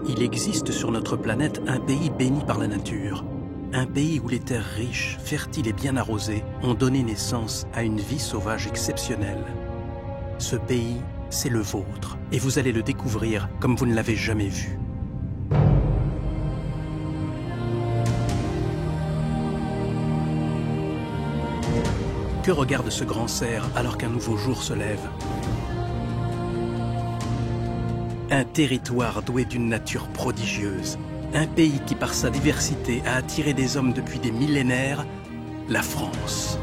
Il existe sur notre planète un pays béni par la nature. Un pays où les terres riches, fertiles et bien arrosées ont donné naissance à une vie sauvage exceptionnelle. Ce pays, c'est le vôtre, et vous allez le découvrir comme vous ne l'avez jamais vu. Que regarde ce grand cerf alors qu'un nouveau jour se lève? Un territoire doué d'une nature prodigieuse. Un pays qui, par sa diversité, a attiré des hommes depuis des millénaires, la France.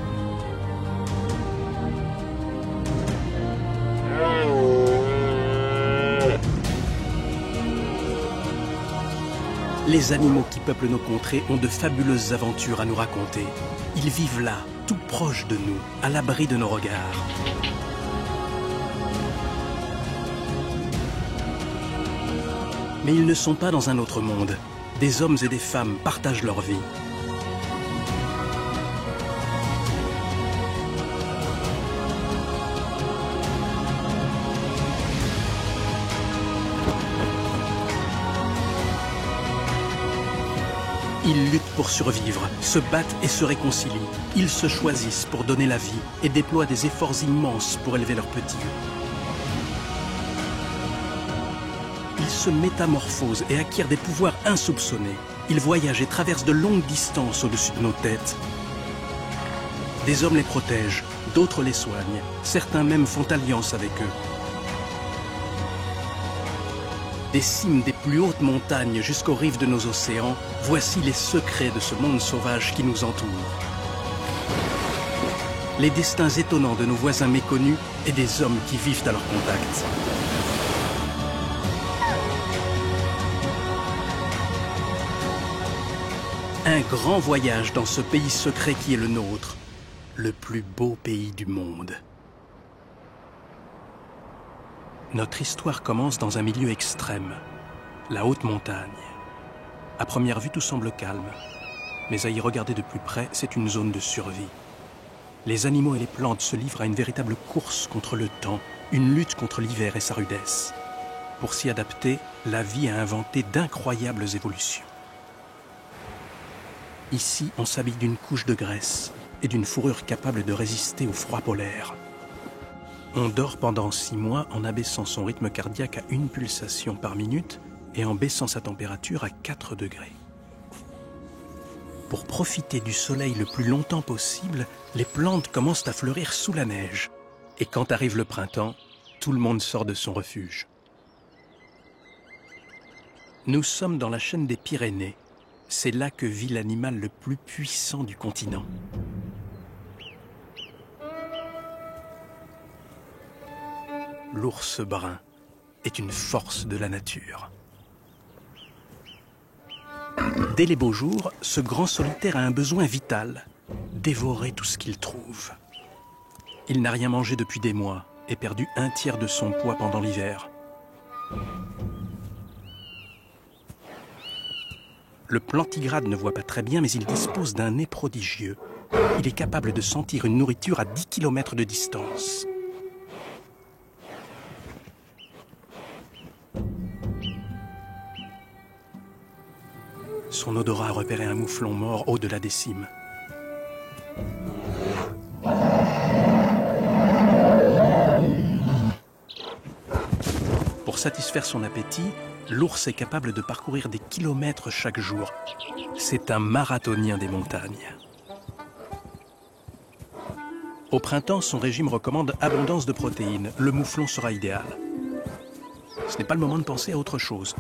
Les animaux qui peuplent nos contrées ont de fabuleuses aventures à nous raconter. Ils vivent là, tout proche de nous, à l'abri de nos regards. Mais ils ne sont pas dans un autre monde. Des hommes et des femmes partagent leur vie. Ils luttent pour survivre, se battent et se réconcilient. Ils se choisissent pour donner la vie et déploient des efforts immenses pour élever leurs petits. Ils se métamorphosent et acquièrent des pouvoirs insoupçonnés. Ils voyagent et traversent de longues distances au-dessus de nos têtes. Des hommes les protègent, d'autres les soignent. Certains même font alliance avec eux. Des cimes des plus hautes montagnes jusqu'aux rives de nos océans, voici les secrets de ce monde sauvage qui nous entoure. Les destins étonnants de nos voisins méconnus et des hommes qui vivent à leur contact. Un grand voyage dans ce pays secret qui est le nôtre, le plus beau pays du monde. Notre histoire commence dans un milieu extrême, la haute montagne. À première vue, tout semble calme, mais à y regarder de plus près, c'est une zone de survie. Les animaux et les plantes se livrent à une véritable course contre le temps, une lutte contre l'hiver et sa rudesse. Pour s'y adapter, la vie a inventé d'incroyables évolutions. Ici, on s'habille d'une couche de graisse et d'une fourrure capable de résister au froid polaire. On dort pendant 6 mois en abaissant son rythme cardiaque à 1 pulsation par minute et en baissant sa température à 4 degrés. Pour profiter du soleil le plus longtemps possible, les plantes commencent à fleurir sous la neige. Et quand arrive le printemps, tout le monde sort de son refuge. Nous sommes dans la chaîne des Pyrénées. C'est là que vit l'animal le plus puissant du continent. L'ours brun est une force de la nature. Dès les beaux jours, ce grand solitaire a un besoin vital, dévorer tout ce qu'il trouve. Il n'a rien mangé depuis des mois et perdu 1/3 de son poids pendant l'hiver. Le plantigrade ne voit pas très bien, mais il dispose d'un nez prodigieux. Il est capable de sentir une nourriture à 10 km de distance. Son odorat a repéré un mouflon mort au-delà des cimes. Pour satisfaire son appétit, l'ours est capable de parcourir des kilomètres chaque jour. C'est un marathonien des montagnes. Au printemps, son régime recommande abondance de protéines. Le mouflon sera idéal. Ce n'est pas le moment de penser à autre chose.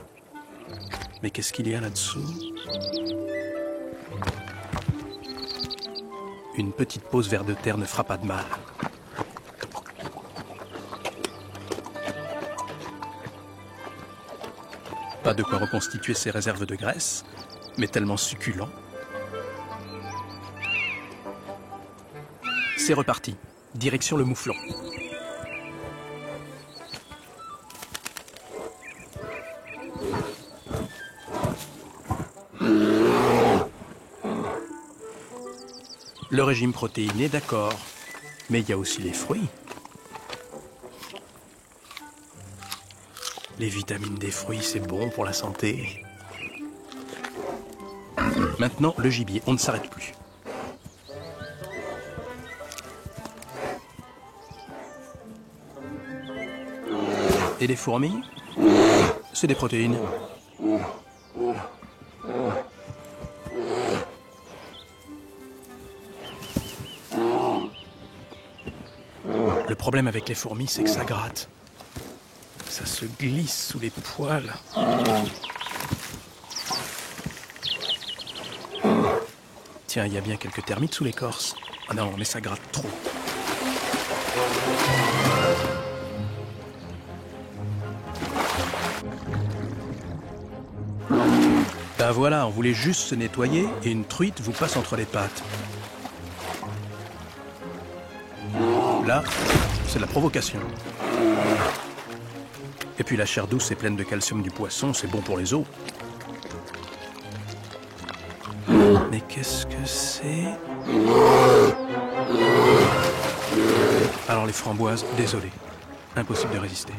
Mais qu'est-ce qu'il y a là-dessous? Une petite pause vers de terre ne fera pas de mal. Pas de quoi reconstituer ses réserves de graisse, mais tellement succulent. C'est reparti. Direction le mouflon. Le régime protéiné, d'accord. Mais il y a aussi les fruits. Les vitamines des fruits, c'est bon pour la santé. Maintenant, le gibier, on ne s'arrête plus. Et les fourmis, c'est des protéines. Le problème avec les fourmis, c'est que ça gratte. Ça se glisse sous les poils. Tiens, il y a bien quelques termites sous l'écorce. Ah non, mais ça gratte trop. Ben voilà, on voulait juste se nettoyer et une truite vous passe entre les pattes. Là, c'est de la provocation. Et puis la chair douce est pleine de calcium du poisson, c'est bon pour les os. Mais qu'est-ce que c'est? Alors les framboises, désolé. Impossible de résister.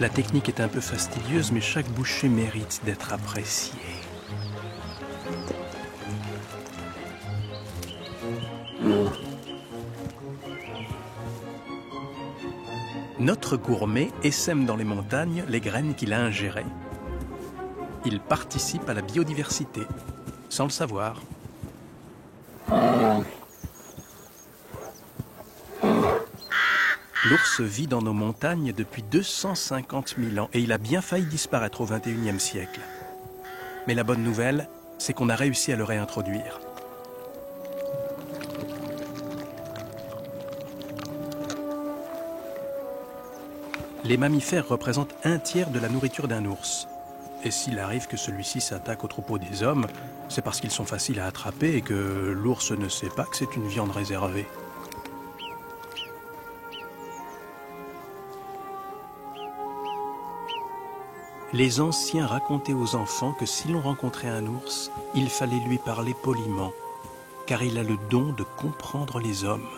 La technique est un peu fastidieuse, mais chaque bouchée mérite d'être appréciée. Notre gourmet essaime dans les montagnes les graines qu'il a ingérées. Il participe à la biodiversité, sans le savoir. L'ours vit dans nos montagnes depuis 250 000 ans et il a bien failli disparaître au XXIe siècle. Mais la bonne nouvelle, c'est qu'on a réussi à le réintroduire. Les mammifères représentent un tiers de la nourriture d'un ours. Et s'il arrive que celui-ci s'attaque au troupeau des hommes, c'est parce qu'ils sont faciles à attraper et que l'ours ne sait pas que c'est une viande réservée. Les anciens racontaient aux enfants que si l'on rencontrait un ours, il fallait lui parler poliment, car il a le don de comprendre les hommes.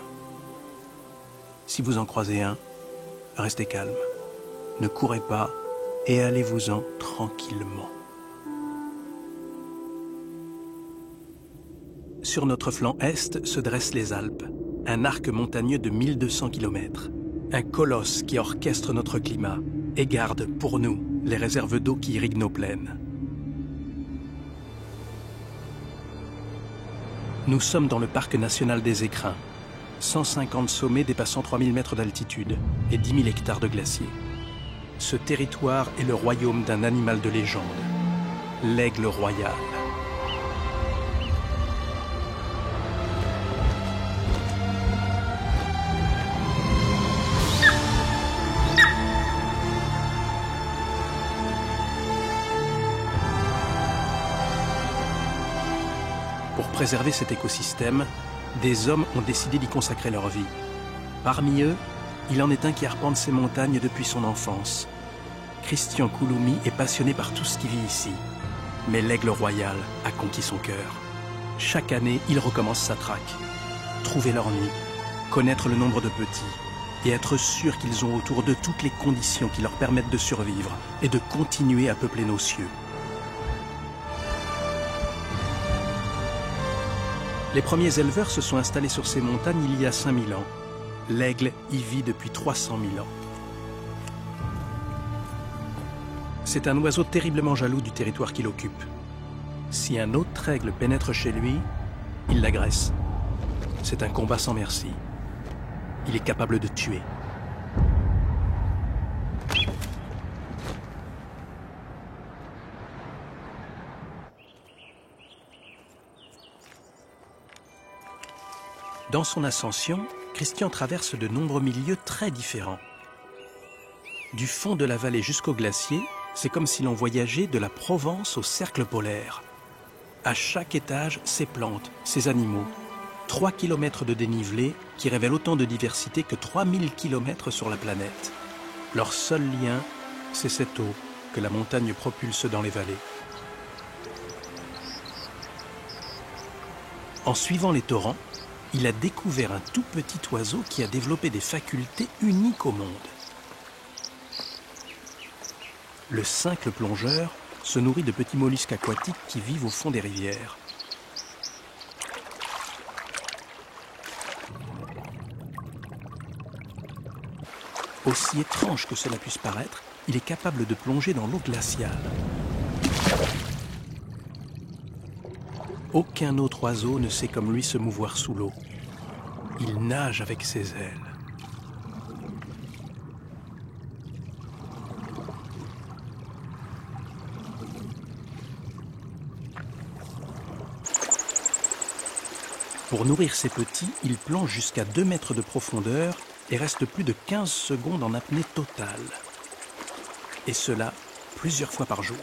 Si vous en croisez un, restez calme, ne courez pas et allez-vous-en tranquillement. Sur notre flanc est se dressent les Alpes, un arc montagneux de 1200 km, un colosse qui orchestre notre climat et garde pour nous les réserves d'eau qui irriguent nos plaines. Nous sommes dans le parc national des Écrins, 150 sommets dépassant 3000 mètres d'altitude et 10 000 hectares de glaciers. Ce territoire est le royaume d'un animal de légende, l'aigle royal. Pour préserver cet écosystème, des hommes ont décidé d'y consacrer leur vie. Parmi eux, il en est un qui arpente ces montagnes depuis son enfance. Christian Kouloumi est passionné par tout ce qui vit ici. Mais l'aigle royal a conquis son cœur. Chaque année, il recommence sa traque. Trouver leur nid, connaître le nombre de petits et être sûr qu'ils ont autour d'eux toutes les conditions qui leur permettent de survivre et de continuer à peupler nos cieux. Les premiers éleveurs se sont installés sur ces montagnes il y a 5000 ans. L'aigle y vit depuis 300 000 ans. C'est un oiseau terriblement jaloux du territoire qu'il occupe. Si un autre aigle pénètre chez lui, il l'agresse. C'est un combat sans merci. Il est capable de tuer. Dans son ascension, Christian traverse de nombreux milieux très différents. Du fond de la vallée jusqu'au glacier, c'est comme si l'on voyageait de la Provence au cercle polaire. À chaque étage, ces plantes, ces animaux. 3 km de dénivelé qui révèlent autant de diversité que 3000 km sur la planète. Leur seul lien, c'est cette eau que la montagne propulse dans les vallées. En suivant les torrents, il a découvert un tout petit oiseau qui a développé des facultés uniques au monde. Le cincle plongeur se nourrit de petits mollusques aquatiques qui vivent au fond des rivières. Aussi étrange que cela puisse paraître, il est capable de plonger dans l'eau glaciale. Aucun autre oiseau ne sait comme lui se mouvoir sous l'eau. Il nage avec ses ailes. Pour nourrir ses petits, il plonge jusqu'à 2 mètres de profondeur et reste plus de 15 secondes en apnée totale. Et cela plusieurs fois par jour.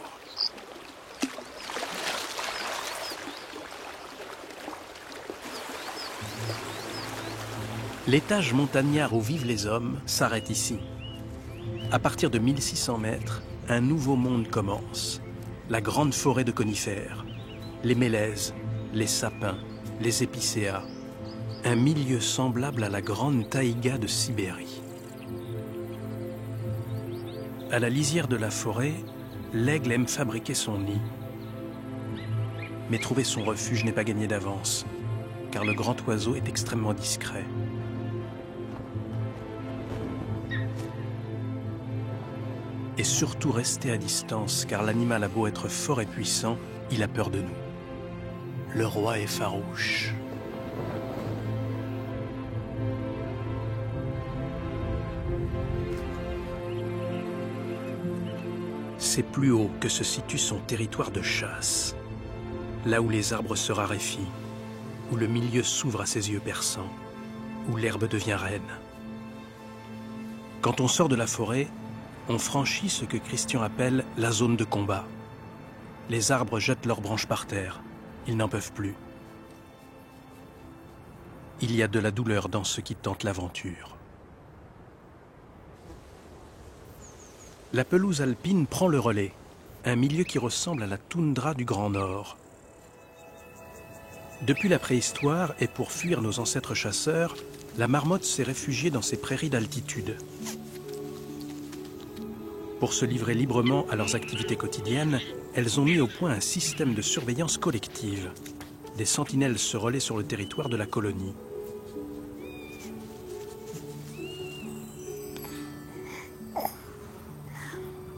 L'étage montagnard où vivent les hommes s'arrête ici. À partir de 1600 mètres, un nouveau monde commence. La grande forêt de conifères, les mélèzes, les sapins, les épicéas, un milieu semblable à la grande taïga de Sibérie. À la lisière de la forêt, l'aigle aime fabriquer son nid. Mais trouver son refuge n'est pas gagné d'avance, car le grand oiseau est extrêmement discret. Et surtout rester à distance, car l'animal a beau être fort et puissant, il a peur de nous. Le roi est farouche. C'est plus haut que se situe son territoire de chasse, là où les arbres se raréfient, où le milieu s'ouvre à ses yeux perçants, où l'herbe devient reine. Quand on sort de la forêt, on franchit ce que Christian appelle la zone de combat. Les arbres jettent leurs branches par terre. Ils n'en peuvent plus. Il y a de la douleur dans ceux qui tentent l'aventure. La pelouse alpine prend le relais, un milieu qui ressemble à la toundra du Grand Nord. Depuis la préhistoire, et pour fuir nos ancêtres chasseurs, la marmotte s'est réfugiée dans ces prairies d'altitude. Pour se livrer librement à leurs activités quotidiennes, elles ont mis au point un système de surveillance collective. Des sentinelles se relaient sur le territoire de la colonie.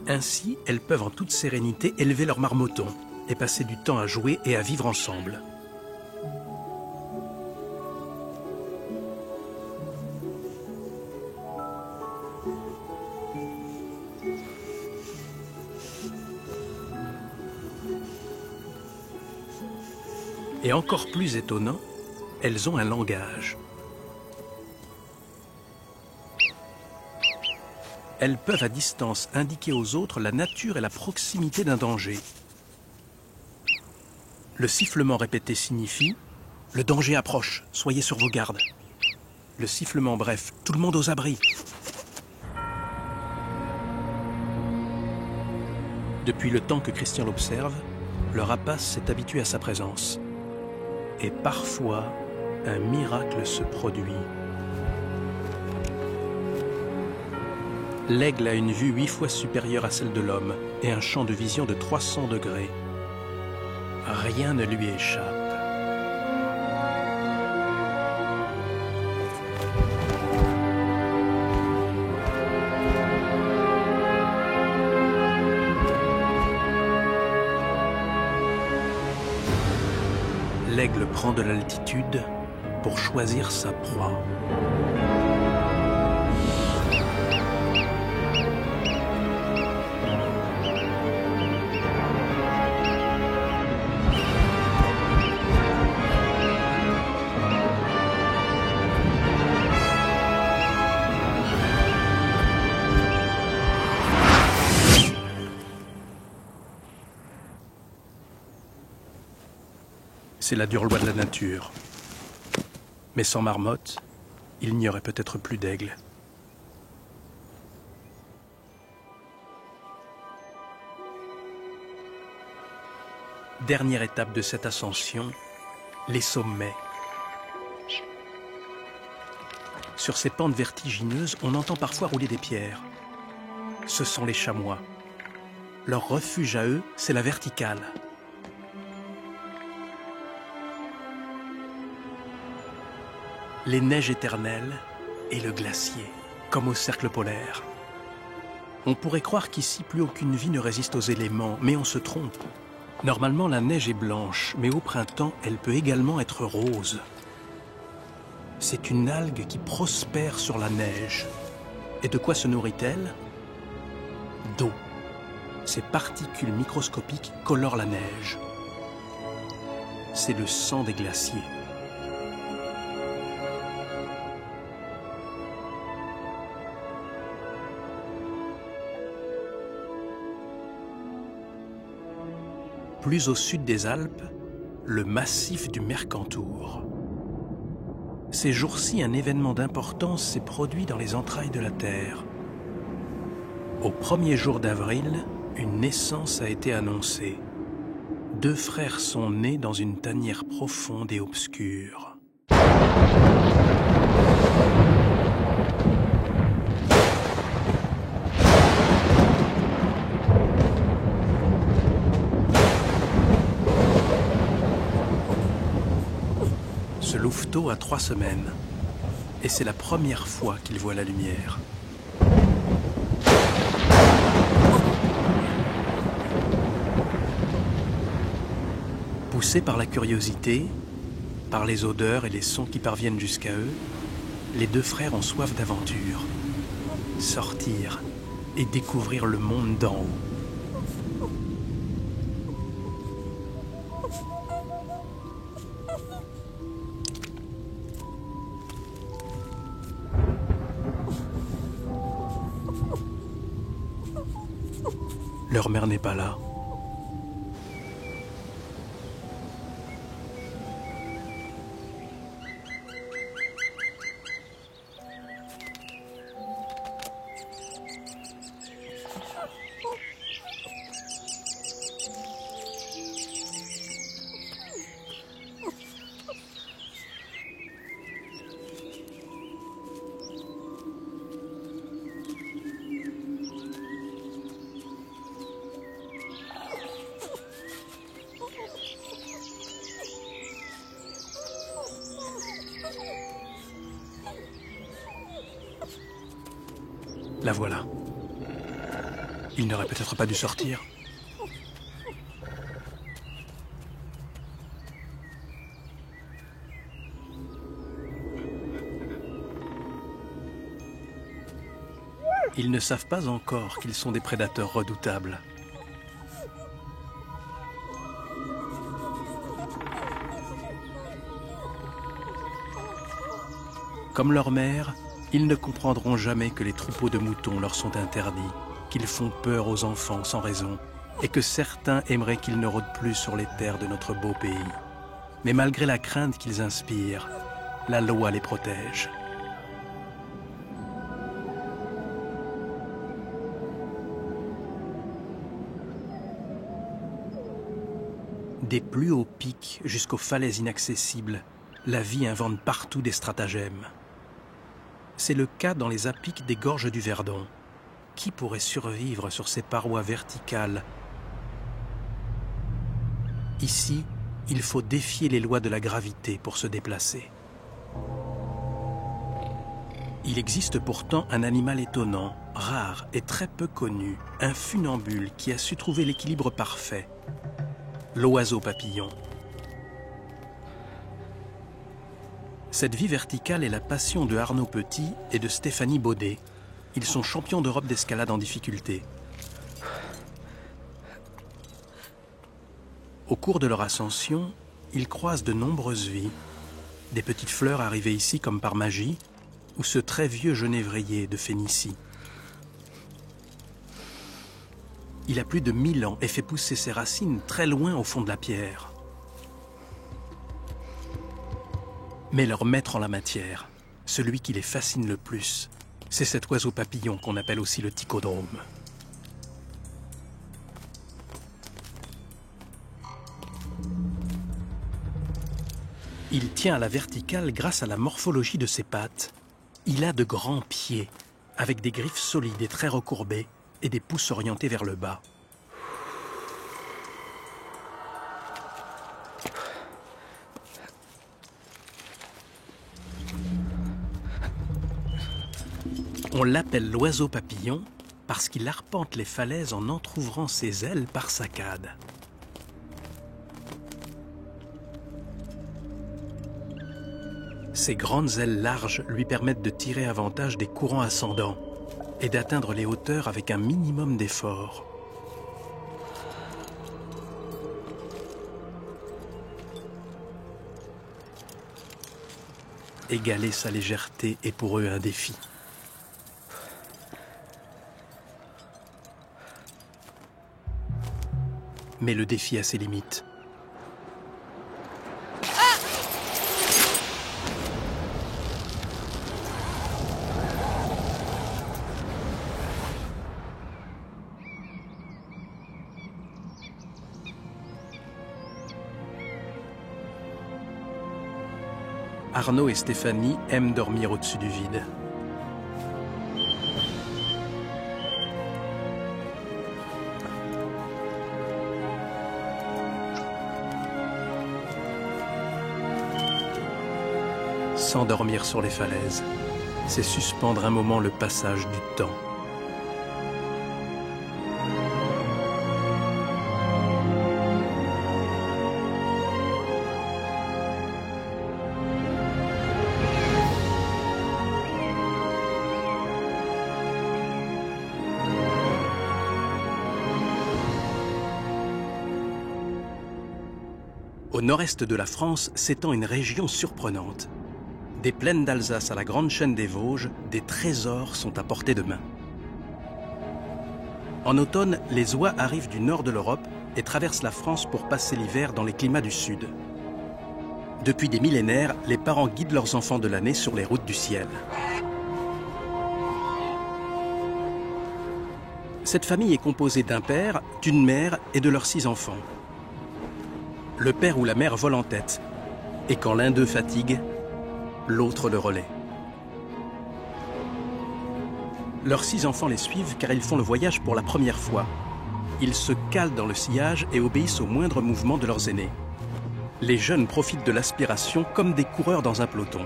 Ainsi, elles peuvent en toute sérénité élever leurs marmotons et passer du temps à jouer et à vivre ensemble. Et encore plus étonnant, elles ont un langage. Elles peuvent à distance indiquer aux autres la nature et la proximité d'un danger. Le sifflement répété signifie « Le danger approche, soyez sur vos gardes ». Le sifflement bref « Tout le monde aux abris ». Depuis le temps que Christian l'observe, le rapace s'est habitué à sa présence. Et parfois, un miracle se produit. L'aigle a une vue 8 fois supérieure à celle de l'homme et un champ de vision de 300 degrés. Rien ne lui échappe. L'aigle prend de l'altitude pour choisir sa proie. C'est la dure loi de la nature. Mais sans marmotte, il n'y aurait peut-être plus d'aigle. Dernière étape de cette ascension, les sommets. Sur ces pentes vertigineuses, on entend parfois rouler des pierres. Ce sont les chamois. Leur refuge à eux, c'est la verticale. Les neiges éternelles et le glacier, comme au cercle polaire. On pourrait croire qu'ici, plus aucune vie ne résiste aux éléments, mais on se trompe. Normalement, la neige est blanche, mais au printemps, elle peut également être rose. C'est une algue qui prospère sur la neige. Et de quoi se nourrit-elle? D'eau. Ces particules microscopiques colorent la neige. C'est le sang des glaciers. Plus au sud des Alpes, le massif du Mercantour. Ces jours-ci, un événement d'importance s'est produit dans les entrailles de la Terre. Au premier jour d'avril, une naissance a été annoncée. 2 frères sont nés dans une tanière profonde et obscure. Ce louveteau a 3 semaines, et c'est la première fois qu'il voit la lumière. Poussés par la curiosité, par les odeurs et les sons qui parviennent jusqu'à eux, les 2 frères ont soif d'aventure. Sortir et découvrir le monde d'en haut. Leur mère n'est pas là. La voilà. Il n'aurait peut-être pas dû sortir. Ils ne savent pas encore qu'ils sont des prédateurs redoutables. Comme leur mère, ils ne comprendront jamais que les troupeaux de moutons leur sont interdits, qu'ils font peur aux enfants sans raison, et que certains aimeraient qu'ils ne rôdent plus sur les terres de notre beau pays. Mais malgré la crainte qu'ils inspirent, la loi les protège. Des plus hauts pics jusqu'aux falaises inaccessibles, la vie invente partout des stratagèmes. C'est le cas dans les apics des gorges du Verdon. Qui pourrait survivre sur ces parois verticales? Ici, il faut défier les lois de la gravité pour se déplacer. Il existe pourtant un animal étonnant, rare et très peu connu, un funambule qui a su trouver l'équilibre parfait. L'oiseau papillon. Cette vie verticale est la passion de Arnaud Petit et de Stéphanie Baudet. Ils sont champions d'Europe d'escalade en difficulté. Au cours de leur ascension, ils croisent de nombreuses vies. Des petites fleurs arrivées ici comme par magie, ou ce très vieux genévrier de Phénicie. Il a plus de 1000 ans et fait pousser ses racines très loin au fond de la pierre. Mais leur maître en la matière, celui qui les fascine le plus, c'est cet oiseau papillon qu'on appelle aussi le ticodrome. Il tient à la verticale grâce à la morphologie de ses pattes. Il a de grands pieds, avec des griffes solides et très recourbées, et des pouces orientés vers le bas. On l'appelle l'oiseau papillon parce qu'il arpente les falaises en entr'ouvrant ses ailes par saccades. Ses grandes ailes larges lui permettent de tirer avantage des courants ascendants et d'atteindre les hauteurs avec un minimum d'effort. Égaler sa légèreté est pour eux un défi. Mais le défi a ses limites. Arnaud et Stéphanie aiment dormir au-dessus du vide. S'endormir sur les falaises, c'est suspendre un moment le passage du temps. Au nord-est de la France s'étend une région surprenante. Des plaines d'Alsace à la grande chaîne des Vosges, des trésors sont à portée de main. En automne, les oies arrivent du nord de l'Europe et traversent la France pour passer l'hiver dans les climats du sud. Depuis des millénaires, les parents guident leurs enfants de l'année sur les routes du ciel. Cette famille est composée d'un père, d'une mère et de leurs 6 enfants. Le père ou la mère vole en tête, et quand l'un d'eux fatigue, l'autre le relaie. Leurs 6 enfants les suivent car ils font le voyage pour la première fois. Ils se calent dans le sillage et obéissent au moindre mouvement de leurs aînés. Les jeunes profitent de l'aspiration comme des coureurs dans un peloton.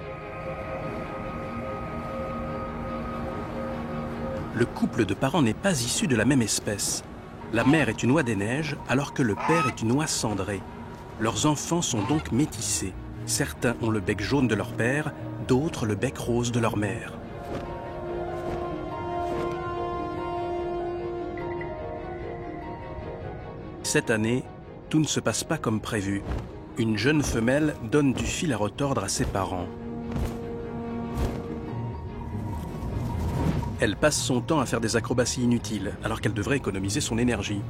Le couple de parents n'est pas issu de la même espèce. La mère est une oie des neiges alors que le père est une oie cendrée. Leurs enfants sont donc métissés. Certains ont le bec jaune de leur père, d'autres le bec rose de leur mère. Cette année, tout ne se passe pas comme prévu. Une jeune femelle donne du fil à retordre à ses parents. Elle passe son temps à faire des acrobaties inutiles, alors qu'elle devrait économiser son énergie.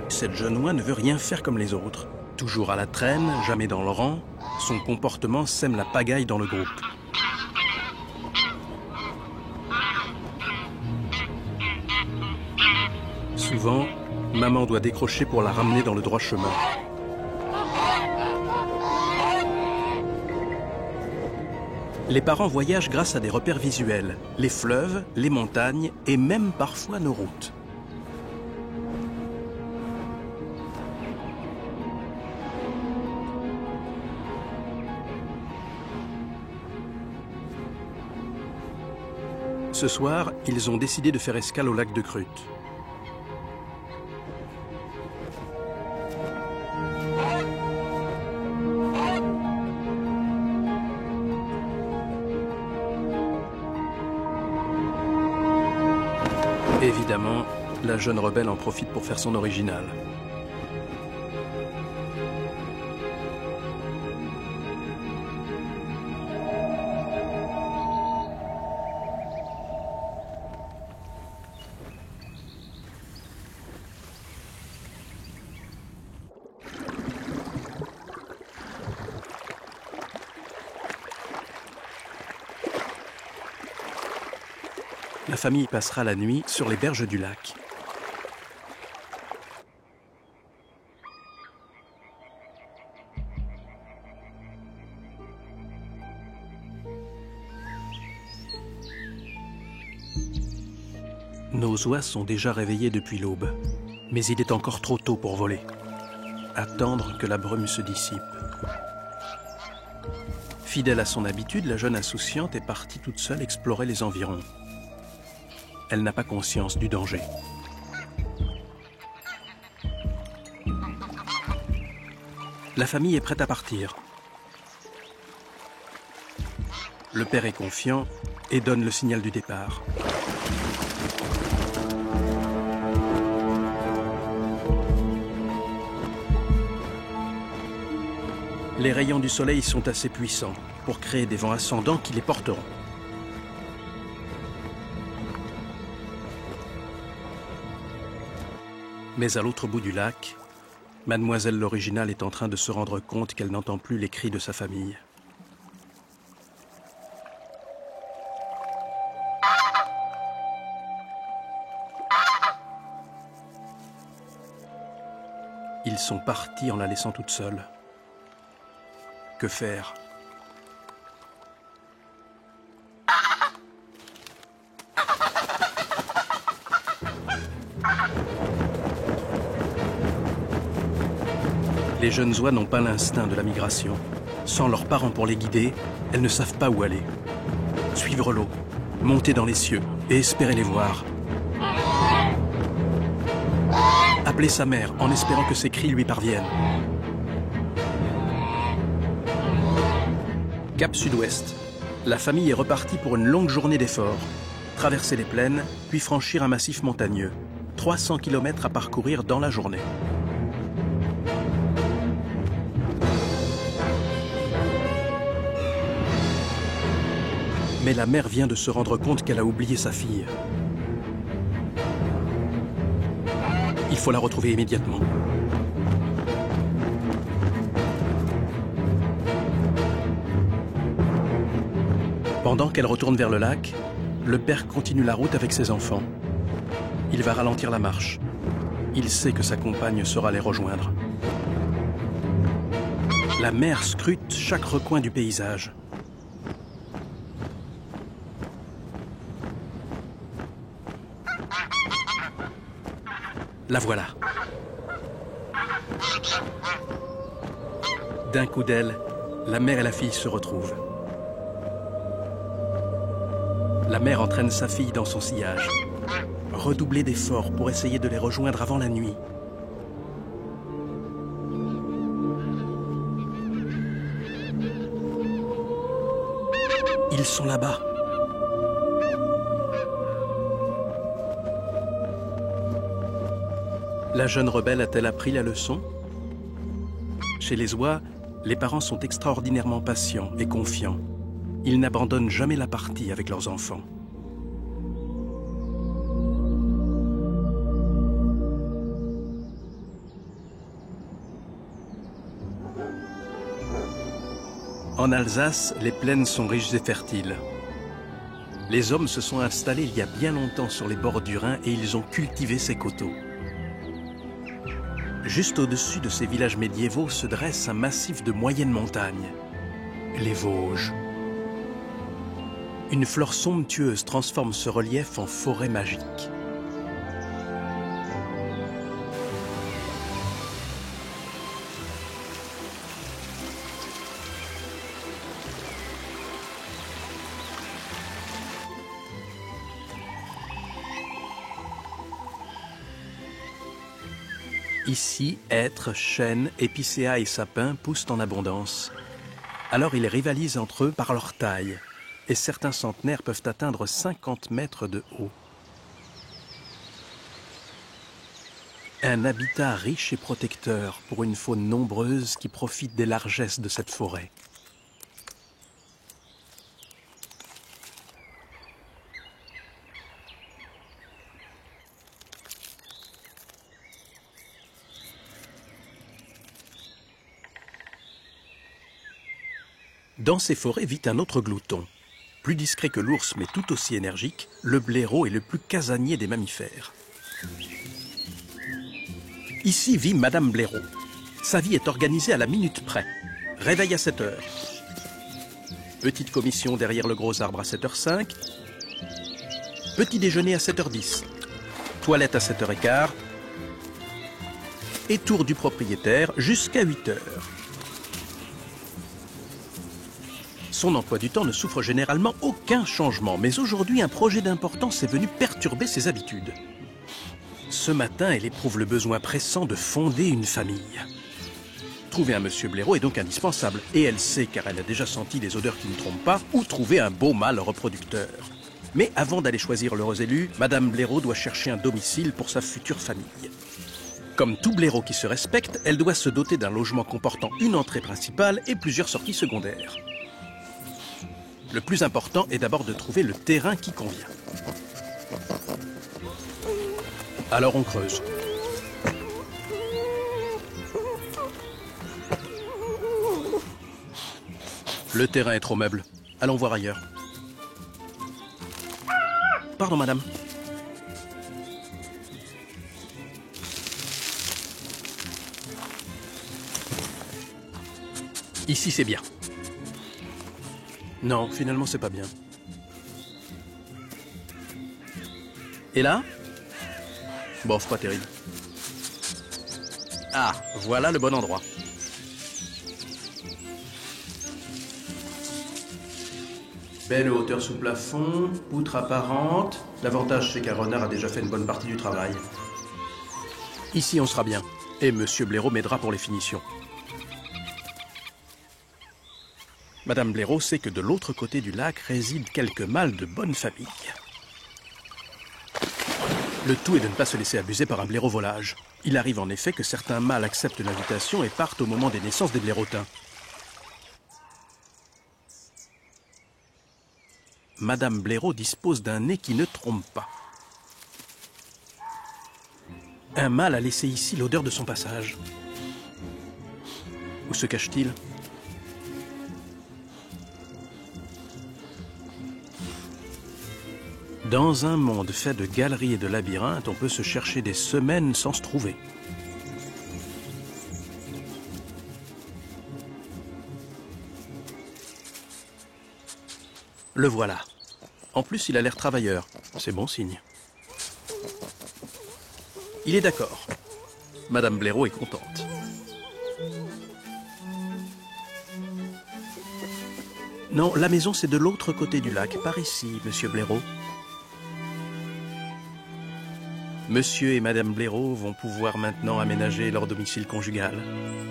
Cette jeune oie ne veut rien faire comme les autres. Toujours à la traîne, jamais dans le rang, son comportement sème la pagaille dans le groupe. Souvent, maman doit décrocher pour la ramener dans le droit chemin. Les parents voyagent grâce à des repères visuels, les fleuves, les montagnes et même parfois nos routes. Ce soir, ils ont décidé de faire escale au lac de Crute. Évidemment, la jeune rebelle en profite pour faire son original. La famille passera la nuit sur les berges du lac. Nos oies sont déjà réveillées depuis l'aube, mais il est encore trop tôt pour voler. Attendre que la brume se dissipe. Fidèle à son habitude, la jeune insouciante est partie toute seule explorer les environs. Elle n'a pas conscience du danger. La famille est prête à partir. Le père est confiant et donne le signal du départ. Les rayons du soleil sont assez puissants pour créer des vents ascendants qui les porteront. Mais à l'autre bout du lac, Mademoiselle l'Original est en train de se rendre compte qu'elle n'entend plus les cris de sa famille. Ils sont partis en la laissant toute seule. Que faire ? Les jeunes oies n'ont pas l'instinct de la migration. Sans leurs parents pour les guider, elles ne savent pas où aller. Suivre l'eau, monter dans les cieux et espérer les voir. Appeler sa mère en espérant que ses cris lui parviennent. Cap sud-ouest. La famille est repartie pour une longue journée d'efforts. Traverser les plaines, puis franchir un massif montagneux. 300 km à parcourir dans la journée. Mais la mère vient de se rendre compte qu'elle a oublié sa fille. Il faut la retrouver immédiatement. Pendant qu'elle retourne vers le lac, le père continue la route avec ses enfants. Il va ralentir la marche. Il sait que sa compagne saura les rejoindre. La mère scrute chaque recoin du paysage. La voilà. D'un coup d'aile, la mère et la fille se retrouvent. La mère entraîne sa fille dans son sillage. Redoubler d'efforts pour essayer de les rejoindre avant la nuit. Ils sont là-bas. La jeune rebelle a-t-elle appris la leçon ? Chez les oies, les parents sont extraordinairement patients et confiants. Ils n'abandonnent jamais la partie avec leurs enfants. En Alsace, les plaines sont riches et fertiles. Les hommes se sont installés il y a bien longtemps sur les bords du Rhin et ils ont cultivé ces coteaux. Juste au-dessus de ces villages médiévaux se dresse un massif de moyenne montagne, les Vosges. Une flore somptueuse transforme ce relief en forêt magique. Ici, hêtres, chênes, épicéas et sapins poussent en abondance. Alors ils rivalisent entre eux par leur taille, et certains centenaires peuvent atteindre 50 mètres de haut. Un habitat riche et protecteur pour une faune nombreuse qui profite des largesses de cette forêt. Dans ces forêts vit un autre glouton. Plus discret que l'ours mais tout aussi énergique, le blaireau est le plus casanier des mammifères. Ici vit Madame Blaireau. Sa vie est organisée à la minute près. Réveil à 7 h. Petite commission derrière le gros arbre à 7h05. Petit déjeuner à 7h10. Toilette à 7h15. Et tour du propriétaire jusqu'à 8 h. Son emploi du temps ne souffre généralement aucun changement, mais aujourd'hui, un projet d'importance est venu perturber ses habitudes. Ce matin, elle éprouve le besoin pressant de fonder une famille. Trouver un monsieur blaireau est donc indispensable, et elle sait, car elle a déjà senti des odeurs qui ne trompent pas, où trouver un beau mâle reproducteur. Mais avant d'aller choisir l'heureux élu, Madame Blaireau doit chercher un domicile pour sa future famille. Comme tout blaireau qui se respecte, elle doit se doter d'un logement comportant une entrée principale et plusieurs sorties secondaires. Le plus important est d'abord de trouver le terrain qui convient. Alors on creuse. Le terrain est trop meuble. Allons voir ailleurs. Pardon, madame. Ici, c'est bien. Non, finalement, c'est pas bien. Et là? Bof, pas terrible. Ah, voilà le bon endroit. Belle hauteur sous plafond, poutre apparente. L'avantage, c'est qu'un renard a déjà fait une bonne partie du travail. Ici, on sera bien. Et Monsieur Blaireau m'aidera pour les finitions. Madame Blaireau sait que de l'autre côté du lac résident quelques mâles de bonne famille. Le tout est de ne pas se laisser abuser par un blaireau volage. Il arrive en effet que certains mâles acceptent l'invitation et partent au moment des naissances des blairotins. Madame Blaireau dispose d'un nez qui ne trompe pas. Un mâle a laissé ici l'odeur de son passage. Où se cache-t-il ? Dans un monde fait de galeries et de labyrinthes, on peut se chercher des semaines sans se trouver. Le voilà. En plus, il a l'air travailleur. C'est bon signe. Il est d'accord. Madame Blaireau est contente. Non, la maison, c'est de l'autre côté du lac, par ici, Monsieur Blaireau. Monsieur et Madame Blaireau vont pouvoir maintenant aménager leur domicile conjugal.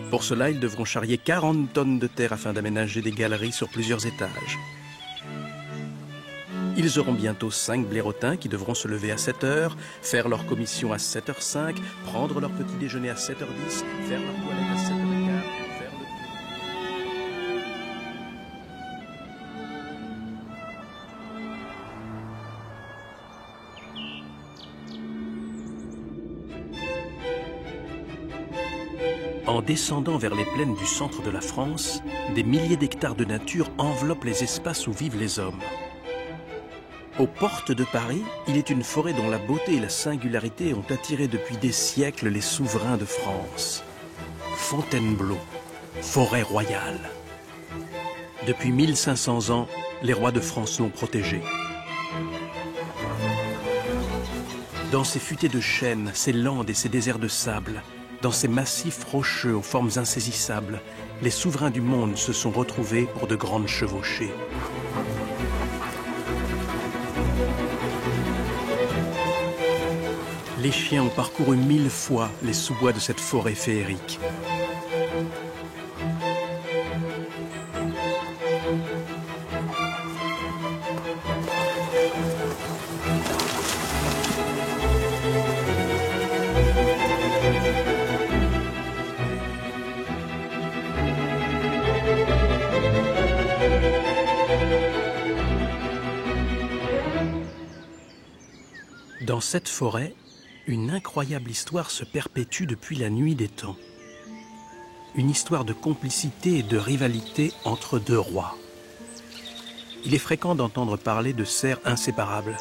Pour cela, ils devront charrier 40 tonnes de terre afin d'aménager des galeries sur plusieurs étages. Ils auront bientôt 5 blairotins qui devront se lever à 7 h, faire leur commission à 7h05, prendre leur petit déjeuner à 7h10, faire leur toilette à 7h15, faire le... En descendant vers les plaines du centre de la France, des milliers d'hectares de nature enveloppent les espaces où vivent les hommes. Aux portes de Paris, il est une forêt dont la beauté et la singularité ont attiré depuis des siècles les souverains de France. Fontainebleau, forêt royale. Depuis 1500 ans, les rois de France l'ont protégée. Dans ces futaies de chênes, ces landes et ces déserts de sable, dans ces massifs rocheux aux formes insaisissables, les souverains du monde se sont retrouvés pour de grandes chevauchées. Les chiens ont parcouru 1000 fois les sous-bois de cette forêt féerique. Dans cette forêt, une incroyable histoire se perpétue depuis la nuit des temps. Une histoire de complicité et de rivalité entre deux rois. Il est fréquent d'entendre parler de serfs inséparables.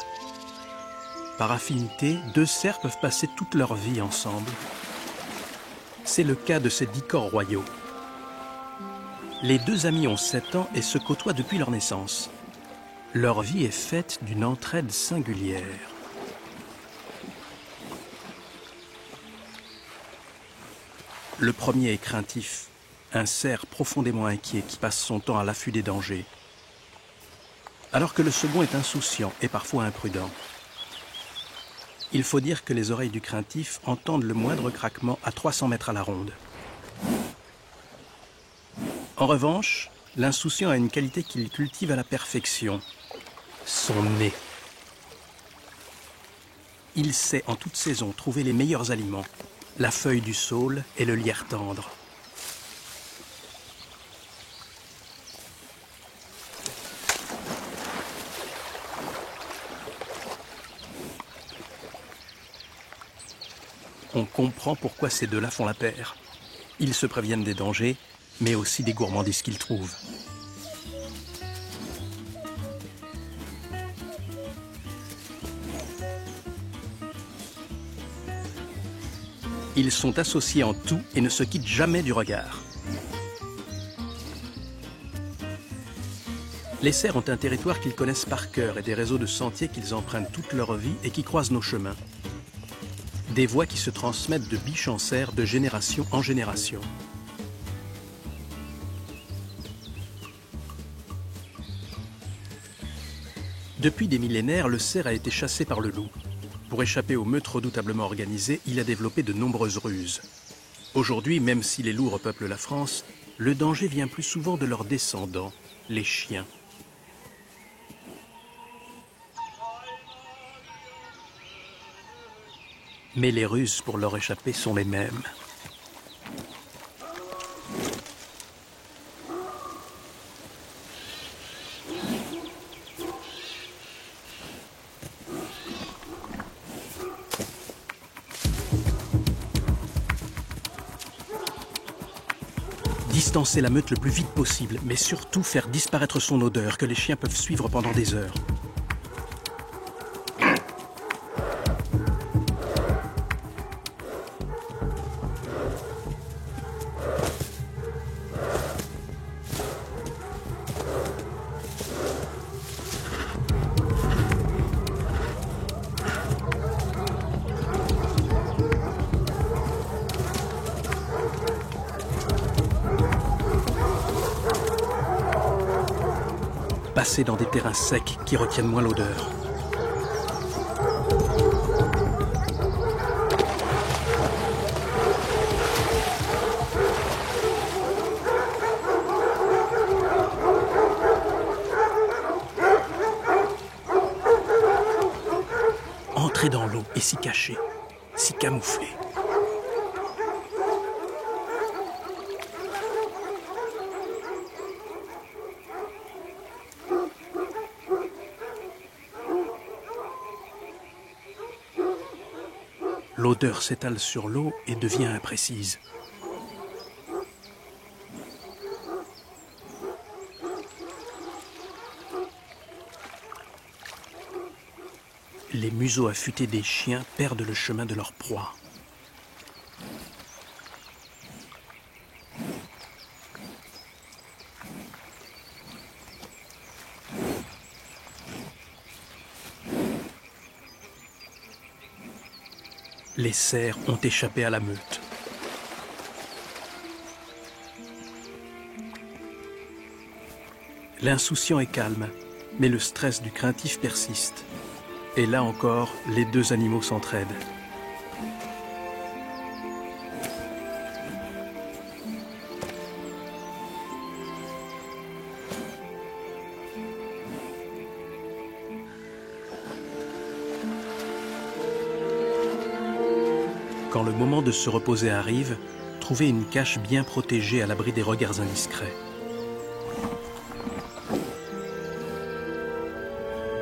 Par affinité, deux serfs peuvent passer toute leur vie ensemble. C'est le cas de ces 10 corps royaux. Les deux amis ont 7 ans et se côtoient depuis leur naissance. Leur vie est faite d'une entraide singulière. Le premier est craintif, un cerf profondément inquiet qui passe son temps à l'affût des dangers. alors que le second est insouciant et parfois imprudent. Il faut dire que les oreilles du craintif entendent le moindre craquement à 300 mètres à la ronde. En revanche, l'insouciant a une qualité qu'il cultive à la perfection, son nez. Il sait en toute saison trouver les meilleurs aliments, la feuille du saule et le lierre tendre. On comprend pourquoi ces deux-là font la paire. Ils se préviennent des dangers, mais aussi des gourmandises qu'ils trouvent. Ils sont associés en tout et ne se quittent jamais du regard. Les cerfs ont un territoire qu'ils connaissent par cœur et des réseaux de sentiers qu'ils empruntent toute leur vie et qui croisent nos chemins. Des voies qui se transmettent de biche en cerf de génération en génération. Depuis des millénaires, le cerf a été chassé par le loup. Pour échapper aux meutes redoutablement organisées, il a développé de nombreuses ruses. Aujourd'hui, même si les loups repeuplent la France, le danger vient plus souvent de leurs descendants, les chiens. Mais les ruses pour leur échapper sont les mêmes. Distancer la meute le plus vite possible, mais surtout faire disparaître son odeur que les chiens peuvent suivre pendant des heures. Passer dans des terrains secs qui retiennent moins l'odeur. Entrer dans l'eau et s'y cacher, s'y camoufler. L'odeur s'étale sur l'eau et devient imprécise. Les museaux affûtés des chiens perdent le chemin de leur proie. Les cerfs ont échappé à la meute. L'insouciant est calme, mais le stress du craintif persiste. Et là encore, les deux animaux s'entraident. Quand le moment de se reposer arrive, trouvez une cache bien protégée à l'abri des regards indiscrets.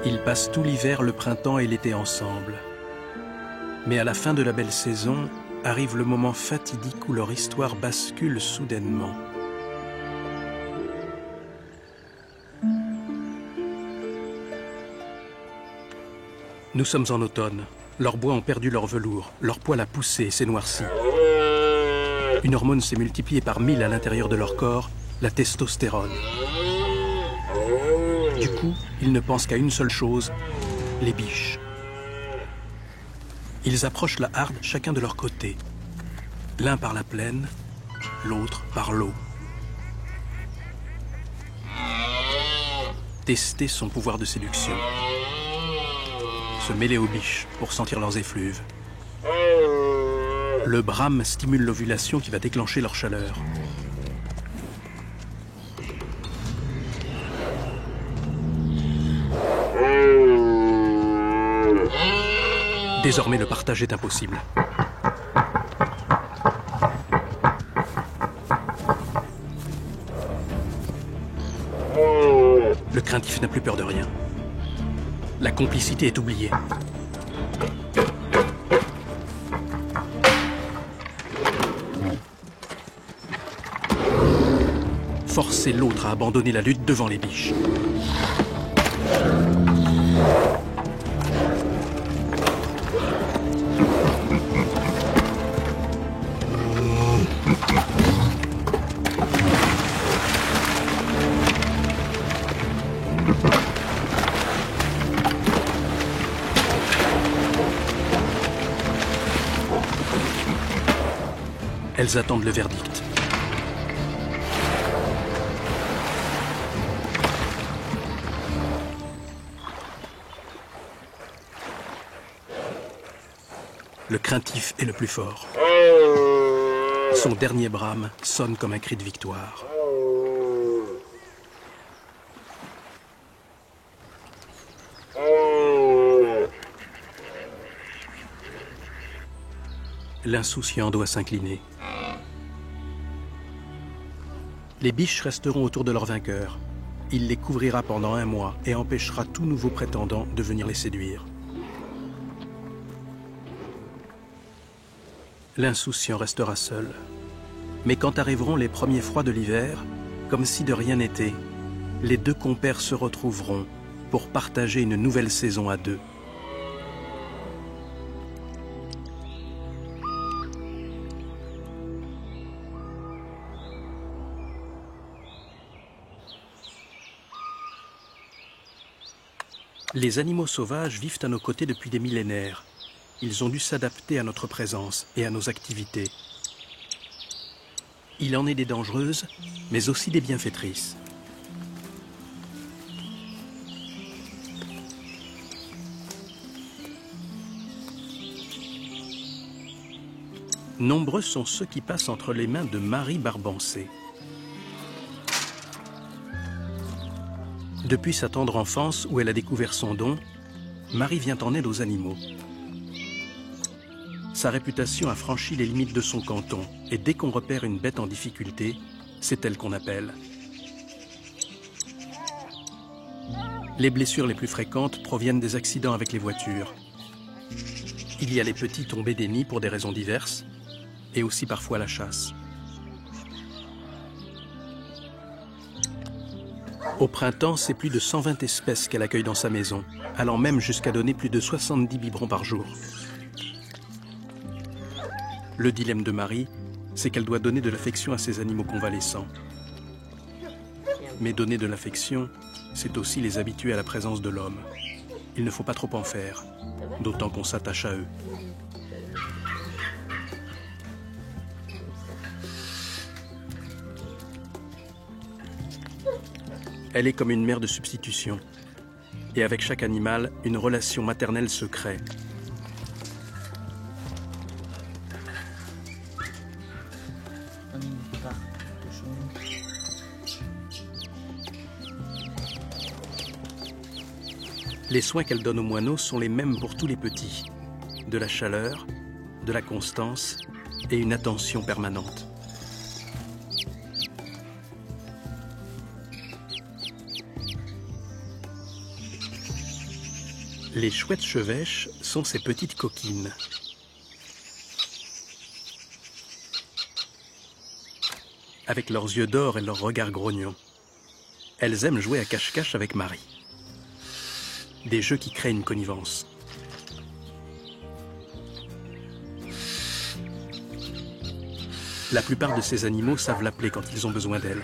Ils passent tout l'hiver, le printemps et l'été ensemble. Mais à la fin de la belle saison, arrive le moment fatidique où leur histoire bascule soudainement. Nous sommes en automne. Leurs bois ont perdu leur velours, leur poil a poussé et s'est noirci. Une hormone s'est multipliée par 1000 à l'intérieur de leur corps, la testostérone. Du coup, ils ne pensent qu'à une seule chose, les biches. Ils approchent la harde chacun de leur côté. L'un par la plaine, l'autre par l'eau. tester son pouvoir de séduction. Se mêler aux biches pour sentir leurs effluves. Le brame stimule l'ovulation qui va déclencher leur chaleur. Désormais, le partage est impossible. Le craintif n'a plus peur de rien. La complicité est oubliée. Forcer l'autre à abandonner la lutte devant les biches. Elles attendent le verdict. Le craintif est le plus fort. Son dernier brame sonne comme un cri de victoire. L'insouciant doit s'incliner. Les biches resteront autour de leur vainqueur. Il les couvrira pendant 1 mois et empêchera tout nouveau prétendant de venir les séduire. L'insouciant restera seul. Mais quand arriveront les premiers froids de l'hiver, comme si de rien n'était, les 2 compères se retrouveront pour partager une nouvelle saison à 2. Les animaux sauvages vivent à nos côtés depuis des millénaires. Ils ont dû s'adapter à notre présence et à nos activités. Il en est des dangereuses, mais aussi des bienfaitrices. Nombreux sont ceux qui passent entre les mains de Marie Barbancé. Depuis sa tendre enfance où elle a découvert son don, Marie vient en aide aux animaux. Sa réputation a franchi les limites de son canton et dès qu'on repère une bête en difficulté, c'est elle qu'on appelle. Les blessures les plus fréquentes proviennent des accidents avec les voitures. Il y a les petits tombés des nids pour des raisons diverses et aussi parfois la chasse. Au printemps, c'est plus de 120 espèces qu'elle accueille dans sa maison, allant même jusqu'à donner plus de 70 biberons par jour. Le dilemme de Marie, c'est qu'elle doit donner de l'affection à ses animaux convalescents. Mais donner de l'affection, c'est aussi les habituer à la présence de l'homme. Il ne faut pas trop en faire, d'autant qu'on s'attache à eux. Elle est comme une mère de substitution. Et avec chaque animal, une relation maternelle se crée. Les soins qu'elle donne aux moineaux sont les mêmes pour tous les petits. De la chaleur, de la constance et une attention permanente. Les chouettes chevêches sont ces petites coquines. Avec leurs yeux d'or et leurs regards grognons, elles aiment jouer à cache-cache avec Marie. Des jeux qui créent une connivence. La plupart de ces animaux savent l'appeler quand ils ont besoin d'elle.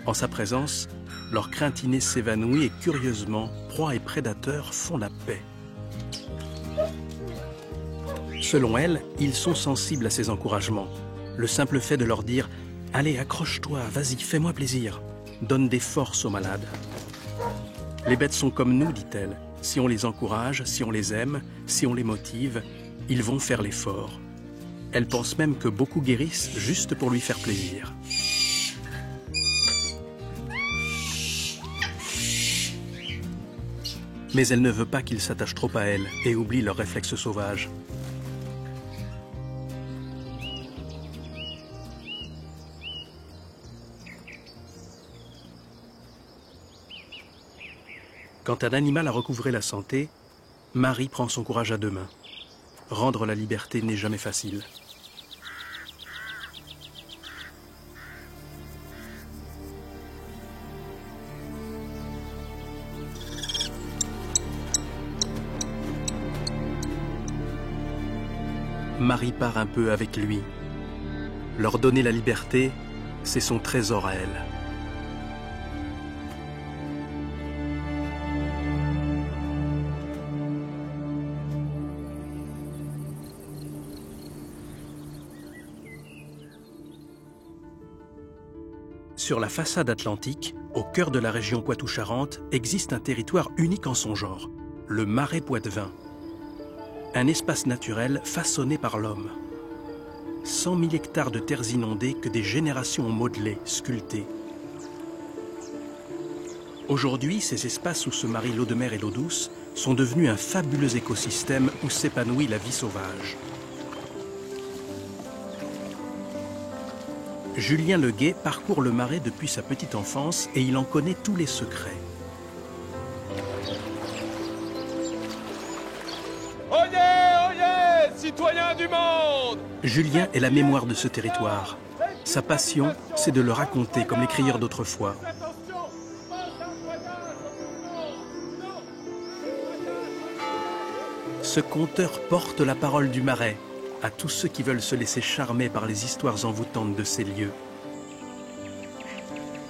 En sa présence, leur crainte innée s'évanouit et curieusement, proie et prédateurs font la paix. Selon elle, ils sont sensibles à ces encouragements. Le simple fait de leur dire « Allez, accroche-toi, vas-y, fais-moi plaisir », donne des forces aux malades. Les bêtes sont comme nous, dit-elle. Si on les encourage, si on les aime, si on les motive, ils vont faire l'effort. Elle pense même que beaucoup guérissent juste pour lui faire plaisir. Mais elle ne veut pas qu'ils s'attachent trop à elle et oublient leurs réflexes sauvages. Quand un animal a recouvré la santé, Marie prend son courage à deux mains. Rendre la liberté n'est jamais facile. Marie part un peu avec lui. Leur donner la liberté, c'est son trésor à elle. Sur la façade atlantique, au cœur de la région Poitou-Charentes, existe un territoire unique en son genre, le Marais Poitevin. Un espace naturel façonné par l'homme. 100 000 hectares de terres inondées que des générations ont modelées, sculptées. Aujourd'hui, ces espaces où se marient l'eau de mer et l'eau douce sont devenus un fabuleux écosystème où s'épanouit la vie sauvage. Julien Leguet parcourt le Marais depuis sa petite enfance et il en connaît tous les secrets. Citoyens du monde! Julien est la mémoire de ce territoire. Sa passion, c'est de le raconter comme les crieurs d'autrefois. Ce conteur porte la parole du Marais à tous ceux qui veulent se laisser charmer par les histoires envoûtantes de ces lieux.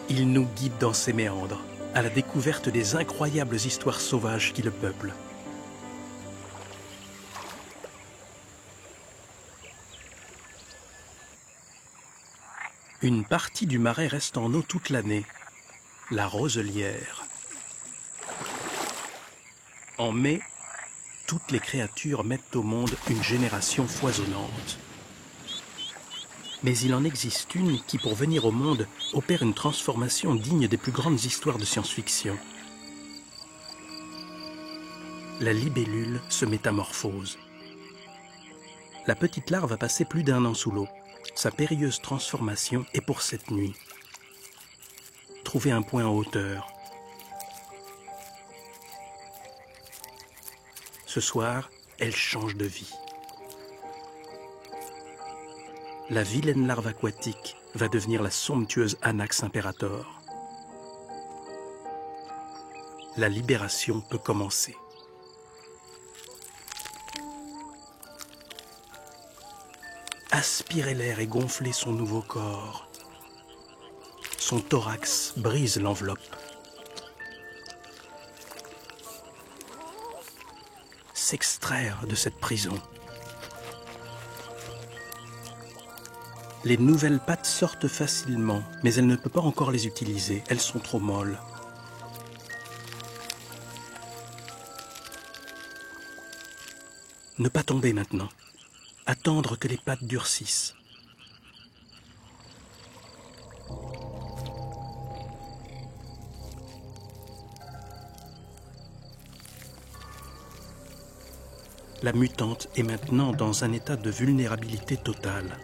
Il nous guide dans ses méandres, à la découverte des incroyables histoires sauvages qui le peuplent. Une partie du Marais reste en eau toute l'année, la roselière. En mai, toutes les créatures mettent au monde une génération foisonnante. Mais il en existe une qui, pour venir au monde, opère une transformation digne des plus grandes histoires de science-fiction. La libellule se métamorphose. La petite larve a passé plus d'1 an sous l'eau. Sa périlleuse transformation est pour cette nuit. Trouver un point en hauteur. Ce soir, elle change de vie. La vilaine larve aquatique va devenir la somptueuse Anax imperator. La libération peut commencer. Aspirer l'air et gonfler son nouveau corps. Son thorax brise l'enveloppe. S'extraire de cette prison. Les nouvelles pattes sortent facilement, mais elle ne peut pas encore les utiliser, elles sont trop molles. Ne pas tomber maintenant. Attendre que les pattes durcissent. La mutante est maintenant dans un état de vulnérabilité totale.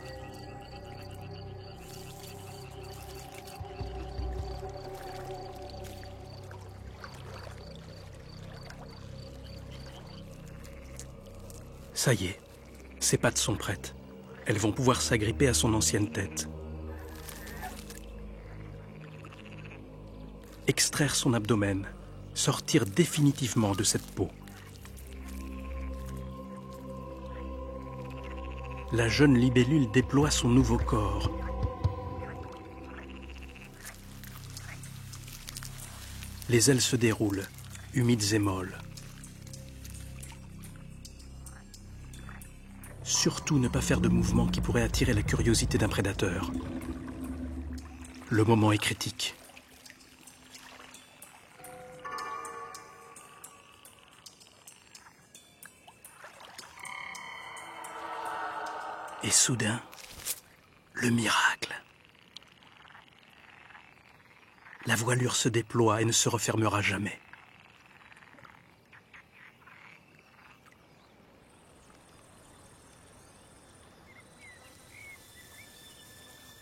Ça y est. Ses pattes sont prêtes. Elles vont pouvoir s'agripper à son ancienne tête. Extraire son abdomen, sortir définitivement de cette peau. La jeune libellule déploie son nouveau corps. Les ailes se déroulent, humides et molles. Surtout ne pas faire de mouvement qui pourrait attirer la curiosité d'un prédateur. Le moment est critique. Et soudain, le miracle. La voilure se déploie et ne se refermera jamais.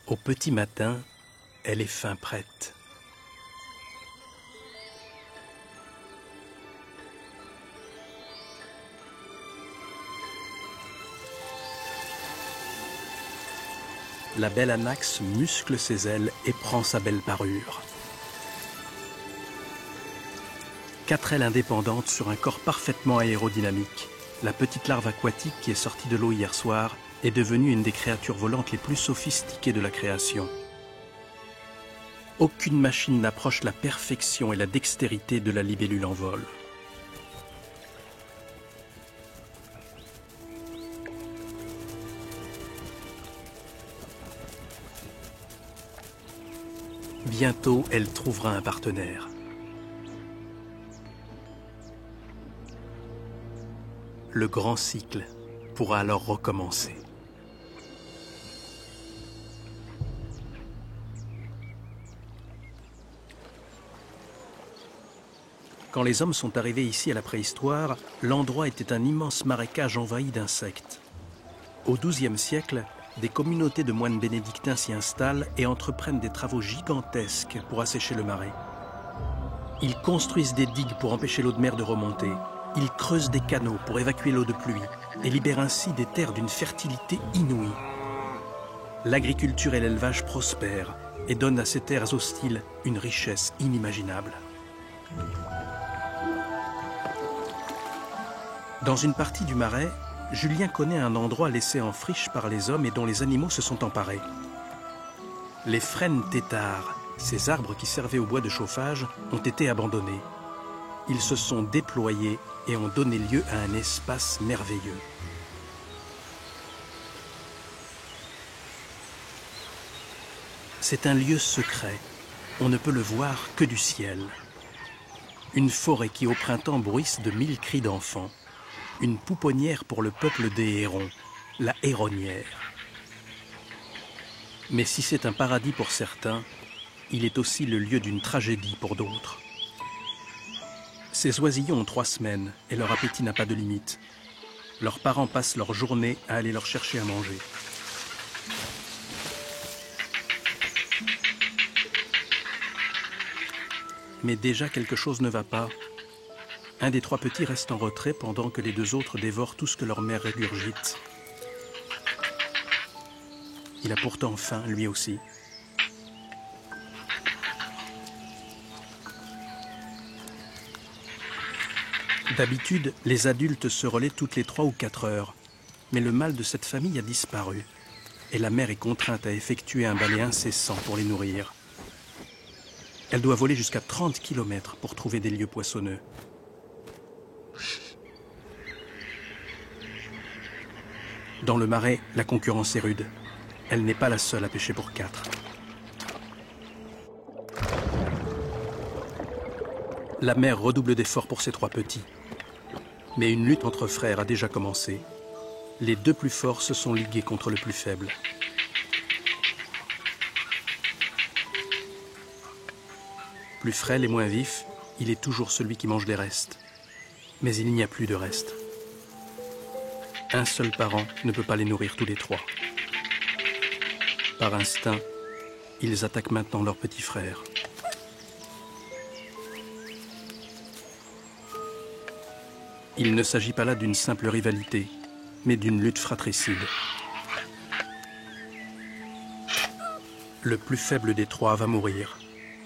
Au petit matin, elle est fin prête. La belle anaxe muscle ses ailes et prend sa belle parure. 4 ailes indépendantes sur un corps parfaitement aérodynamique. La petite larve aquatique qui est sortie de l'eau hier soir est devenue une des créatures volantes les plus sophistiquées de la création. Aucune machine n'approche la perfection et la dextérité de la libellule en vol. Bientôt, elle trouvera un partenaire. Le grand cycle pourra alors recommencer. Quand les hommes sont arrivés ici à la préhistoire, l'endroit était un immense marécage envahi d'insectes. Au XIIe siècle, des communautés de moines bénédictins s'y installent et entreprennent des travaux gigantesques pour assécher le marais. Ils construisent des digues pour empêcher l'eau de mer de remonter. Ils creusent des canaux pour évacuer l'eau de pluie et libèrent ainsi des terres d'une fertilité inouïe. L'agriculture et l'élevage prospèrent et donnent à ces terres hostiles une richesse inimaginable. Dans une partie du marais, Julien connaît un endroit laissé en friche par les hommes et dont les animaux se sont emparés. Les frênes têtards, ces arbres qui servaient au bois de chauffage, ont été abandonnés. Ils se sont déployés et ont donné lieu à un espace merveilleux. C'est un lieu secret. On ne peut le voir que du ciel. Une forêt qui au printemps bruisse de 1000 cris d'enfants. Une pouponnière pour le peuple des hérons, la héronnière. Mais si c'est un paradis pour certains, il est aussi le lieu d'une tragédie pour d'autres. Ces oisillons ont 3 semaines et leur appétit n'a pas de limite. Leurs parents passent leur journée à aller leur chercher à manger. Mais déjà quelque chose ne va pas. Un des 3 petits reste en retrait pendant que les 2 autres dévorent tout ce que leur mère régurgite. Il a pourtant faim, lui aussi. D'habitude, les adultes se relaient toutes les 3 ou 4 heures. Mais le mâle de cette famille a disparu. Et la mère est contrainte à effectuer un balai incessant pour les nourrir. Elle doit voler jusqu'à 30 km pour trouver des lieux poissonneux. Dans le marais, la concurrence est rude. Elle n'est pas la seule à pêcher pour 4. La mère redouble d'efforts pour ses 3 petits. Mais une lutte entre frères a déjà commencé. Les 2 plus forts se sont ligués contre le plus faible. Plus frêle et moins vif, il est toujours celui qui mange les restes. Mais il n'y a plus de restes. Un seul parent ne peut pas les nourrir tous les 3. Par instinct, ils attaquent maintenant leur petit frère. Il ne s'agit pas là d'une simple rivalité, mais d'une lutte fratricide. Le plus faible des 3 va mourir,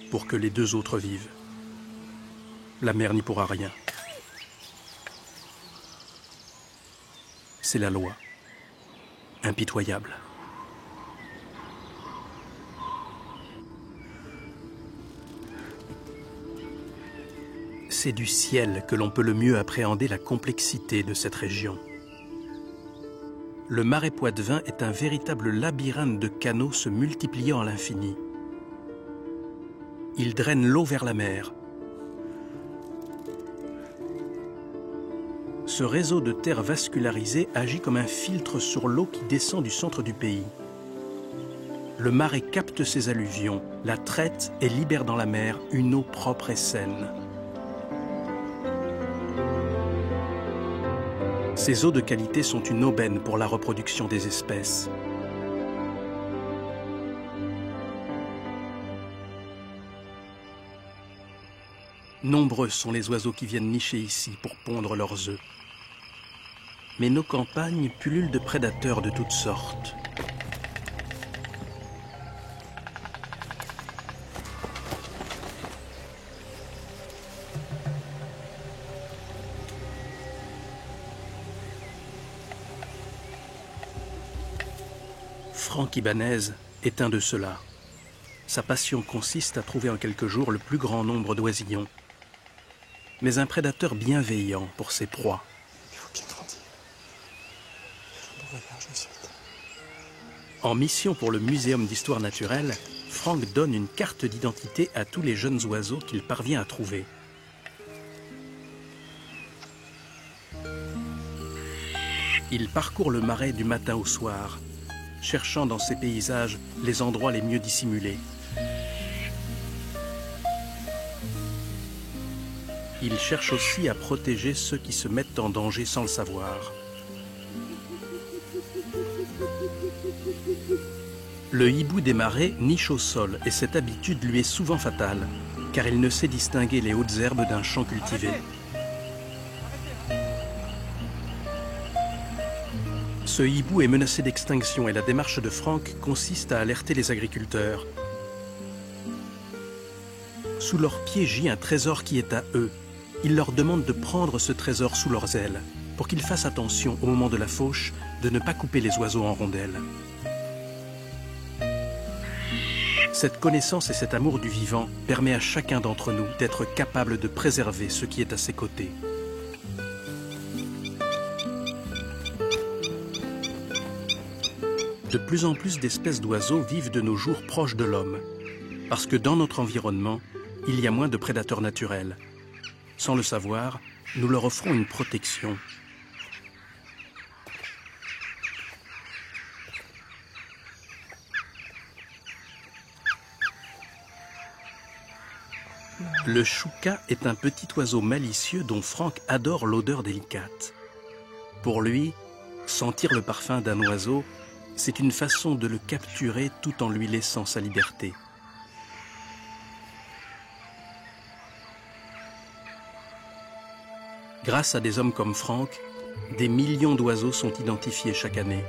pour que les 2 autres vivent. La mère n'y pourra rien. C'est la loi, impitoyable. C'est du ciel que l'on peut le mieux appréhender la complexité de cette région. le marais Poitevin est un véritable labyrinthe de canaux se multipliant à l'infini. Il draine l'eau vers la mer. Ce réseau de terre vascularisée agit comme un filtre sur l'eau qui descend du centre du pays. Le marais capte ces alluvions, la traite et libère dans la mer une eau propre et saine. Ces eaux de qualité sont une aubaine pour la reproduction des espèces. Nombreux sont les oiseaux qui viennent nicher ici pour pondre leurs œufs. Mais nos campagnes pullulent de prédateurs de toutes sortes. Franck Ibanez est un de ceux-là. Sa passion consiste à trouver en quelques jours le plus grand nombre d'oisillons. Mais un prédateur bienveillant pour ses proies. Il faut qu'il grandisse. En mission pour le Muséum d'histoire naturelle, Franck donne une carte d'identité à tous les jeunes oiseaux qu'il parvient à trouver. Il parcourt le marais du matin au soir, cherchant dans ces paysages les endroits les mieux dissimulés. Il cherche aussi à protéger ceux qui se mettent en danger sans le savoir. Le hibou des marais niche au sol et cette habitude lui est souvent fatale, car il ne sait distinguer les hautes herbes d'un champ cultivé. Ce hibou est menacé d'extinction et la démarche de Franck consiste à alerter les agriculteurs. Sous leurs pieds gît un trésor qui est à eux. Il leur demande de prendre ce trésor sous leurs ailes, pour qu'ils fassent attention au moment de la fauche de ne pas couper les oiseaux en rondelles. Cette connaissance et cet amour du vivant permet à chacun d'entre nous d'être capable de préserver ce qui est à ses côtés. De plus en plus d'espèces d'oiseaux vivent de nos jours proches de l'homme, parce que dans notre environnement, il y a moins de prédateurs naturels. Sans le savoir, nous leur offrons une protection. Le chouka est un petit oiseau malicieux dont Franck adore l'odeur délicate. Pour lui, sentir le parfum d'un oiseau, c'est une façon de le capturer tout en lui laissant sa liberté. Grâce à des hommes comme Franck, des millions d'oiseaux sont identifiés chaque année.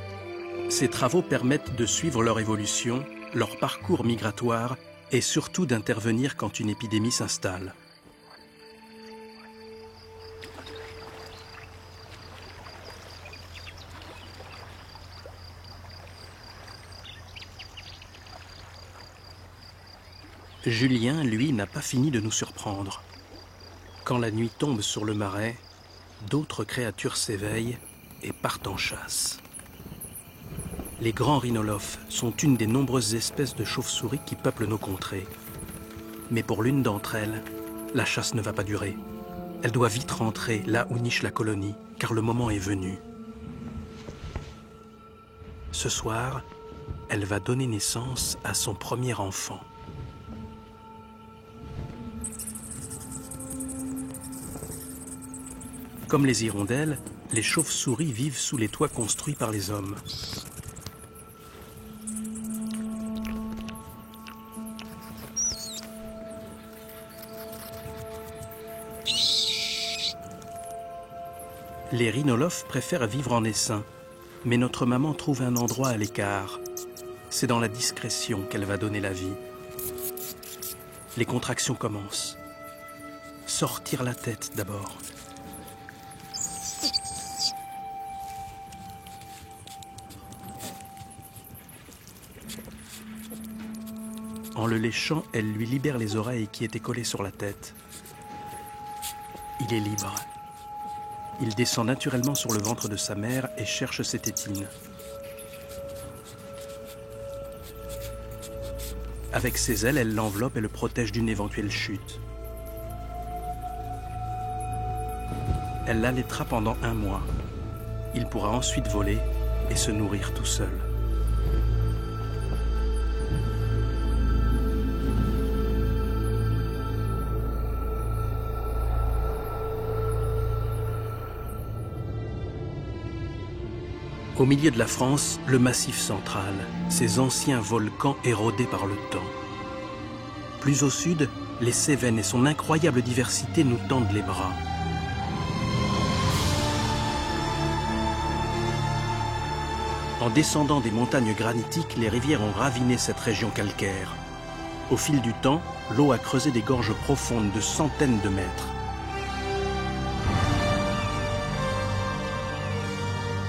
Ces travaux permettent de suivre leur évolution, leur parcours migratoire et surtout d'intervenir quand une épidémie s'installe. Julien, lui, n'a pas fini de nous surprendre. Quand la nuit tombe sur le marais, d'autres créatures s'éveillent et partent en chasse. Les grands rhinolophes sont une des nombreuses espèces de chauves-souris qui peuplent nos contrées. Mais pour l'une d'entre elles, la chasse ne va pas durer. Elle doit vite rentrer là où niche la colonie, car le moment est venu. Ce soir, elle va donner naissance à son premier enfant. Comme les hirondelles, les chauves-souris vivent sous les toits construits par les hommes. Les rhinolophes préfèrent vivre en essaim, mais notre maman trouve un endroit à l'écart. C'est dans la discrétion qu'elle va donner la vie. Les contractions commencent. Sortir la tête d'abord. En le léchant, elle lui libère les oreilles qui étaient collées sur la tête. Il est libre. Il descend naturellement sur le ventre de sa mère et cherche ses tétines. Avec ses ailes, elle l'enveloppe et le protège d'une éventuelle chute. Elle l'allaitera pendant 1 mois. Il pourra ensuite voler et se nourrir tout seul. Au milieu de la France, le Massif central, ces anciens volcans érodés par le temps. Plus au sud, les Cévennes et son incroyable diversité nous tendent les bras. En descendant des montagnes granitiques, les rivières ont raviné cette région calcaire. Au fil du temps, l'eau a creusé des gorges profondes de centaines de mètres.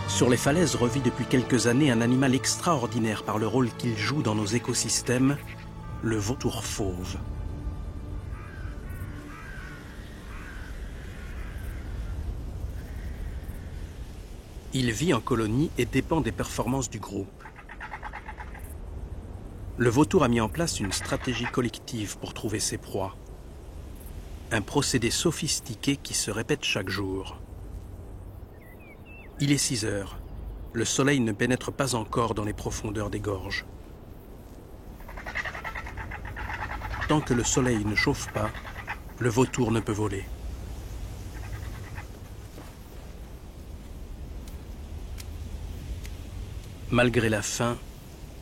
Sur les falaises revit depuis quelques années un animal extraordinaire par le rôle qu'il joue dans nos écosystèmes, le vautour fauve. Il vit en colonie et dépend des performances du groupe. Le vautour a mis en place une stratégie collective pour trouver ses proies. Un procédé sophistiqué qui se répète chaque jour. Il est 6 heures. Le soleil ne pénètre pas encore dans les profondeurs des gorges. Tant que le soleil ne chauffe pas, le vautour ne peut voler. Malgré la faim,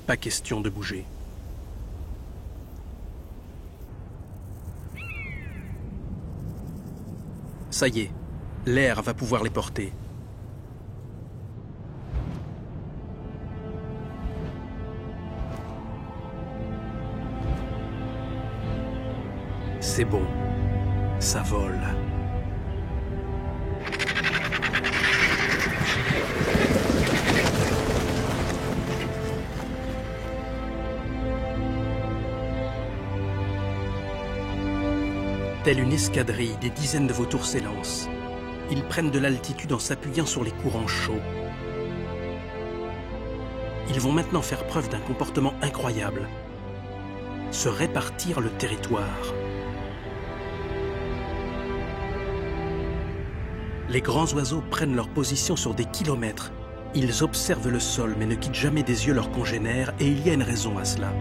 pas question de bouger. Ça y est, l'air va pouvoir les porter. C'est bon, ça vole. Telle une escadrille, des dizaines de vautours s'élancent. Ils prennent de l'altitude en s'appuyant sur les courants chauds. Ils vont maintenant faire preuve d'un comportement incroyable. Se répartir le territoire. Les grands oiseaux prennent leur position sur des kilomètres. Ils observent le sol mais ne quittent jamais des yeux leurs congénères et il y a une raison à cela.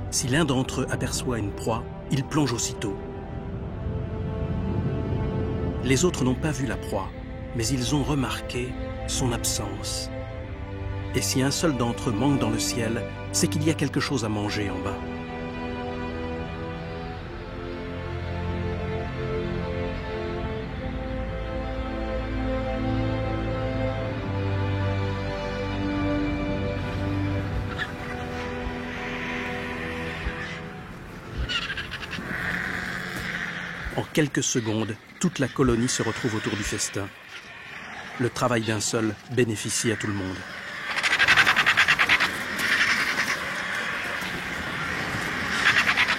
Si l'un d'entre eux aperçoit une proie, il plonge aussitôt. Les autres n'ont pas vu la proie, mais ils ont remarqué son absence. Et si un seul d'entre eux manque dans le ciel, c'est qu'il y a quelque chose à manger en bas. En quelques secondes, toute la colonie se retrouve autour du festin. Le travail d'un seul bénéficie à tout le monde.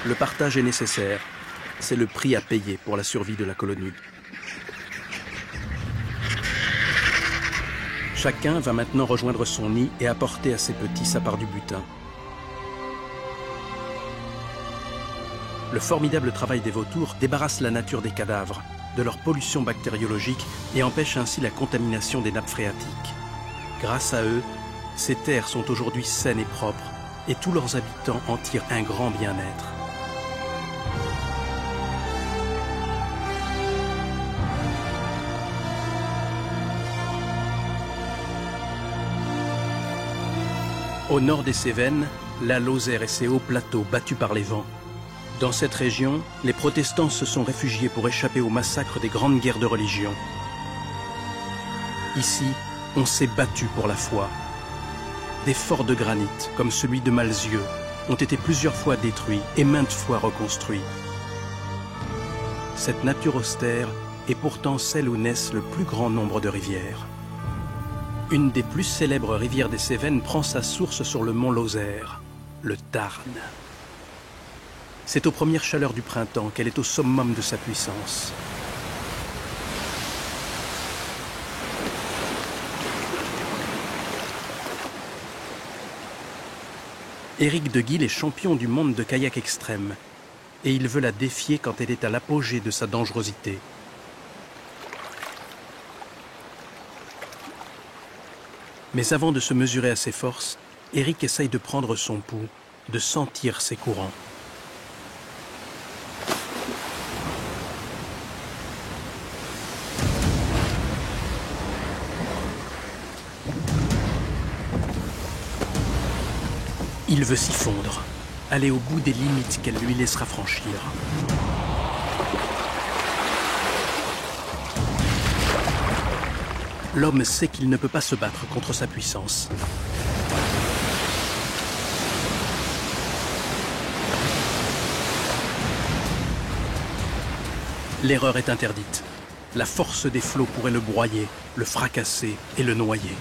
Le partage est nécessaire. C'est le prix à payer pour la survie de la colonie. Chacun va maintenant rejoindre son nid et apporter à ses petits sa part du butin. Le formidable travail des vautours débarrasse la nature des cadavres, de leur pollution bactériologique et empêche ainsi la contamination des nappes phréatiques. Grâce à eux, ces terres sont aujourd'hui saines et propres et tous leurs habitants en tirent un grand bien-être. Au nord des Cévennes, la Lozère et ses hauts plateaux battus par les vents. Dans cette région, les protestants se sont réfugiés pour échapper au massacre des grandes guerres de religion. Ici, on s'est battu pour la foi. Des forts de granit, comme celui de Malzieu, ont été plusieurs fois détruits et maintes fois reconstruits. Cette nature austère est pourtant celle où naissent le plus grand nombre de rivières. Une des plus célèbres rivières des Cévennes prend sa source sur le mont Lozère, le Tarn. C'est aux premières chaleurs du printemps qu'elle est au summum de sa puissance. Éric de Guill est champion du monde de kayak extrême et il veut la défier quand elle est à l'apogée de sa dangerosité. Mais avant de se mesurer à ses forces, Éric essaye de prendre son pouls, de sentir ses courants. Il veut s'y fondre, aller au bout des limites qu'elle lui laissera franchir. L'homme sait qu'il ne peut pas se battre contre sa puissance. L'erreur est interdite. La force des flots pourrait le broyer, le fracasser et le noyer.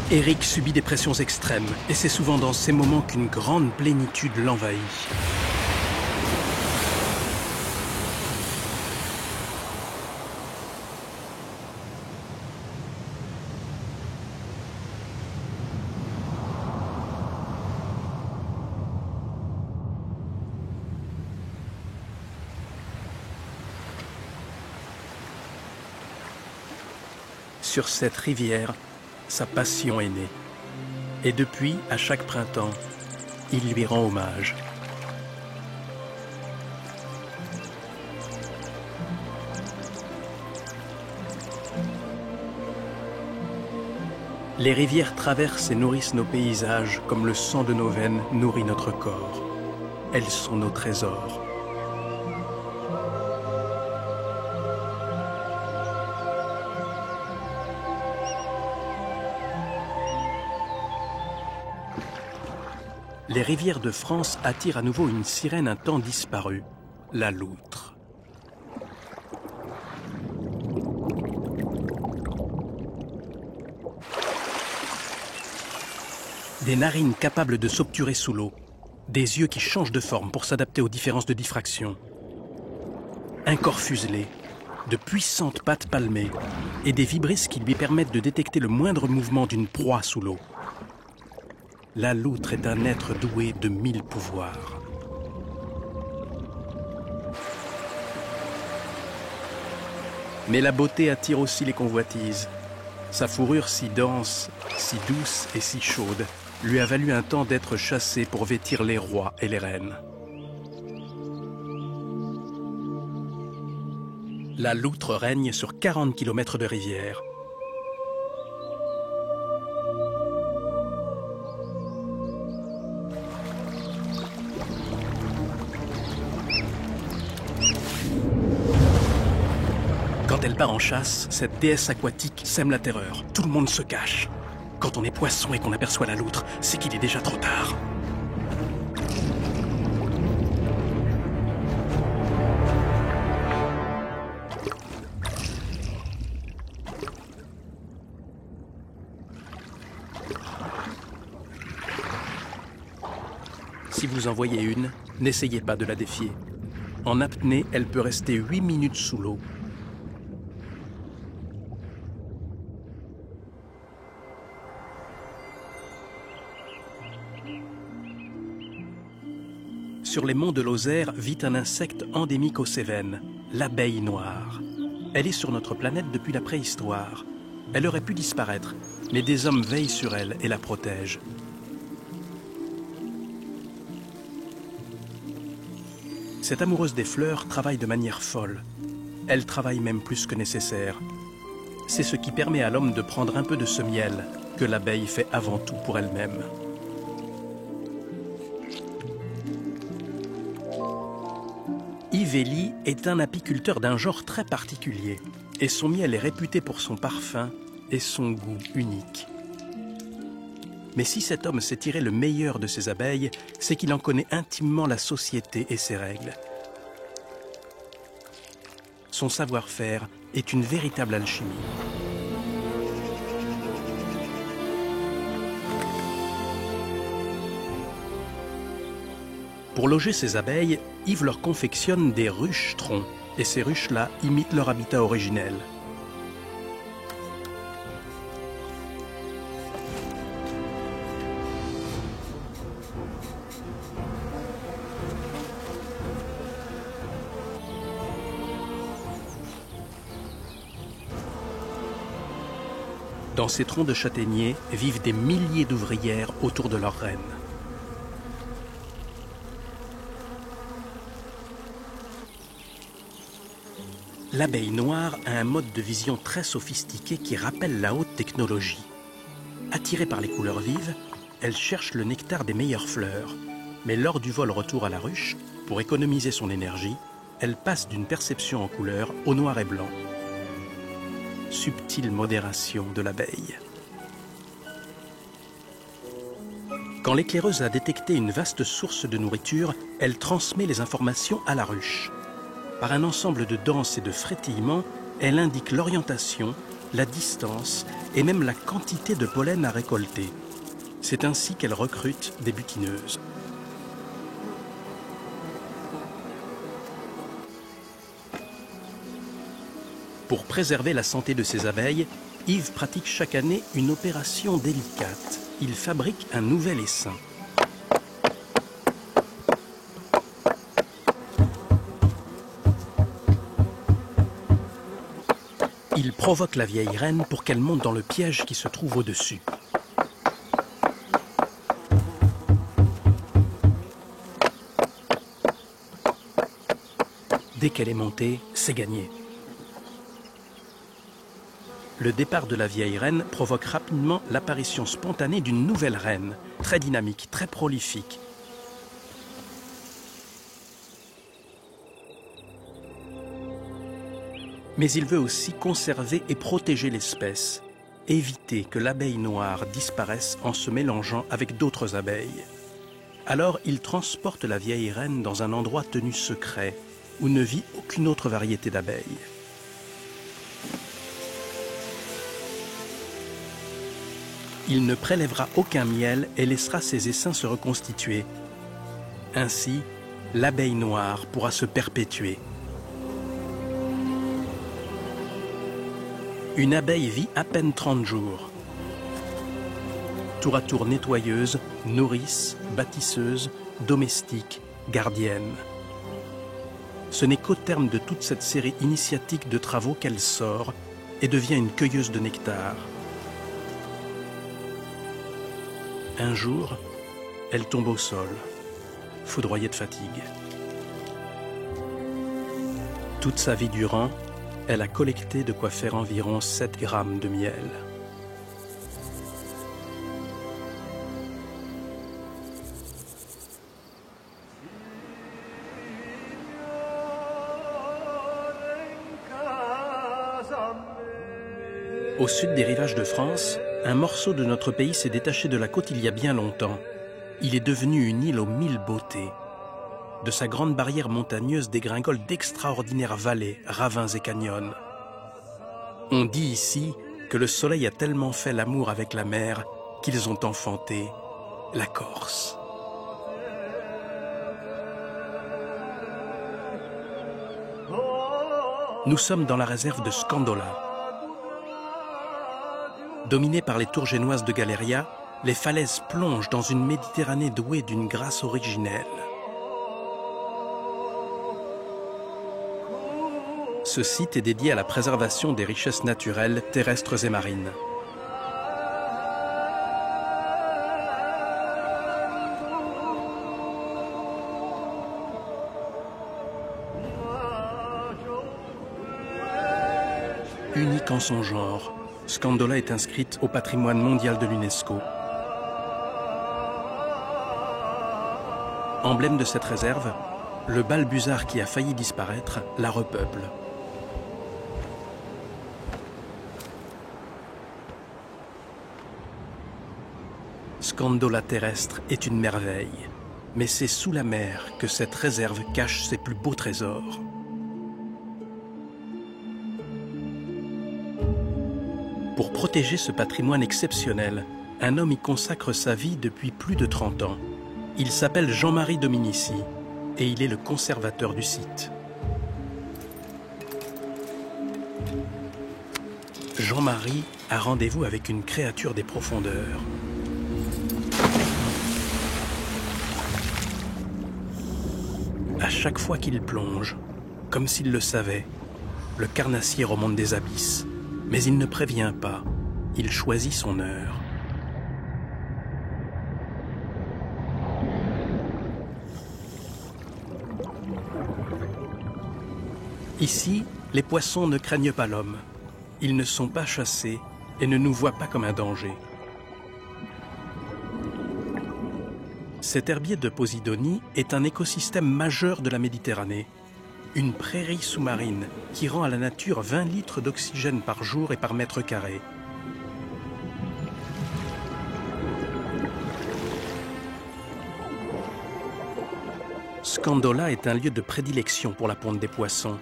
Éric subit des pressions extrêmes et c'est souvent dans ces moments qu'une grande plénitude l'envahit. Sur cette rivière, sa passion est née. Et depuis, à chaque printemps, il lui rend hommage. Les rivières traversent et nourrissent nos paysages comme le sang de nos veines nourrit notre corps. Elles sont nos trésors. Les rivières de France attirent à nouveau une sirène un temps disparue, la loutre. Des narines capables de s'obturer sous l'eau, des yeux qui changent de forme pour s'adapter aux différences de diffraction, un corps fuselé, de puissantes pattes palmées et des vibrisses qui lui permettent de détecter le moindre mouvement d'une proie sous l'eau. La loutre est un être doué de 1000 pouvoirs. Mais la beauté attire aussi les convoitises. Sa fourrure si dense, si douce et si chaude lui a valu un temps d'être chassée pour vêtir les rois et les reines. La loutre règne sur 40 km de rivière. Quand elle part en chasse, cette déesse aquatique sème la terreur. Tout le monde se cache. Quand on est poisson et qu'on aperçoit la loutre, c'est qu'il est déjà trop tard. Si vous en voyez une, n'essayez pas de la défier. En apnée, elle peut rester 8 minutes sous l'eau. Sur les monts de Lozère vit un insecte endémique aux Cévennes, l'abeille noire. Elle est sur notre planète depuis la préhistoire. Elle aurait pu disparaître, mais des hommes veillent sur elle et la protègent. Cette amoureuse des fleurs travaille de manière folle. Elle travaille même plus que nécessaire. C'est ce qui permet à l'homme de prendre un peu de ce miel que l'abeille fait avant tout pour elle-même. Yves est un apiculteur d'un genre très particulier et son miel est réputé pour son parfum et son goût unique. Mais si cet homme sait tirer le meilleur de ses abeilles, c'est qu'il en connaît intimement la société et ses règles. Son savoir-faire est une véritable alchimie. Pour loger ces abeilles, Yves leur confectionne des ruches-troncs, et ces ruches-là imitent leur habitat originel. Dans ces troncs de châtaigniers vivent des milliers d'ouvrières autour de leur reine. L'abeille noire a un mode de vision très sophistiqué qui rappelle la haute technologie. Attirée par les couleurs vives, elle cherche le nectar des meilleures fleurs. Mais lors du vol retour à la ruche, pour économiser son énergie, elle passe d'une perception en couleur au noir et blanc. Subtile modération de l'abeille. Quand l'éclaireuse a détecté une vaste source de nourriture, elle transmet les informations à la ruche. Par un ensemble de danses et de frétillements, elle indique l'orientation, la distance et même la quantité de pollen à récolter. C'est ainsi qu'elle recrute des butineuses. Pour préserver la santé de ses abeilles, Yves pratique chaque année une opération délicate. Il fabrique un nouvel essaim. Il provoque la vieille reine pour qu'elle monte dans le piège qui se trouve au-dessus. Dès qu'elle est montée, c'est gagné. Le départ de la vieille reine provoque rapidement l'apparition spontanée d'une nouvelle reine, très dynamique, très prolifique. Mais il veut aussi conserver et protéger l'espèce, éviter que l'abeille noire disparaisse en se mélangeant avec d'autres abeilles. Alors il transporte la vieille reine dans un endroit tenu secret, où ne vit aucune autre variété d'abeilles. Il ne prélèvera aucun miel et laissera ses essaims se reconstituer. Ainsi, l'abeille noire pourra se perpétuer. Une abeille vit à peine 30 jours. Tour à tour nettoyeuse, nourrice, bâtisseuse, domestique, gardienne. Ce n'est qu'au terme de toute cette série initiatique de travaux qu'elle sort et devient une cueilleuse de nectar. Un jour, elle tombe au sol, foudroyée de fatigue. Toute sa vie durant, elle a collecté de quoi faire environ 7 grammes de miel. Au sud des rivages de France, un morceau de notre pays s'est détaché de la côte il y a bien longtemps. Il est devenu une île aux 1000 beautés. De sa grande barrière montagneuse dégringolent d'extraordinaires vallées, ravins et canyons. On dit ici que le soleil a tellement fait l'amour avec la mer qu'ils ont enfanté la Corse. Nous sommes dans la réserve de Scandola. Dominées par les tours génoises de Galeria, les falaises plongent dans une Méditerranée douée d'une grâce originelle. Ce site est dédié à la préservation des richesses naturelles, terrestres et marines. Unique en son genre, Scandola est inscrite au patrimoine mondial de l'UNESCO. Emblème de cette réserve, le balbuzard qui a failli disparaître la repeuple. Scandola terrestre est une merveille, mais c'est sous la mer que cette réserve cache ses plus beaux trésors. Pour protéger ce patrimoine exceptionnel, un homme y consacre sa vie depuis plus de 30 ans. Il s'appelle Jean-Marie Dominici et il est le conservateur du site. Jean-Marie a rendez-vous avec une créature des profondeurs. À chaque fois qu'il plonge, comme s'il le savait, le carnassier remonte des abysses. Mais il ne prévient pas, il choisit son heure. Ici, les poissons ne craignent pas l'homme. Ils ne sont pas chassés et ne nous voient pas comme un danger. Cet herbier de Posidonie est un écosystème majeur de la Méditerranée. Une prairie sous-marine qui rend à la nature 20 litres d'oxygène par jour et par mètre carré. Scandola est un lieu de prédilection pour la ponte des poissons.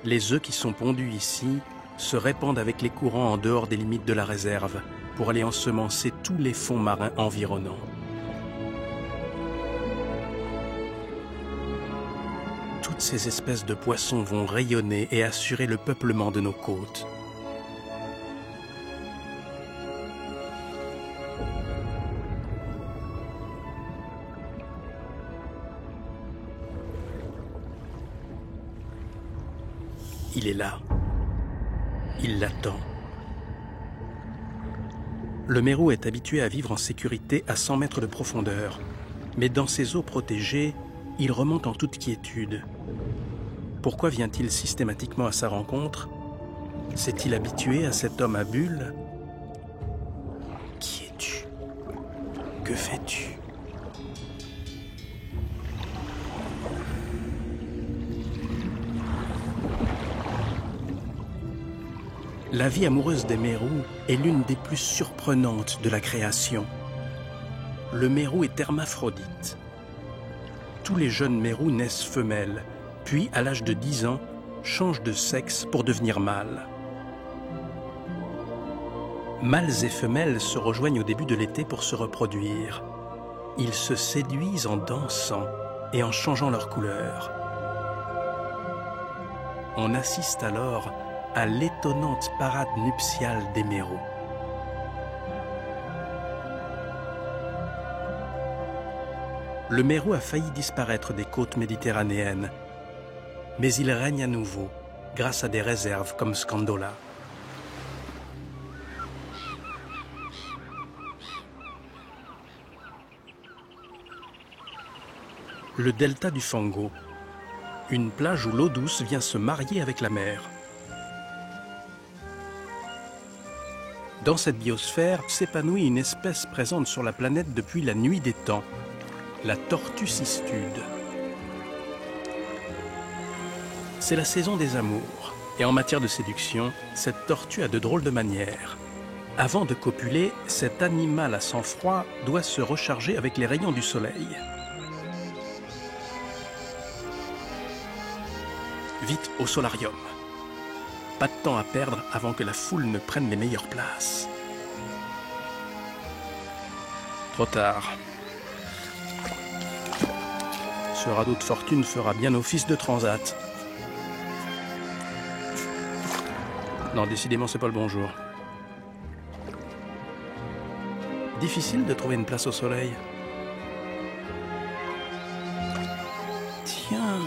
Les œufs qui sont pondus ici se répandent avec les courants en dehors des limites de la réserve pour aller ensemencer tous les fonds marins environnants. Toutes ces espèces de poissons vont rayonner et assurer le peuplement de nos côtes. Il est là. Il l'attend. Le mérou est habitué à vivre en sécurité à 100 mètres de profondeur. Mais dans ces eaux protégées, il remonte en toute quiétude. Pourquoi vient-il systématiquement à sa rencontre? S'est-il habitué à cet homme à bulles? Qui es-tu? Que fais-tu? La vie amoureuse des mérous est l'une des plus surprenantes de la création. Le mérou est hermaphrodite. Tous les jeunes mérous naissent femelles, puis, à l'âge de 10 ans, changent de sexe pour devenir mâles. Mâles et femelles se rejoignent au début de l'été pour se reproduire. Ils se séduisent en dansant et en changeant leur couleur. On assiste alors à l'étonnante parade nuptiale des mérous. Le mérou a failli disparaître des côtes méditerranéennes, mais il règne à nouveau grâce à des réserves comme Scandola. Le delta du Fango, une plage où l'eau douce vient se marier avec la mer. Dans cette biosphère s'épanouit une espèce présente sur la planète depuis la nuit des temps, la tortue cistude. C'est la saison des amours, et en matière de séduction, cette tortue a de drôles de manières. Avant de copuler, cet animal à sang-froid doit se recharger avec les rayons du soleil. Vite au solarium. Pas de temps à perdre avant que la foule ne prenne les meilleures places. Trop tard. Ce radeau de fortune fera bien office de transat. Non, décidément, c'est pas le bon jour. Difficile de trouver une place au soleil. Tiens,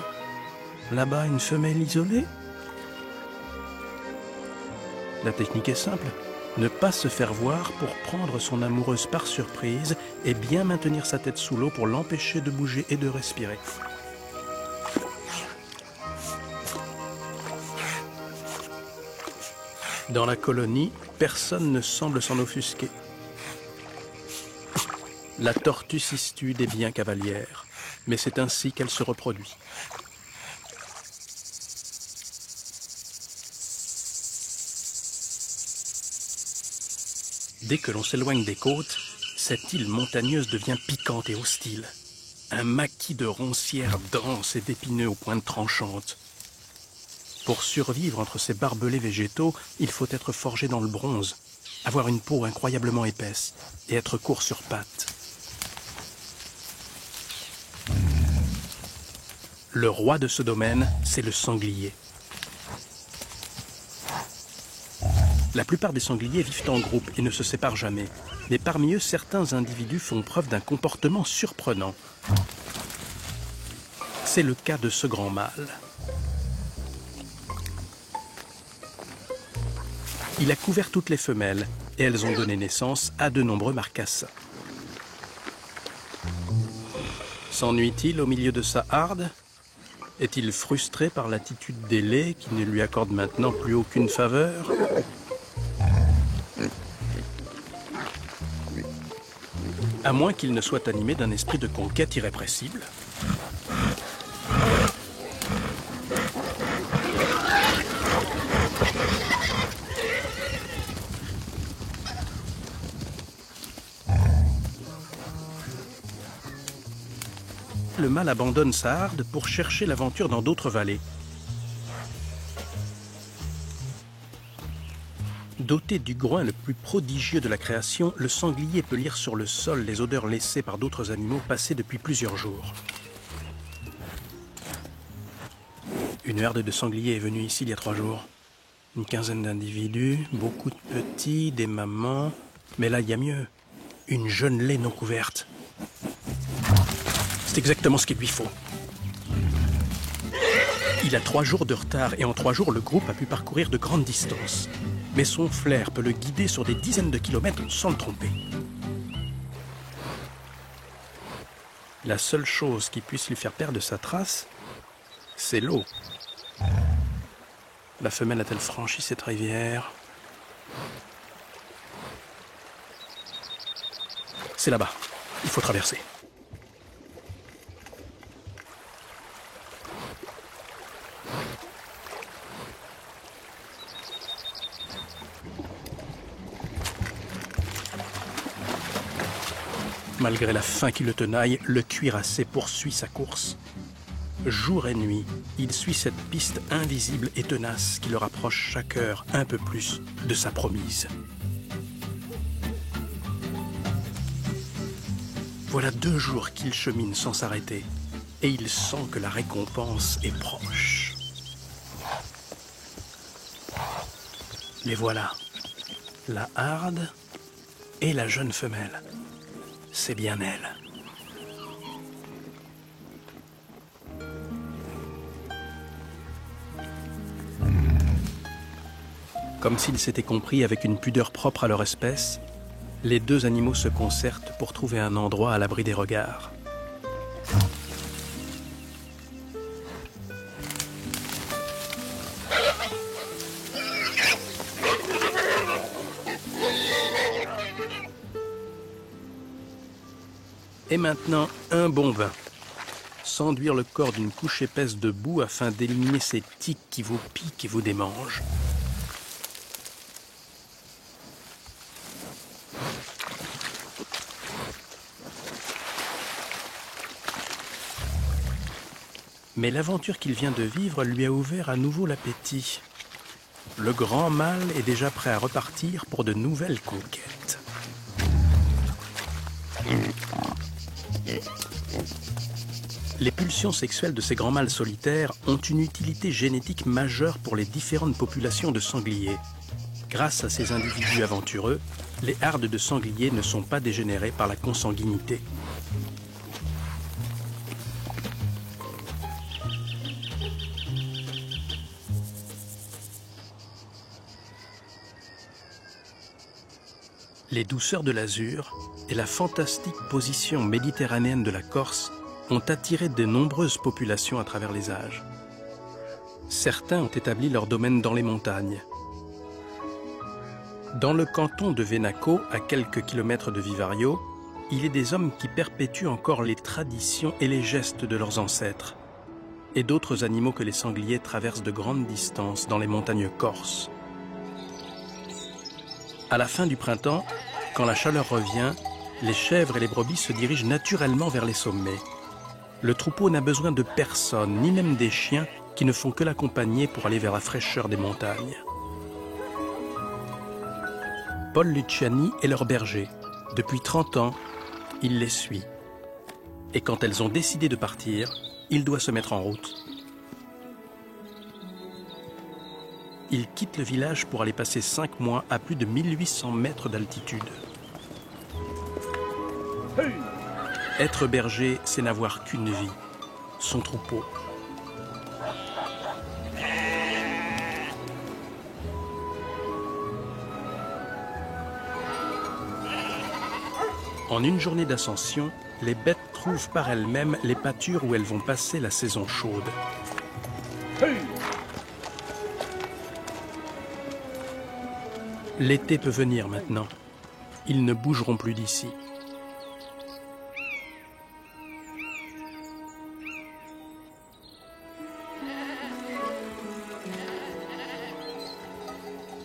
là-bas, une femelle isolée. La technique est simple. Ne pas se faire voir pour prendre son amoureuse par surprise et bien maintenir sa tête sous l'eau pour l'empêcher de bouger et de respirer. Dans la colonie, personne ne semble s'en offusquer. La tortue cistude est bien cavalière, mais c'est ainsi qu'elle se reproduit. Dès que l'on s'éloigne des côtes, cette île montagneuse devient piquante et hostile. Un maquis de roncières denses et d'épineux aux pointes tranchantes. Pour survivre entre ces barbelés végétaux, il faut être forgé dans le bronze, avoir une peau incroyablement épaisse et être court sur pattes. Le roi de ce domaine, c'est le sanglier. La plupart des sangliers vivent en groupe et ne se séparent jamais. Mais parmi eux, certains individus font preuve d'un comportement surprenant. C'est le cas de ce grand mâle. Il a couvert toutes les femelles et elles ont donné naissance à de nombreux marcassins. S'ennuie-t-il au milieu de sa harde? Est-il frustré par l'attitude des laits qui ne lui accorde maintenant plus aucune faveur? À moins qu'il ne soit animé d'un esprit de conquête irrépressible. Le mâle abandonne sa harde pour chercher l'aventure dans d'autres vallées. Doté du groin le plus prodigieux de la création, le sanglier peut lire sur le sol les odeurs laissées par d'autres animaux passés depuis plusieurs jours. Une herde de sangliers est venue ici il y a 3 jours. Une quinzaine d'individus, beaucoup de petits, des mamans. Mais là, il y a mieux. Une jeune laie non couverte. C'est exactement ce qu'il lui faut. Il a 3 jours de retard et en 3 jours, le groupe a pu parcourir de grandes distances. Mais son flair peut le guider sur des dizaines de kilomètres sans le tromper. La seule chose qui puisse lui faire perdre sa trace, c'est l'eau. La femelle a-t-elle franchi cette rivière? C'est là-bas. Il faut traverser. Malgré la faim qui le tenaille, le cuirassé poursuit sa course. Jour et nuit, il suit cette piste invisible et tenace qui le rapproche chaque heure un peu plus de sa promise. Voilà 2 jours qu'il chemine sans s'arrêter et il sent que la récompense est proche. Les voilà, la harde et la jeune femelle. C'est bien elle. Comme s'ils s'étaient compris avec une pudeur propre à leur espèce, les 2 animaux se concertent pour trouver un endroit à l'abri des regards. Et maintenant, un bon bain. S'enduire le corps d'une couche épaisse de boue afin d'éliminer ces tiques qui vous piquent et vous démangent. Mais l'aventure qu'il vient de vivre lui a ouvert à nouveau l'appétit. Le grand mâle est déjà prêt à repartir pour de nouvelles conquêtes. Les pulsions sexuelles de ces grands mâles solitaires ont une utilité génétique majeure pour les différentes populations de sangliers. Grâce à ces individus aventureux, les hardes de sangliers ne sont pas dégénérées par la consanguinité. Les douceurs de l'azur et la fantastique position méditerranéenne de la Corse ont attiré de nombreuses populations à travers les âges. Certains ont établi leur domaine dans les montagnes. Dans le canton de Venaco, à quelques kilomètres de Vivario, il est des hommes qui perpétuent encore les traditions et les gestes de leurs ancêtres. Et d'autres animaux que les sangliers traversent de grandes distances dans les montagnes corses. À la fin du printemps, quand la chaleur revient, les chèvres et les brebis se dirigent naturellement vers les sommets. Le troupeau n'a besoin de personne, ni même des chiens, qui ne font que l'accompagner pour aller vers la fraîcheur des montagnes. Paul Luciani est leur berger. Depuis 30 ans, il les suit. Et quand elles ont décidé de partir, il doit se mettre en route. Il quitte le village pour aller passer 5 mois à plus de 1800 mètres d'altitude. Être berger, c'est n'avoir qu'une vie, son troupeau. En une journée d'ascension, les bêtes trouvent par elles-mêmes les pâtures où elles vont passer la saison chaude. L'été peut venir maintenant. Ils ne bougeront plus d'ici.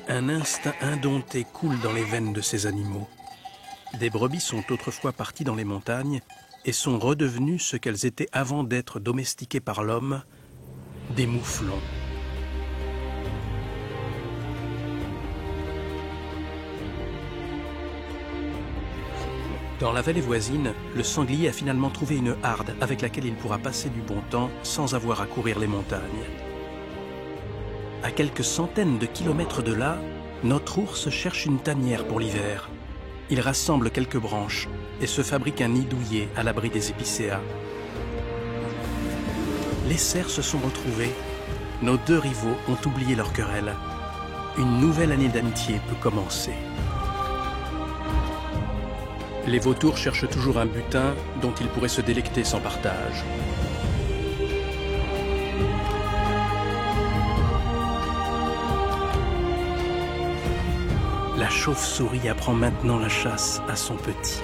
Un instinct indompté coule dans les veines de ces animaux. Des brebis sont autrefois parties dans les montagnes et sont redevenues ce qu'elles étaient avant d'être domestiquées par l'homme, des mouflons. Dans la vallée voisine, le sanglier a finalement trouvé une harde avec laquelle il pourra passer du bon temps sans avoir à courir les montagnes. À quelques centaines de kilomètres de là, notre ours cherche une tanière pour l'hiver. Il rassemble quelques branches et se fabrique un nid douillet à l'abri des épicéas. Les cerfs se sont retrouvés. Nos deux rivaux ont oublié leur querelle. Une nouvelle année d'amitié peut commencer. Les vautours cherchent toujours un butin dont ils pourraient se délecter sans partage. La chauve-souris apprend maintenant la chasse à son petit.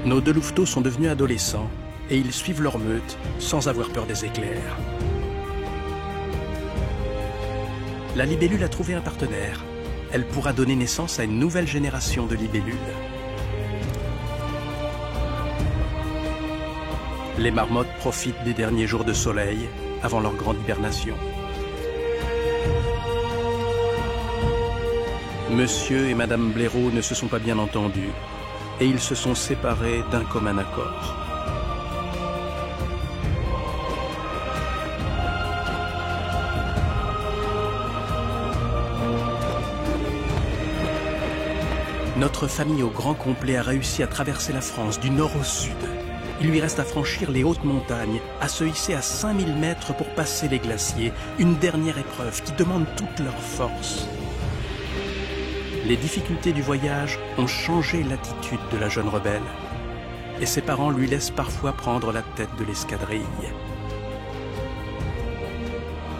Nos deux louveteaux sont devenus adolescents et ils suivent leur meute sans avoir peur des éclairs. La libellule a trouvé un partenaire. Elle pourra donner naissance à une nouvelle génération de libellules. Les marmottes profitent des derniers jours de soleil avant leur grande hibernation. Monsieur et Madame Blaireau ne se sont pas bien entendus et ils se sont séparés d'un commun accord. Notre famille au grand complet a réussi à traverser la France du nord au sud. Il lui reste à franchir les hautes montagnes, à se hisser à 5000 mètres pour passer les glaciers, une dernière épreuve qui demande toute leur force. Les difficultés du voyage ont changé l'attitude de la jeune rebelle, et ses parents lui laissent parfois prendre la tête de l'escadrille.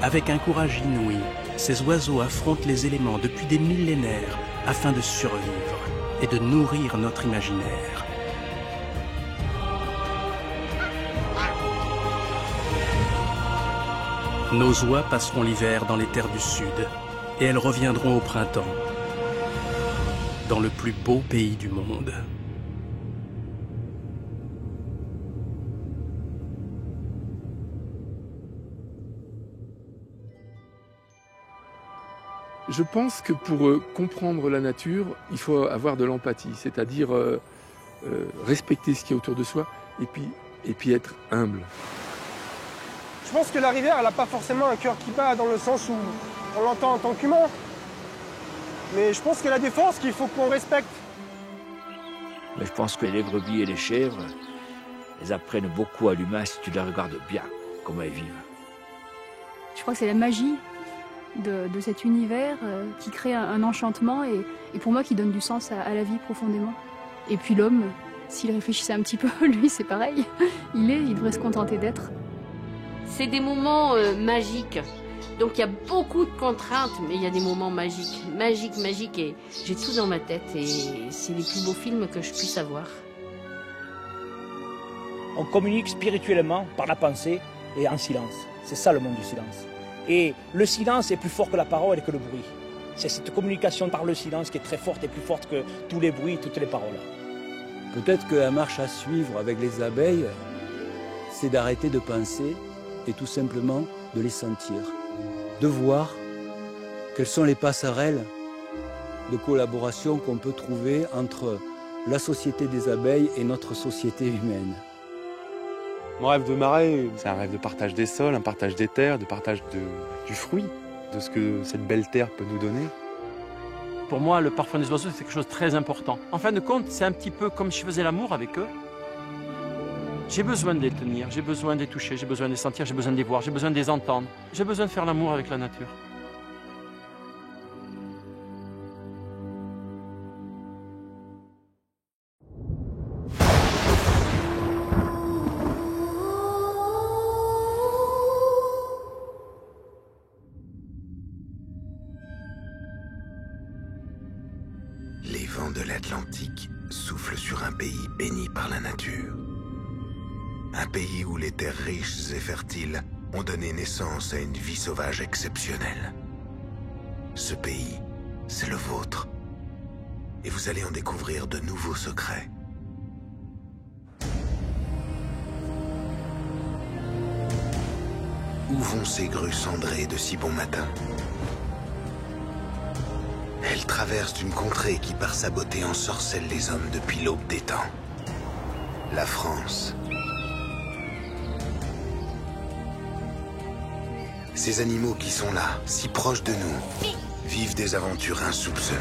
Avec un courage inouï, ces oiseaux affrontent les éléments depuis des millénaires afin de survivre et de nourrir notre imaginaire. Nos oies passeront l'hiver dans les terres du Sud et elles reviendront au printemps, dans le plus beau pays du monde. Je pense que pour comprendre la nature, il faut avoir de l'empathie, c'est-à-dire respecter ce qui est autour de soi et puis être humble. Je pense que la rivière, elle n'a pas forcément un cœur qui bat dans le sens où on l'entend en tant qu'humain. Mais je pense qu'elle a des forces qu'il faut qu'on respecte. Mais je pense que les brebis et les chèvres, elles apprennent beaucoup à l'humain si tu les regardes bien, comment elles vivent. Je crois que c'est la magie de cet univers qui crée un enchantement et pour moi qui donne du sens à la vie profondément. Et puis l'homme, s'il réfléchissait un petit peu, lui c'est pareil, il devrait se contenter d'être. C'est des moments magiques. Donc il y a beaucoup de contraintes, mais il y a des moments magiques. Magiques, et j'ai tout dans ma tête et c'est les plus beaux films que je puisse avoir. On communique spirituellement par la pensée et en silence. C'est ça le monde du silence. Et le silence est plus fort que la parole et que le bruit. C'est cette communication par le silence qui est très forte et plus forte que tous les bruits, toutes les paroles. Peut-être que la marche à suivre avec les abeilles, c'est d'arrêter de penser et tout simplement de les sentir. De voir quelles sont les passerelles de collaboration qu'on peut trouver entre la société des abeilles et notre société humaine. Mon rêve de marée, c'est un rêve de partage des sols, un partage des terres, de partage du fruit, de ce que cette belle terre peut nous donner. Pour moi, le parfum des oiseaux, c'est quelque chose de très important. En fin de compte, c'est un petit peu comme si je faisais l'amour avec eux. J'ai besoin de les tenir, j'ai besoin de les toucher, j'ai besoin de les sentir, j'ai besoin de les voir, j'ai besoin de les entendre. J'ai besoin de faire l'amour avec la nature. Les vents de l'Atlantique soufflent sur un pays béni par la nature. Un pays où les terres riches et fertiles ont donné naissance à une vie sauvage exceptionnelle. Ce pays, c'est le vôtre. Et vous allez en découvrir de nouveaux secrets. Où vont ces grues cendrées de si bon matin? Elle traverse une contrée qui par sa beauté ensorcelle les hommes depuis l'aube des temps. La France. Ces animaux qui sont là, si proches de nous, vivent des aventures insoupçonnées.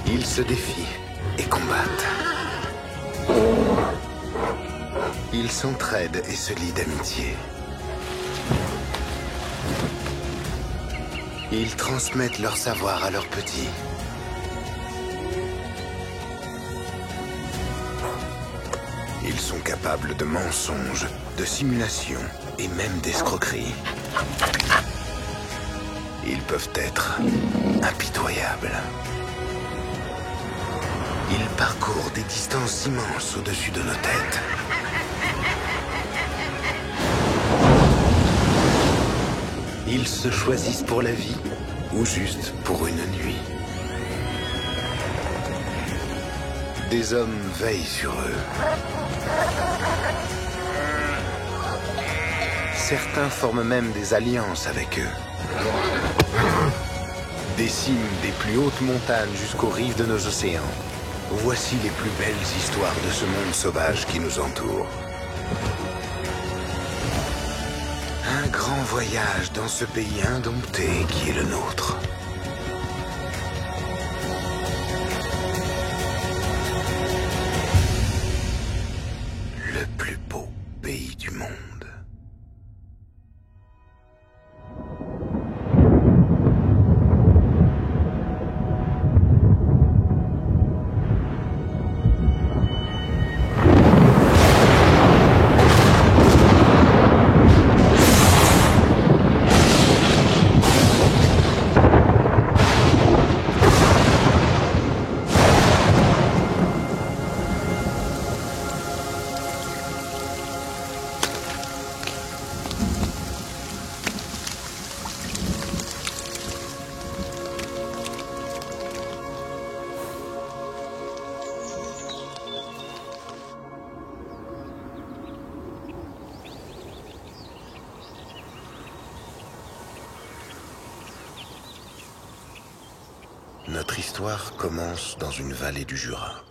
Ils se défient et combattent. Ils s'entraident et se lient d'amitié. Ils transmettent leur savoir à leurs petits. Ils sont capables de mensonges, de simulations et même d'escroqueries. Ils peuvent être impitoyables. Ils parcourent des distances immenses au-dessus de nos têtes. Ils se choisissent pour la vie ou juste pour une nuit. Des hommes veillent sur eux. Certains forment même des alliances avec eux. Des cimes des plus hautes montagnes jusqu'aux rives de nos océans. Voici les plus belles histoires de ce monde sauvage qui nous entoure. Un grand voyage dans ce pays indompté qui est le nôtre. Le plus beau pays du monde. Notre histoire commence dans une vallée du Jura.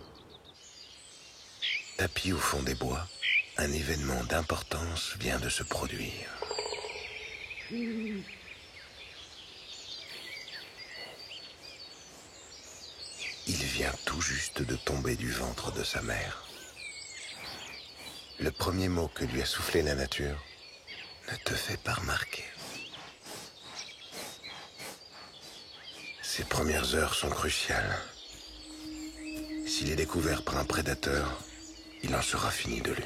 Tapis au fond des bois, un événement d'importance vient de se produire. Il vient tout juste de tomber du ventre de sa mère. Le premier mot que lui a soufflé la nature ne te fait pas remarquer. Ces premières heures sont cruciales. S'il est découvert par un prédateur, il en sera fini de lui.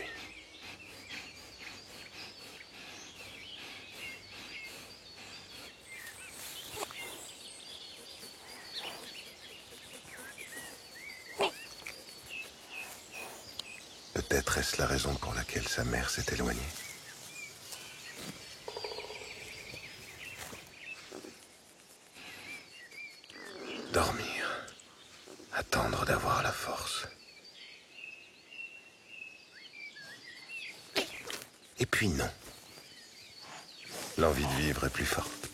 Peut-être est-ce la raison pour laquelle sa mère s'est éloignée. Dormir, attendre d'avoir la force. Et puis non. L'envie de vivre est plus forte.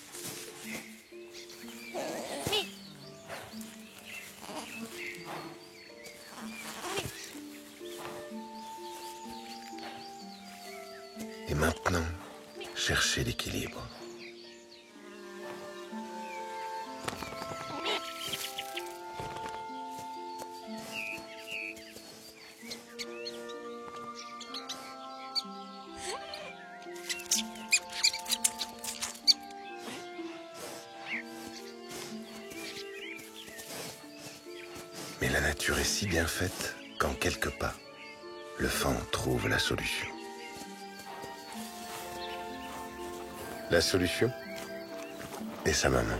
chercher l'équilibre. Mais la nature est si bien faite qu'en quelques pas, le faon trouve la solution. La solution est sa maman.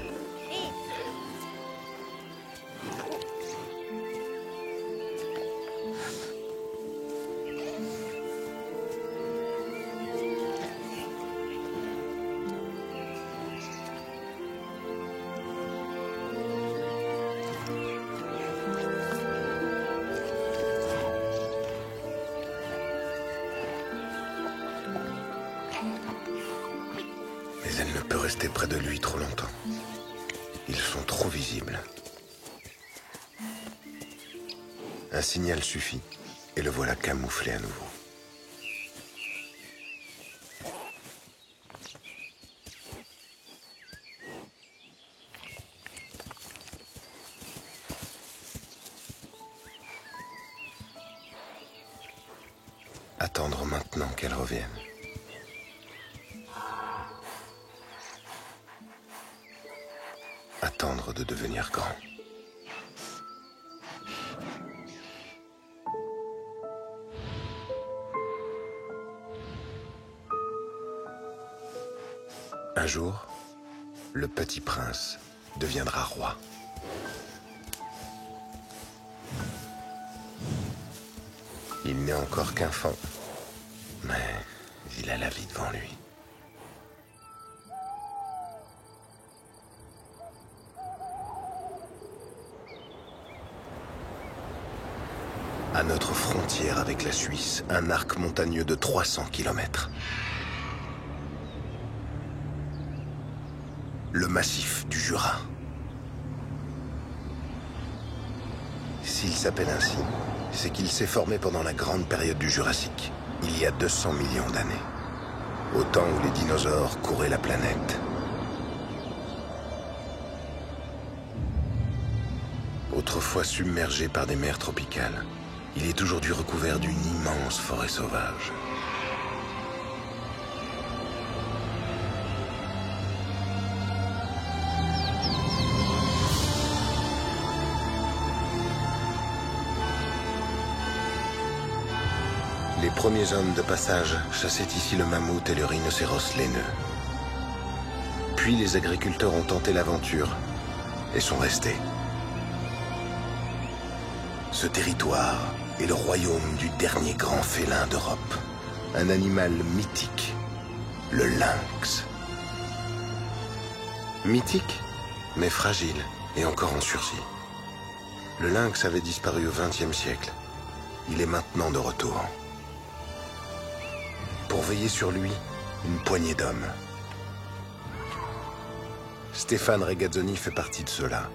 Mais elle ne peut rester près de lui trop longtemps. Ils sont trop visibles. Un signal suffit, et le voilà camouflé à nouveau. Attendre maintenant qu'elle revienne. Attendre de devenir grand. Un jour, le petit prince deviendra roi. Il n'est encore qu'un faon, mais il a la vie devant lui. À notre frontière avec la Suisse, un arc montagneux de 300 km. Le massif du Jura. S'il s'appelle ainsi, c'est qu'il s'est formé pendant la grande période du Jurassique, il y a 200 millions d'années, au temps où les dinosaures couraient la planète. Autrefois submergé par des mers tropicales, il est aujourd'hui recouvert d'une immense forêt sauvage. Les premiers hommes de passage chassaient ici le mammouth et le rhinocéros laineux. Puis les agriculteurs ont tenté l'aventure et sont restés. Ce territoire est le royaume du dernier grand félin d'Europe. Un animal mythique, le lynx. Mythique, mais fragile et encore en sursis. Le lynx avait disparu au XXe siècle. Il est maintenant de retour. Pour veiller sur lui, une poignée d'hommes. Stéphane Regazzoni fait partie de ceux-là.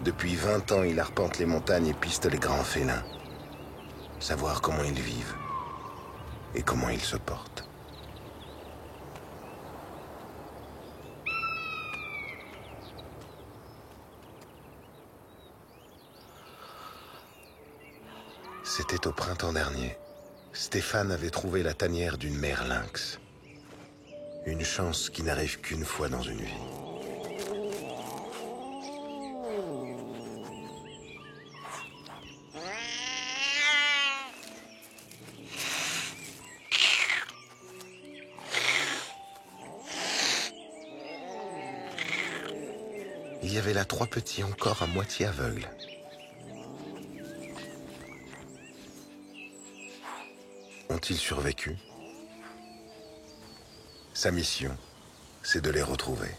Depuis 20 ans, il arpente les montagnes et piste les grands félins. Savoir comment ils vivent et comment ils se portent. C'était au printemps dernier. Stéphane avait trouvé la tanière d'une mère lynx. Une chance qui n'arrive qu'une fois dans une vie. Il y avait là 3 petits encore à moitié aveugles. Ont-ils survécu? Sa mission, c'est de les retrouver.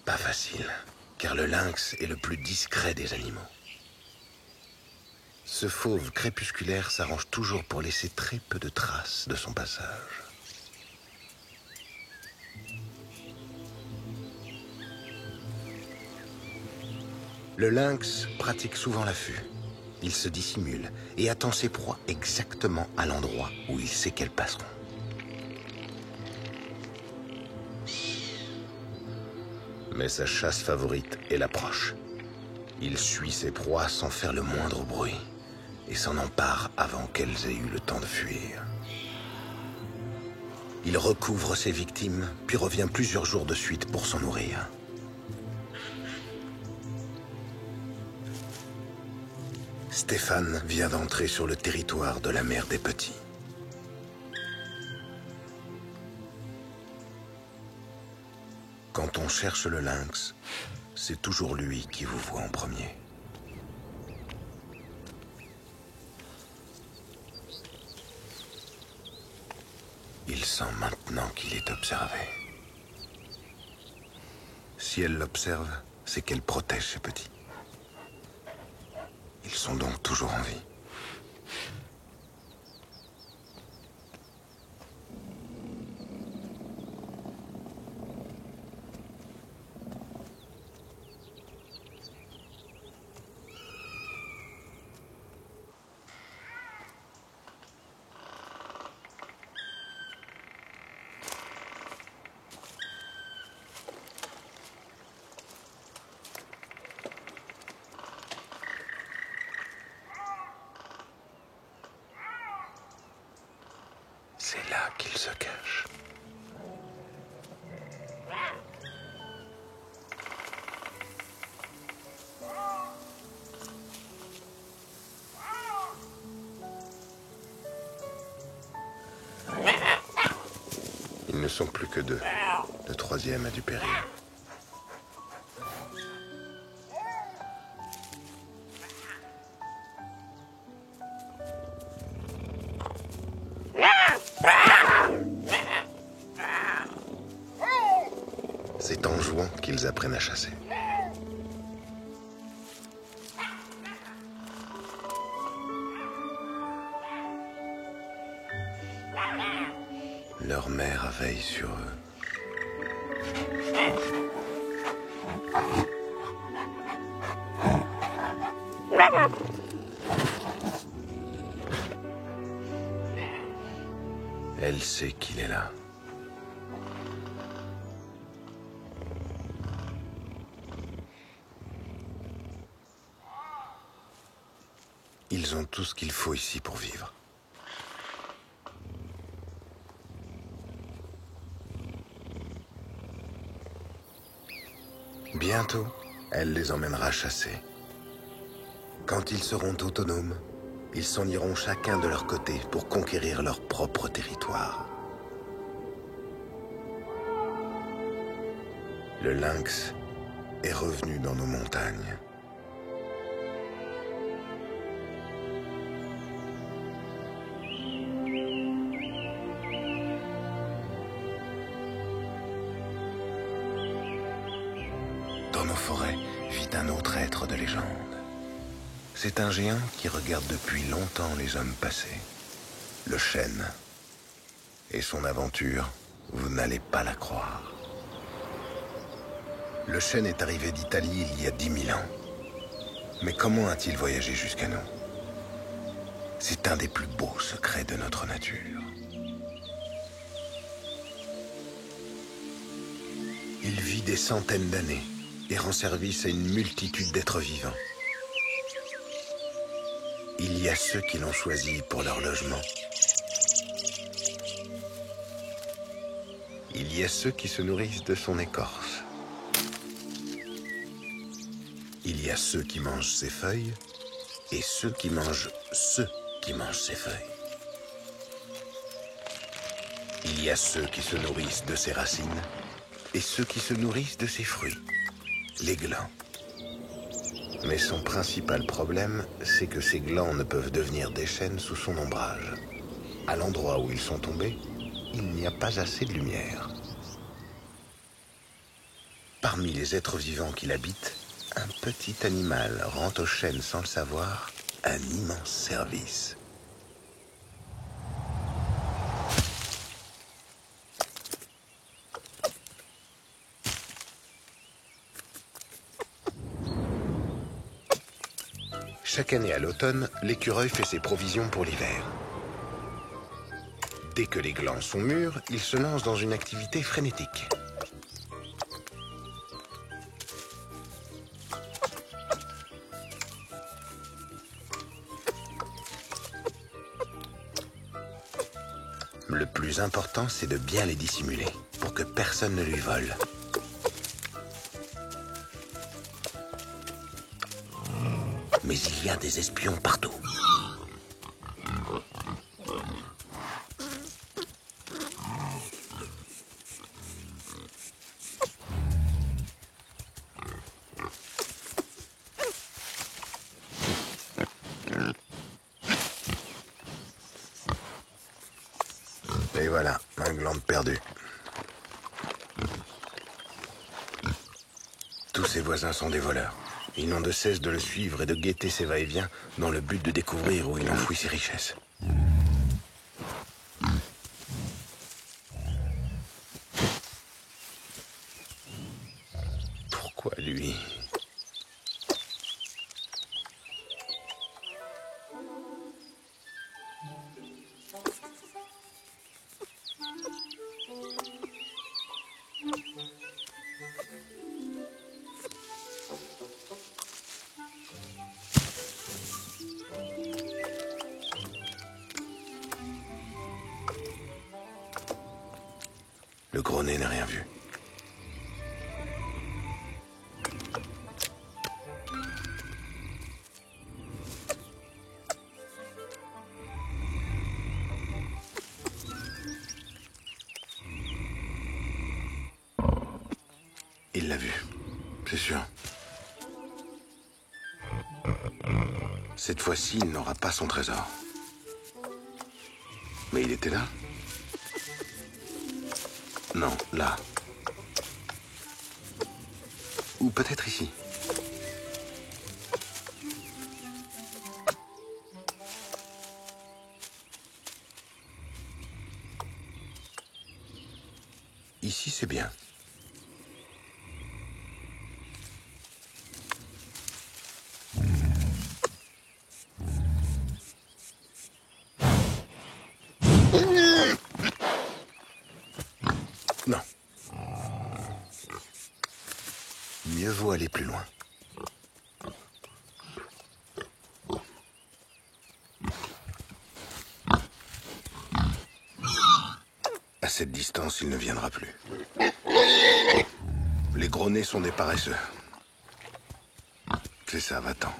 Pas facile, car le lynx est le plus discret des animaux. Ce fauve crépusculaire s'arrange toujours pour laisser très peu de traces de son passage. Le lynx pratique souvent l'affût. il se dissimule et attend ses proies exactement à l'endroit où il sait qu'elles passeront. Mais sa chasse favorite est l'approche. Il suit ses proies sans faire le moindre bruit et s'en empare avant qu'elles aient eu le temps de fuir. Il recouvre ses victimes, puis revient plusieurs jours de suite pour s'en nourrir. Stéphane vient d'entrer sur le territoire de la mère des petits. Quand on cherche le lynx, c'est toujours lui qui vous voit en premier. Il sent maintenant qu'il est observé. Si elle l'observe, c'est qu'elle protège ses petits. Ils sont donc toujours en vie. C'est là qu'il se cache. Ils ne sont plus que deux. Le troisième a dû périr. C'est en jouant qu'ils apprennent à chasser. Leur mère veille sur eux. Elle sait qu'il est là. Ils ont tout ce qu'il faut ici pour vivre. Bientôt, elle les emmènera chasser. Quand ils seront autonomes, ils s'en iront chacun de leur côté pour conquérir leur propre territoire. Le lynx est revenu dans nos montagnes. Dans nos forêts vit un autre être de légende. C'est un géant qui regarde depuis longtemps les hommes passés. Le chêne. Et son aventure, vous n'allez pas la croire. Le chêne est arrivé d'Italie il y a 10 000 ans. Mais comment a-t-il voyagé jusqu'à nous? C'est un des plus beaux secrets de notre nature. Il vit des centaines d'années et rend service à une multitude d'êtres vivants. Il y a ceux qui l'ont choisi pour leur logement. Il y a ceux qui se nourrissent de son écorce. Il y a ceux qui mangent ses feuilles et ceux qui mangent ceux qui mangent ses feuilles. Il y a ceux qui se nourrissent de ses racines et ceux qui se nourrissent de ses fruits, les glands. Mais son principal problème, c'est que ces glands ne peuvent devenir des chênes sous son ombrage. À l'endroit où ils sont tombés, il n'y a pas assez de lumière. Parmi les êtres vivants qui l'habitent, un petit animal rend au chêne sans le savoir un immense service. Chaque année à l'automne, l'écureuil fait ses provisions pour l'hiver. Dès que les glands sont mûrs, il se lance dans une activité frénétique. Le plus important, c'est de bien les dissimuler, pour que personne ne lui vole. Mais il y a des espions partout. Et voilà, un gland perdu. Tous ses voisins sont des voleurs. Ils n'ont de cesse de le suivre et de guetter ses va-et-vient dans le but de découvrir où il enfouit ses richesses. Pourquoi lui ? Le gros nez n'a rien vu. Il l'a vu, c'est sûr. Cette fois-ci, il n'aura pas son trésor. Mais il était là ? Non, là. Ou peut-être ici. Ici, c'est bien. Non. Mieux vaut aller plus loin. À cette distance, il ne viendra plus. Les gros nez sont des paresseux. C'est ça, va-t'en.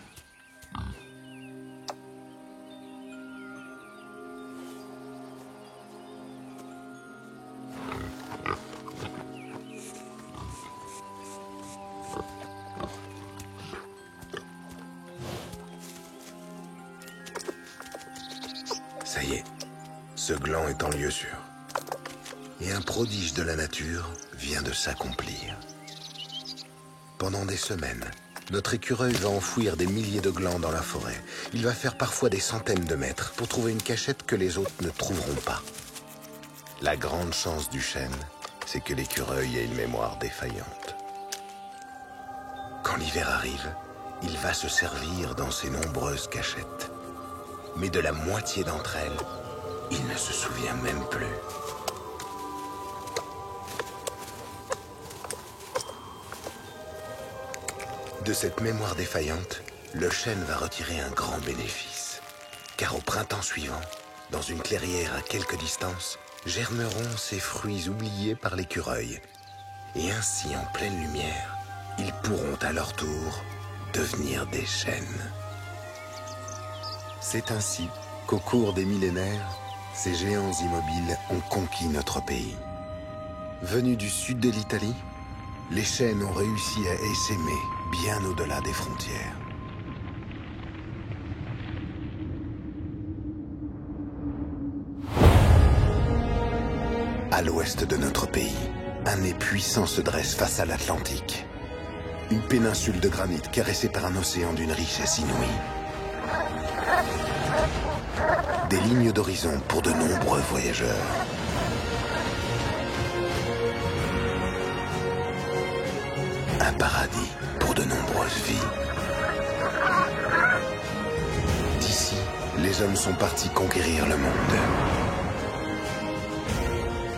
Ça y est, ce gland est en lieu sûr. Et un prodige de la nature vient de s'accomplir. Pendant des semaines, notre écureuil va enfouir des milliers de glands dans la forêt. Il va faire parfois des centaines de mètres pour trouver une cachette que les autres ne trouveront pas. La grande chance du chêne, c'est que l'écureuil a une mémoire défaillante. Quand l'hiver arrive, il va se servir dans ses nombreuses cachettes. Mais de la moitié d'entre elles, il ne se souvient même plus. De cette mémoire défaillante, le chêne va retirer un grand bénéfice. Car au printemps suivant, dans une clairière à quelque distance, germeront ces fruits oubliés par l'écureuil. Et ainsi, en pleine lumière, ils pourront à leur tour devenir des chênes. C'est ainsi qu'au cours des millénaires, ces géants immobiles ont conquis notre pays. Venus du sud de l'Italie, les chênes ont réussi à essaimer bien au-delà des frontières. À l'ouest de notre pays, un nez puissant se dresse face à l'Atlantique. Une péninsule de granit caressée par un océan d'une richesse inouïe. Des lignes d'horizon pour de nombreux voyageurs. Un paradis pour de nombreuses vies. les hommes sont partis conquérir le monde.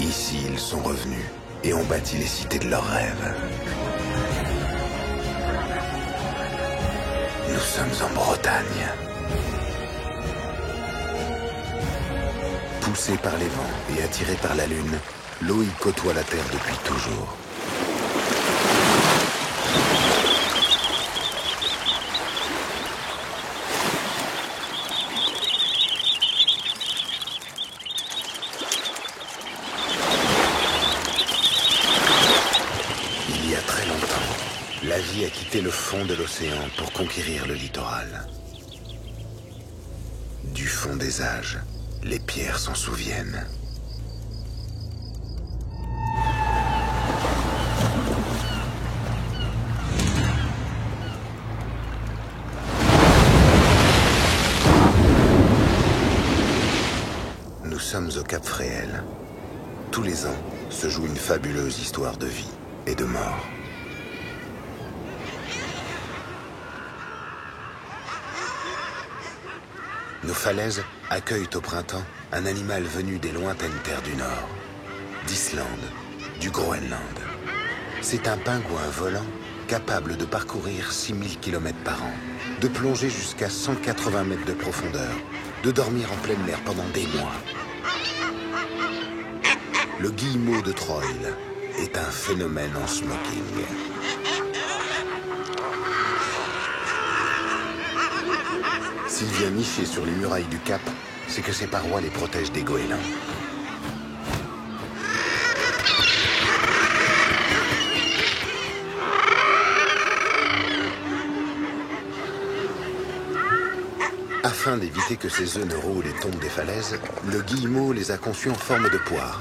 Ici, ils sont revenus et ont bâti les cités de leurs rêves. Nous sommes en Bretagne. Poussé par les vents et attiré par la lune, l'eau y côtoie la terre depuis toujours. Il y a très longtemps, la vie a quitté le fond de l'océan pour conquérir le littoral. Du fond des âges, les pierres s'en souviennent. Nous sommes au Cap Fréhel. Tous les ans se joue une fabuleuse histoire de vie et de mort. Nos falaises accueillent au printemps un animal venu des lointaines terres du Nord, d'Islande, du Groenland. C'est un pingouin volant capable de parcourir 6000 km par an, de plonger jusqu'à 180 mètres de profondeur, de dormir en plein air pendant des mois. Le guillemot de Troil est un phénomène en smoking. S'il vient nicher sur les murailles du Cap, c'est que ses parois les protègent des goélands. Afin d'éviter que ses œufs ne roulent et tombent des falaises, le guillemot les a conçus en forme de poire.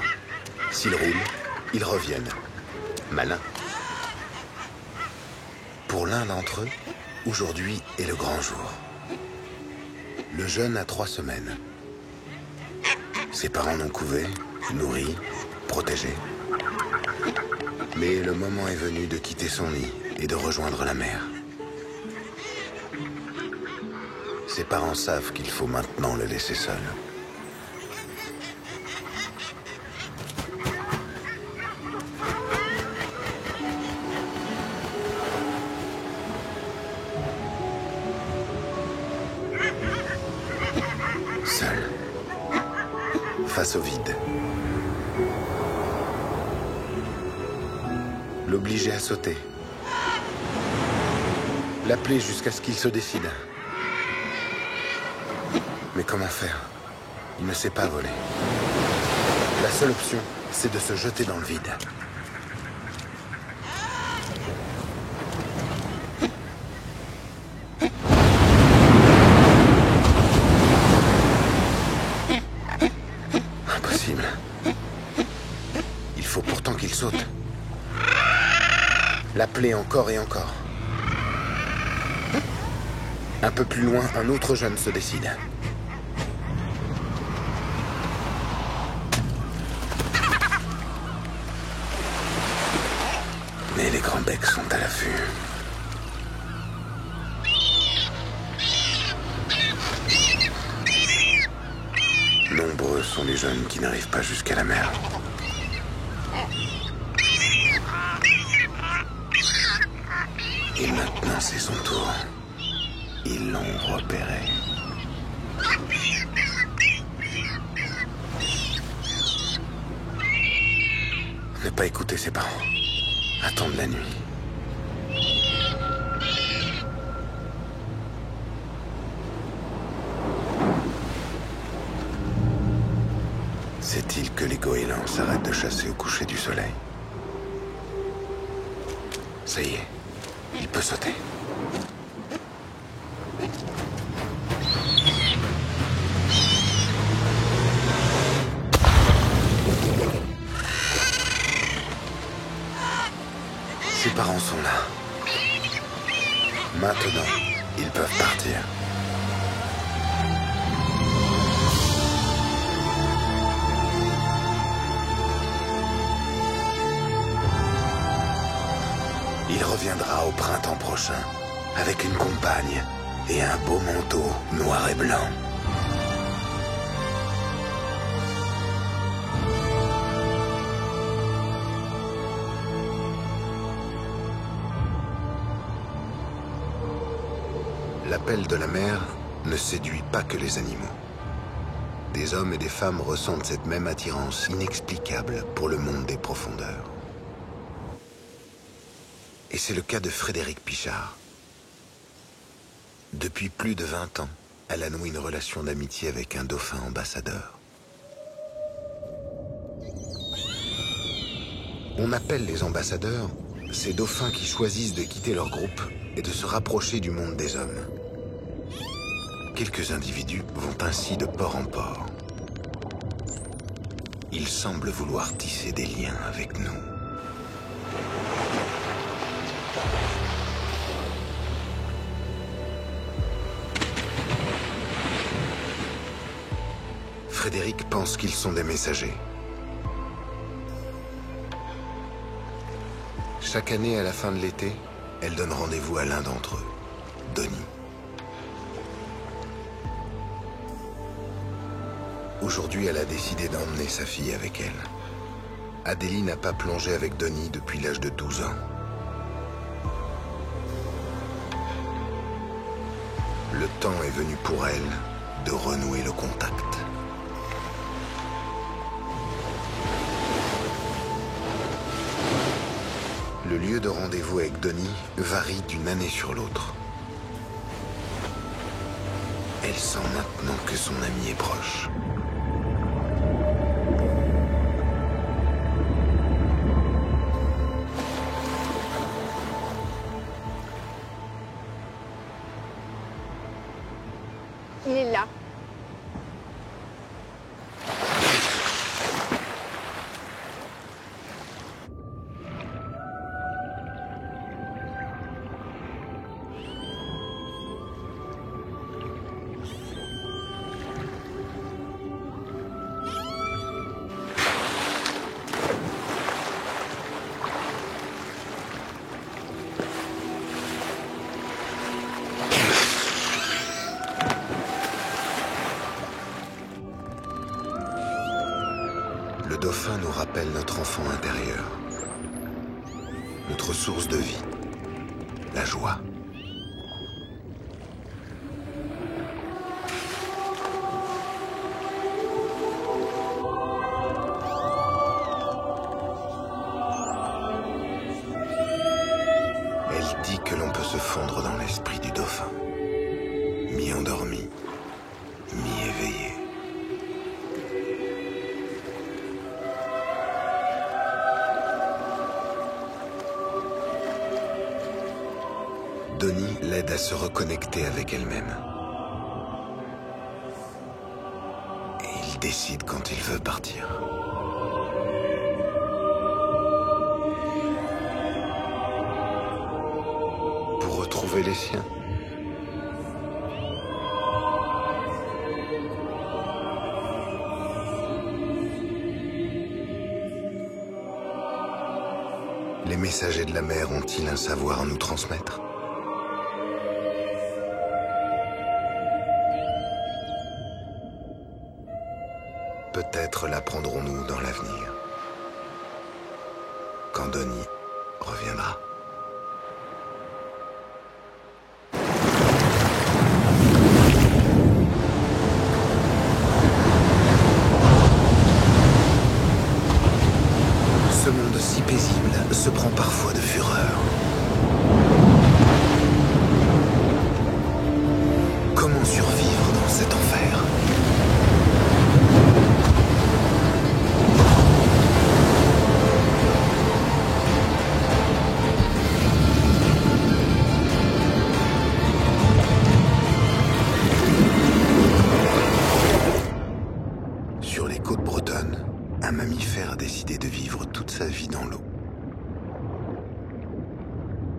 S'ils roulent, ils reviennent. Malin. Pour l'un d'entre eux, aujourd'hui est le grand jour. Le jeune a 3 semaines. Ses parents l'ont couvé, nourri, protégé. Mais le moment est venu de quitter son nid et de rejoindre la mer. Ses parents savent qu'il faut maintenant le laisser seul. Seul. Face au vide. L'obliger à sauter. L'appeler jusqu'à ce qu'il se décide. Mais comment faire? Il ne sait pas voler. La seule option, c'est de se jeter dans le vide. Impossible. Il faut pourtant qu'il saute. L'appeler encore et encore. Un peu plus loin, un autre jeune se décide. Mais les grands becs sont à l'affût. Nombreux sont les jeunes qui n'arrivent pas jusqu'à la mer. Et maintenant, c'est son tour. Ils l'ont repéré. Ne pas écouter ses parents. Attendre la nuit. Sait-il que les goélands s'arrêtent de chasser au coucher du soleil? Ça y est, il peut sauter. Ses parents sont là. Maintenant, ils peuvent partir. Il reviendra au printemps prochain, avec une compagne et un beau manteau noir et blanc. L'appel de la mer ne séduit pas que les animaux. Des hommes et des femmes ressentent cette même attirance inexplicable pour le monde des profondeurs. Et c'est le cas de Frédéric Pichard. Depuis plus de 20 ans, elle a noué une relation d'amitié avec un dauphin ambassadeur. On appelle les ambassadeurs ces dauphins qui choisissent de quitter leur groupe et de se rapprocher du monde des hommes. Quelques individus vont ainsi de port en port. Ils semblent vouloir tisser des liens avec nous. Frédéric pense qu'ils sont des messagers. Chaque année, à la fin de l'été, elle donne rendez-vous à l'un d'entre eux, Donnie. Aujourd'hui, elle a décidé d'emmener sa fille avec elle. Adélie n'a pas plongé avec Donnie depuis l'âge de 12 ans. Le temps est venu pour elle de renouer le contact. Le lieu de rendez-vous avec Donnie varie d'une année sur l'autre. Elle sent maintenant que son ami est proche. Il est là. Le dauphin nous rappelle notre enfant intérieur, notre source de vie, la joie. Elle dit que l'on peut se fondre dans l'esprit du dauphin, mi-endormi, mi-éveillé. Donnie l'aide à se reconnecter avec elle-même. Et il décide quand il veut partir. Pour retrouver les siens. Les messagers de la mer ont-ils un savoir à nous transmettre ? Peut-être l'apprendrons-nous dans l'avenir, quand Donnie reviendra. Ce monde si paisible se prend parfois de fureur. Comment survivre dans cet enfer ? Sur les côtes bretonnes, un mammifère a décidé de vivre toute sa vie dans l'eau.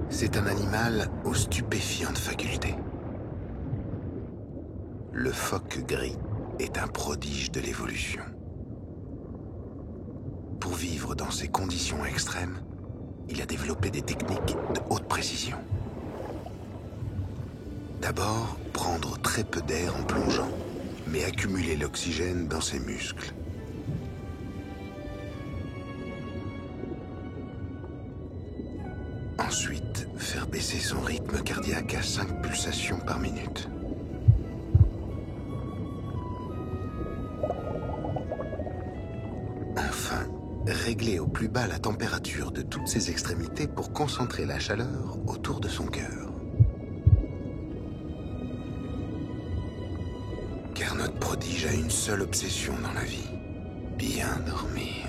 C'est un animal aux stupéfiantes facultés. Le phoque gris est un prodige de l'évolution. Pour vivre dans ces conditions extrêmes, il a développé des techniques de haute précision. D'abord, prendre très peu d'air en plongeant, mais accumuler l'oxygène dans ses muscles. Ensuite, faire baisser son rythme cardiaque à 5 pulsations par minute. Enfin, régler au plus bas la température de toutes ses extrémités pour concentrer la chaleur autour de son cœur. Car notre prodige a une seule obsession dans la vie, bien dormir.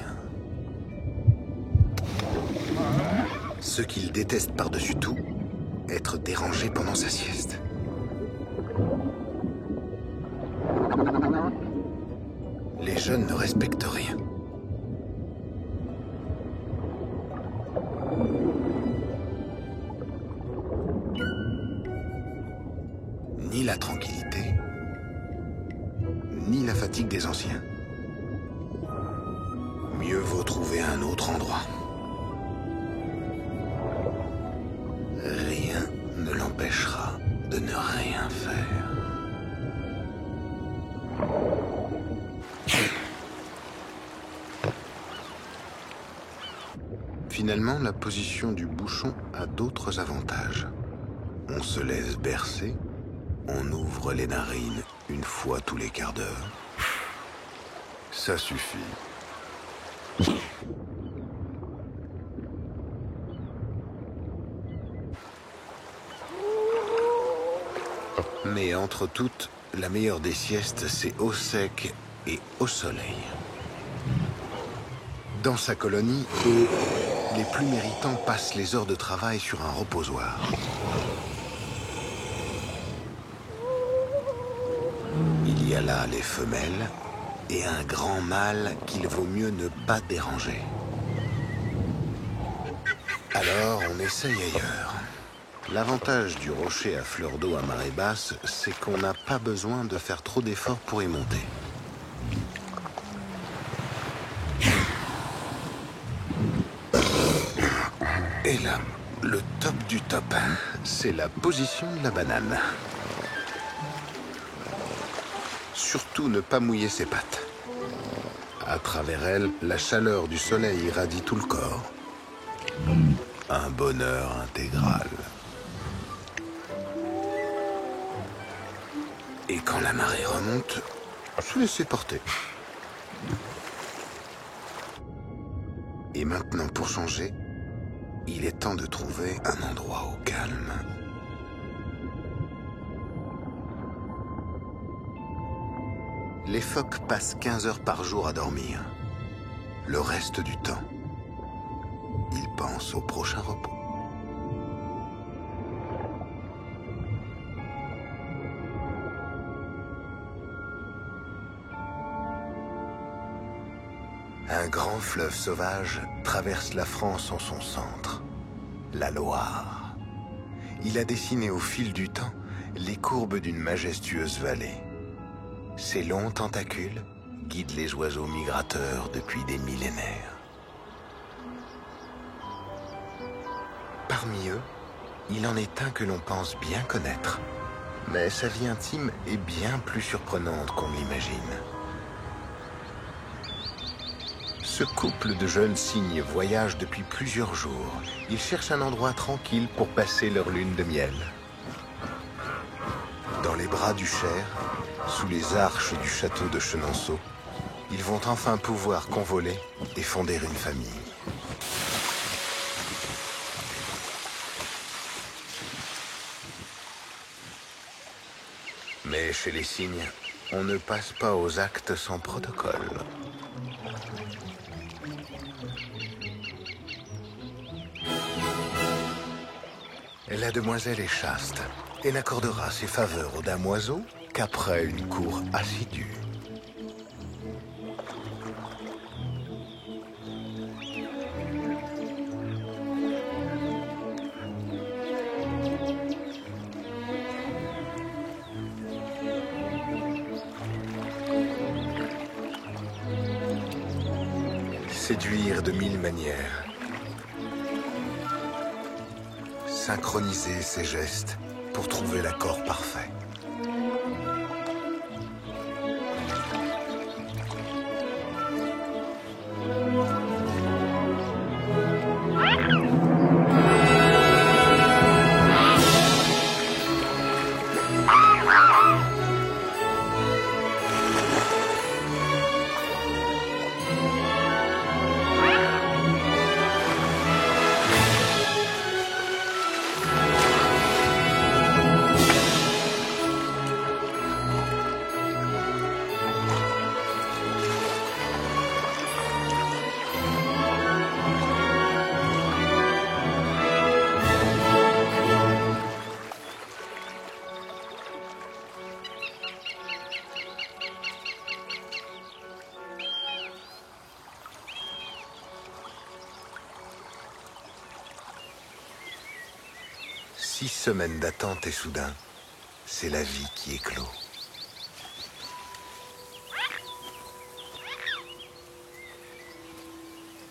Ce qu'il déteste par-dessus tout, être dérangé pendant sa sieste. Les jeunes ne respectent rien. Ni la tranquillité, ni la fatigue des anciens. Mieux vaut trouver un autre endroit. Rien ne l'empêchera de ne rien faire. Finalement, la position du bouchon a d'autres avantages. On se laisse bercer, on ouvre les narines une fois tous les quarts d'heure. Ça suffit. Mais entre toutes, la meilleure des siestes, c'est au sec et au soleil. Dans sa colonie, les plus méritants passent les heures de travail sur un reposoir. Il y a là les femelles et un grand mâle qu'il vaut mieux ne pas déranger. Alors, on essaye ailleurs. L'avantage du rocher à fleur d'eau à marée basse, c'est qu'on n'a pas besoin de faire trop d'efforts pour y monter. Et là, le top du top, c'est la position de la banane. Surtout ne pas mouiller ses pattes. À travers elle, la chaleur du soleil irradie tout le corps. Un bonheur intégral. Et quand la marée remonte, se laisser porter. Et maintenant, pour changer, il est temps de trouver un endroit au calme. Les phoques passent 15 heures par jour à dormir. Le reste du temps, ils pensent au prochain repos. Un grand fleuve sauvage traverse la France en son centre, la Loire. Il a dessiné au fil du temps les courbes d'une majestueuse vallée. Ses longs tentacules guident les oiseaux migrateurs depuis des millénaires. Parmi eux, il en est un que l'on pense bien connaître. Mais sa vie intime est bien plus surprenante qu'on l'imagine. Ce couple de jeunes cygnes voyage depuis plusieurs jours. Ils cherchent un endroit tranquille pour passer leur lune de miel. Dans les bras du Cher, sous les arches du château de Chenonceau, ils vont enfin pouvoir convoler et fonder une famille. Mais chez les cygnes, on ne passe pas aux actes sans protocole. La demoiselle est chaste et n'accordera ses faveurs aux damoiseaux qu'après une cour assidue. Séduire de 1000 manières. Synchroniser ses gestes pour trouver l'accord parfait. 6 semaines d'attente et soudain, c'est la vie qui éclot.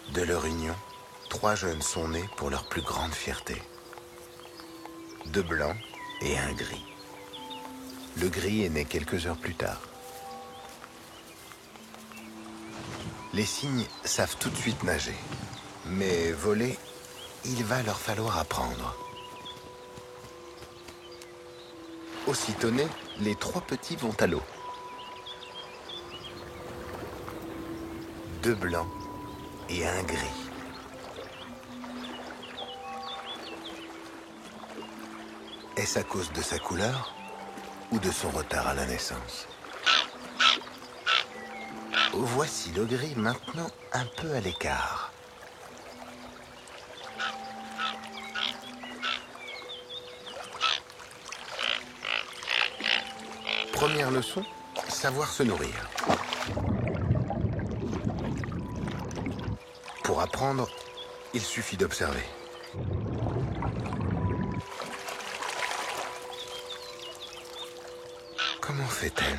De leur union, 3 jeunes sont nés pour leur plus grande fierté. 2 blancs et 1 gris. Le gris est né quelques heures plus tard. Les cygnes savent tout de suite nager, mais voler, il va leur falloir apprendre. Aussitôt nés, les 3 petits vont à l'eau. 2 blancs et 1 gris. Est-ce à cause de sa couleur ou de son retard à la naissance? Voici le gris maintenant un peu à l'écart. Première leçon, savoir se nourrir. Pour apprendre, il suffit d'observer. Comment fait-elle?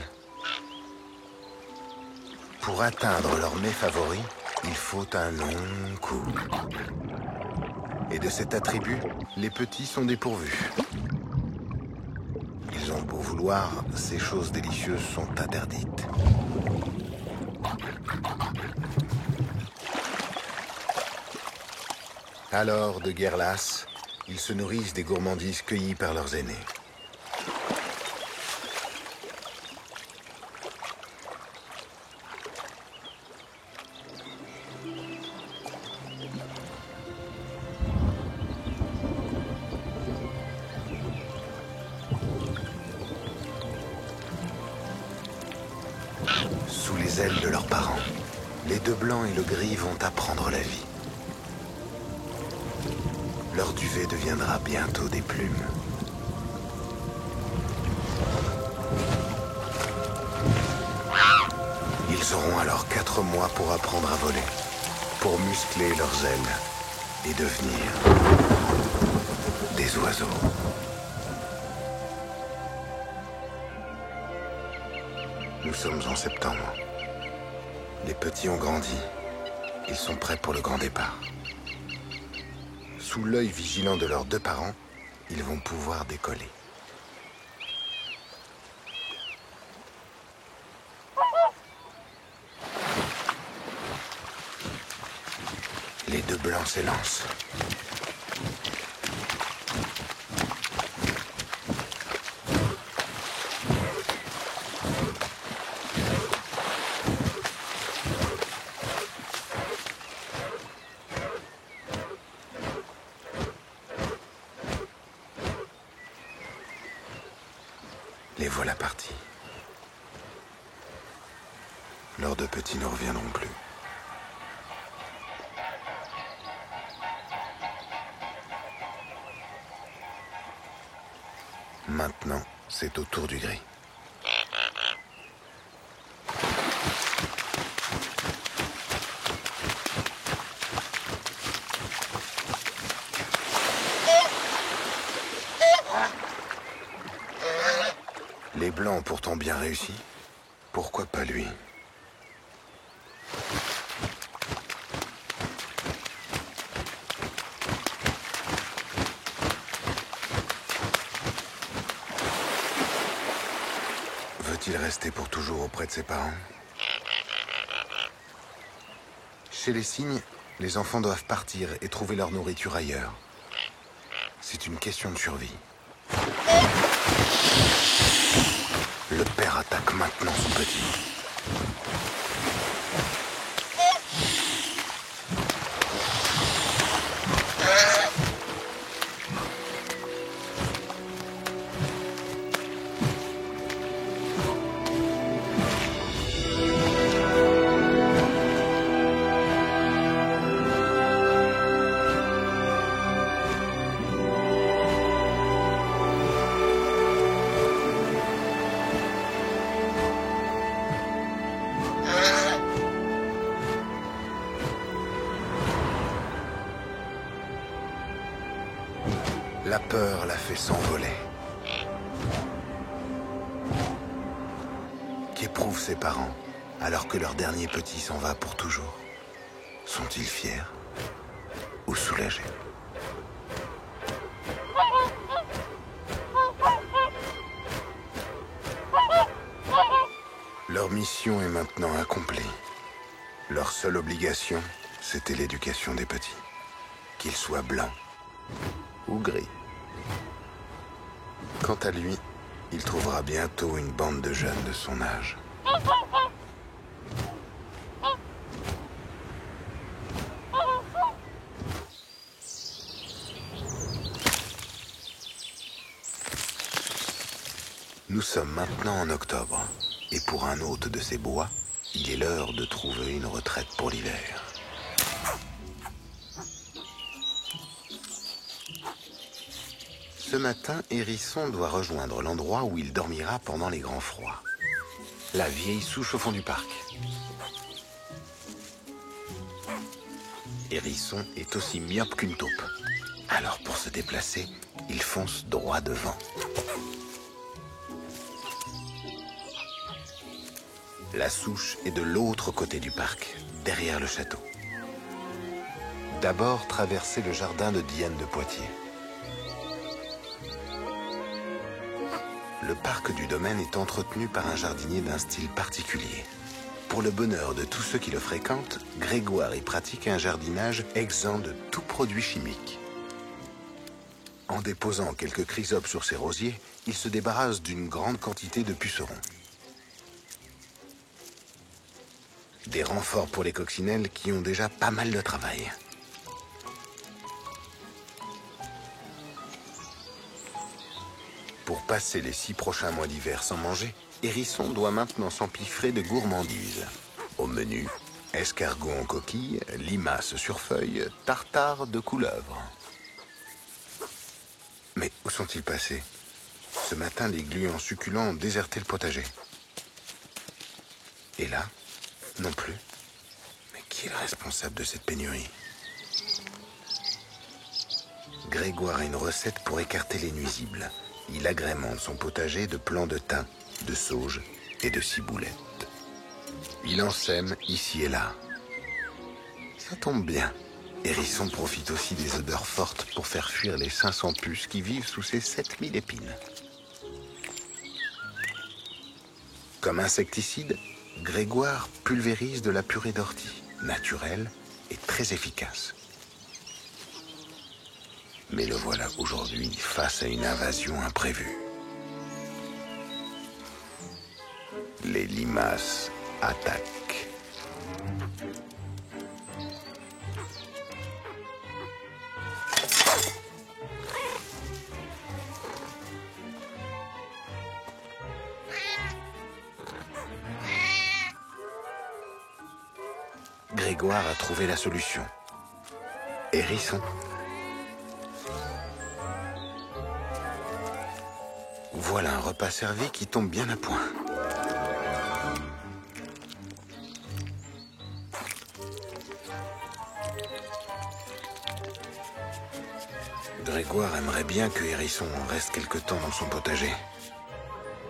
Pour atteindre leur mets favori, il faut un long cou. Et de cet attribut, les petits sont dépourvus. Ils ont beau vouloir, ces choses délicieuses sont interdites. Alors, de guerre lasse, ils se nourrissent des gourmandises cueillies par leurs aînés. Sous les ailes de leurs parents, les 2 blancs et le gris vont apprendre la vie. Leur duvet deviendra bientôt des plumes. Ils auront alors 4 mois pour apprendre à voler, pour muscler leurs ailes et devenir des oiseaux. Nous sommes en septembre. Les petits ont grandi. Ils sont prêts pour le grand départ. Sous l'œil vigilant de leurs 2 parents, ils vont pouvoir décoller. Les 2 blancs s'élancent. Les voilà partis. Leurs 2 petits ne reviendront plus. Maintenant, c'est au tour du gris. Les blancs ont pourtant bien réussi. Pourquoi pas lui? Veut-il rester pour toujours auprès de ses parents? Chez les cygnes, les enfants doivent partir et trouver leur nourriture ailleurs. C'est une question de survie. Le père attaque maintenant son petit. La peur l'a fait s'envoler. Qu'éprouvent ses parents alors que leur dernier petit s'en va pour toujours? Sont-ils fiers ou soulagés? Leur mission est maintenant accomplie. Leur seule obligation, c'était l'éducation des petits. Qu'ils soient blancs ou gris. Quant à lui, il trouvera bientôt une bande de jeunes de son âge. Nous sommes maintenant en octobre, et pour un hôte de ces bois, il est l'heure de trouver une retraite pour l'hiver. Ce matin, Hérisson doit rejoindre l'endroit où il dormira pendant les grands froids. La vieille souche au fond du parc. Hérisson est aussi myope qu'une taupe. Alors pour se déplacer, il fonce droit devant. La souche est de l'autre côté du parc, derrière le château. D'abord, traverser le jardin de Diane de Poitiers. Le parc du domaine est entretenu par un jardinier d'un style particulier. Pour le bonheur de tous ceux qui le fréquentent, Grégoire y pratique un jardinage exempt de tout produit chimique. En déposant quelques chrysopes sur ses rosiers, il se débarrasse d'une grande quantité de pucerons. Des renforts pour les coccinelles qui ont déjà pas mal de travail. Pour passer les 6 prochains mois d'hiver sans manger, Hérisson doit maintenant s'empiffrer de gourmandises. Au menu, escargots en coquille, limaces sur feuilles, tartare de couleuvre. Mais où sont-ils passés? Ce matin, les gluants succulents ont déserté le potager. Et là, non plus. Mais qui est le responsable de cette pénurie? Grégoire a une recette pour écarter les nuisibles. Il agrémente son potager de plants de thym, de sauge et de ciboulette. Il en sème ici et là. Ça tombe bien. Hérisson profite aussi des odeurs fortes pour faire fuir les 500 puces qui vivent sous ces 7000 épines. Comme insecticide, Grégoire pulvérise de la purée d'ortie, naturelle et très efficace. Mais le voilà aujourd'hui face à une invasion imprévue. Les limaces attaquent. Grégoire a trouvé la solution. Hérisson. Voilà un repas servi qui tombe bien à point. Grégoire aimerait bien que Hérisson reste quelque temps dans son potager.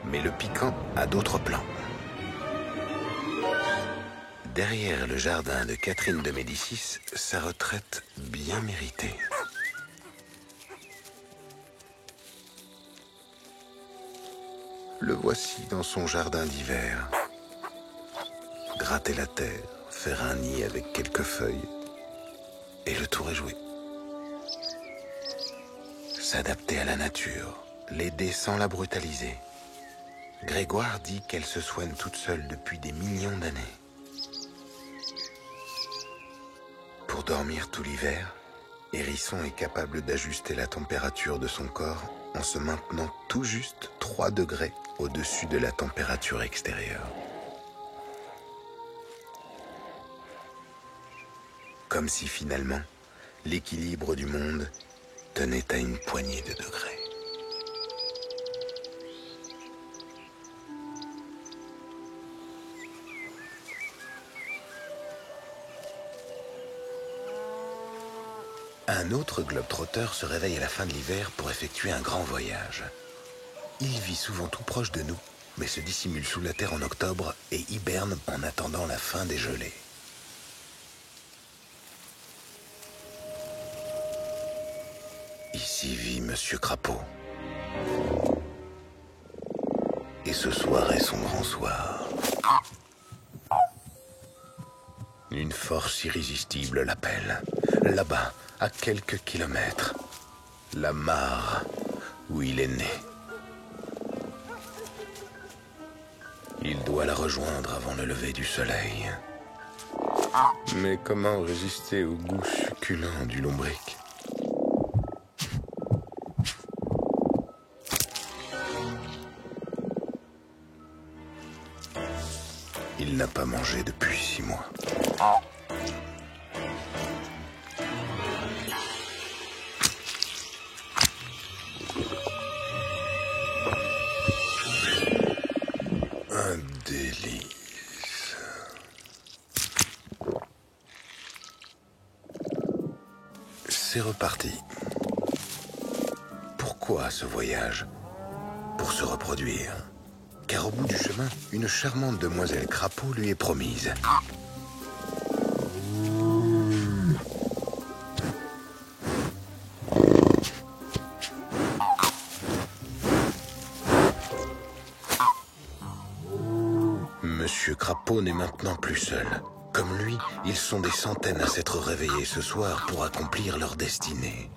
Mais le piquant a d'autres plans. Derrière le jardin de Catherine de Médicis, sa retraite bien méritée. Le voici dans son jardin d'hiver. Gratter la terre, faire un nid avec quelques feuilles, et le tour est joué. S'adapter à la nature, l'aider sans la brutaliser. Grégoire dit qu'elle se soigne toute seule depuis des millions d'années. Pour dormir tout l'hiver, Hérisson est capable d'ajuster la température de son corps en se maintenant tout juste 3 degrés au-dessus de la température extérieure. Comme si finalement, l'équilibre du monde tenait à une poignée de degrés. Un autre globe-trotteur se réveille à la fin de l'hiver pour effectuer un grand voyage. Il vit souvent tout proche de nous, mais se dissimule sous la terre en octobre et hiberne en attendant la fin des gelées. Ici vit Monsieur Crapaud. Et ce soir est son grand soir. Une force irrésistible l'appelle. Là-bas, à quelques kilomètres, la mare où il est né. Il doit la rejoindre avant le lever du soleil. Mais comment résister au goût succulent du lombric? Il n'a pas mangé depuis 6 mois. Un délice. C'est reparti. Pourquoi ce voyage? Pour se reproduire. Car au bout du chemin, une charmante demoiselle Crapaud lui est promise. Monsieur Crapaud n'est maintenant plus seul. Comme lui, ils sont des centaines à s'être réveillés ce soir pour accomplir leur destinée.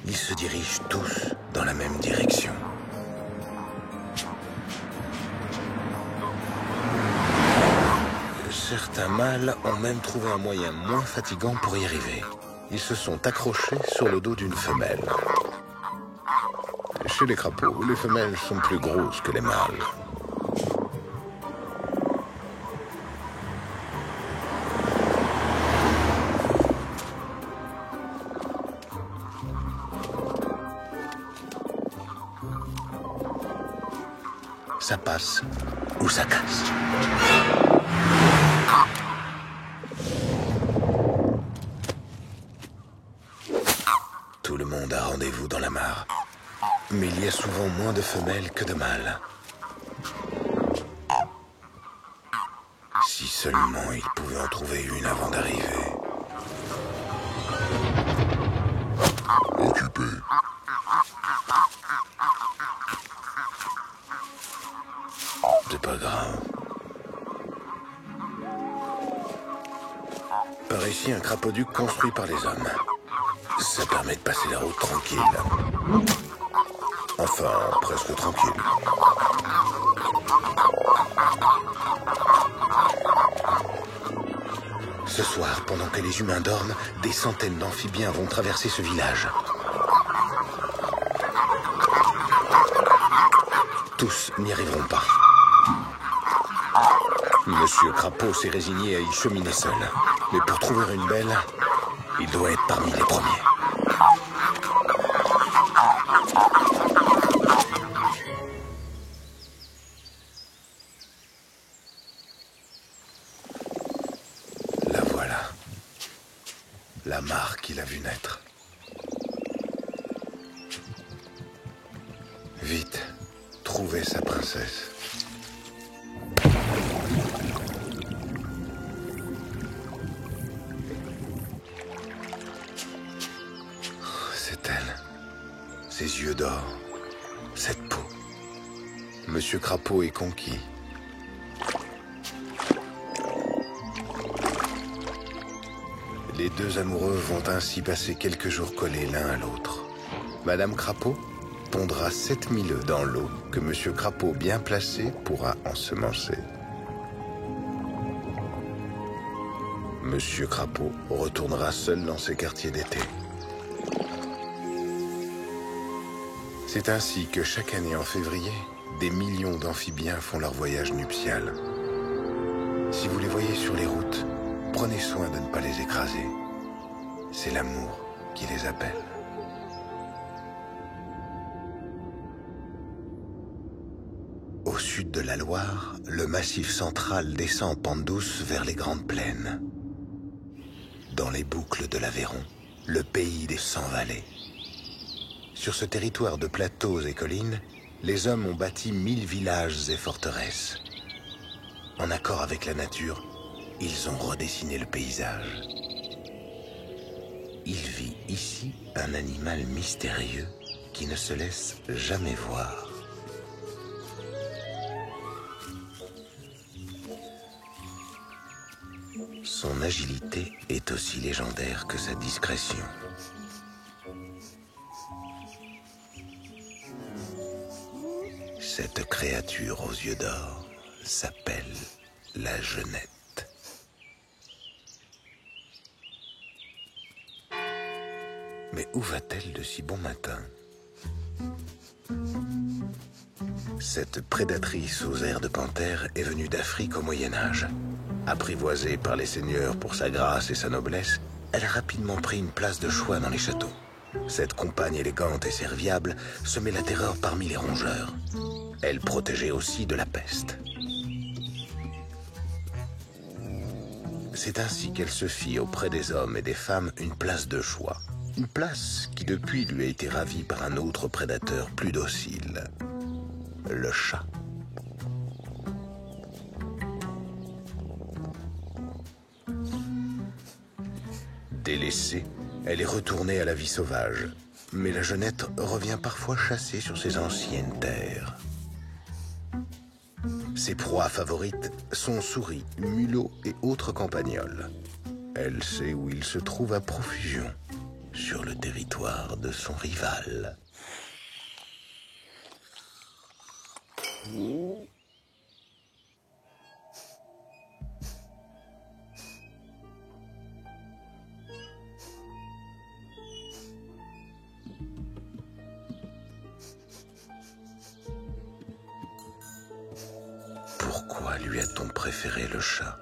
Ils se dirigent tous dans la même direction. Certains mâles ont même trouvé un moyen moins fatigant pour y arriver. Ils se sont accrochés sur le dos d'une femelle. Chez les crapauds, les femelles sont plus grosses que les mâles. Ça passe ou ça casse. Tout le monde a rendez-vous dans la mare. Mais il y a souvent moins de femelles que de mâles. Si seulement il pouvait en trouver une avant d'arriver. Occupé. C'est pas grave. Par ici, un crapauduc construit par les hommes. Ça permet de passer la route tranquille. Enfin, presque tranquille. Ce soir, pendant que les humains dorment, des centaines d'amphibiens vont traverser ce village. Tous n'y arriveront pas. Monsieur Crapaud s'est résigné à y cheminer seul. Mais pour trouver une belle, il doit être parmi les premiers. La voilà. La mare qu'il a vue naître. Vite, trouvez sa princesse. C'est elle. Ses yeux d'or. Cette peau. Monsieur Crapaud est conquis. Les deux amoureux vont ainsi passer quelques jours collés l'un à l'autre. Madame Crapaud pondra 7000 œufs dans l'eau que Monsieur Crapaud, bien placé, pourra ensemencer. Monsieur Crapaud retournera seul dans ses quartiers d'été. C'est ainsi que chaque année en février, des millions d'amphibiens font leur voyage nuptial. Si vous les voyez sur les routes, prenez soin de ne pas les écraser. C'est l'amour qui les appelle. Au sud de la Loire, le massif central descend en pente douce vers les grandes plaines. Dans les boucles de l'Aveyron, le pays des 100 vallées. Sur ce territoire de plateaux et collines, les hommes ont bâti 1000 villages et forteresses. En accord avec la nature, ils ont redessiné le paysage. Il vit ici un animal mystérieux qui ne se laisse jamais voir. Son agilité est aussi légendaire que sa discrétion. Cette créature aux yeux d'or s'appelle la Jeunette. Mais où va-t-elle de si bon matin? Cette prédatrice aux airs de panthère est venue d'Afrique au Moyen-Âge. Apprivoisée par les seigneurs pour sa grâce et sa noblesse, elle a rapidement pris une place de choix dans les châteaux. Cette compagne élégante et serviable semait la terreur parmi les rongeurs. Elle protégeait aussi de la peste. C'est ainsi qu'elle se fit auprès des hommes et des femmes une place de choix. Une place qui depuis lui a été ravie par un autre prédateur plus docile, le chat. Délaissée, elle est retournée à la vie sauvage. Mais la Jeunette revient parfois chasser sur ses anciennes terres. Ses proies favorites sont souris, mulots et autres campagnols. Elle sait où il se trouve à profusion, sur le territoire de son rival. Pourquoi lui a-t-on préféré le chat,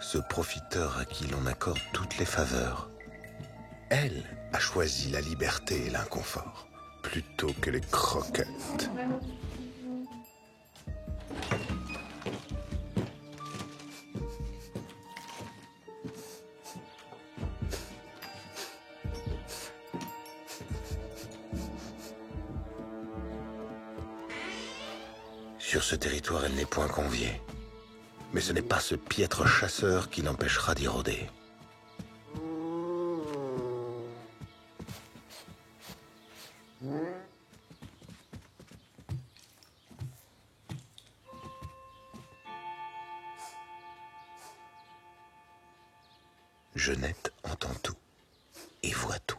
ce profiteur à qui l'on accorde toutes les faveurs? Elle a choisi la liberté et l'inconfort, plutôt que les croquettes. Sur ce territoire, elle n'est point conviée. Mais ce n'est pas ce piètre chasseur qui l'empêchera d'y rôder. Jeunette entend tout et voit tout.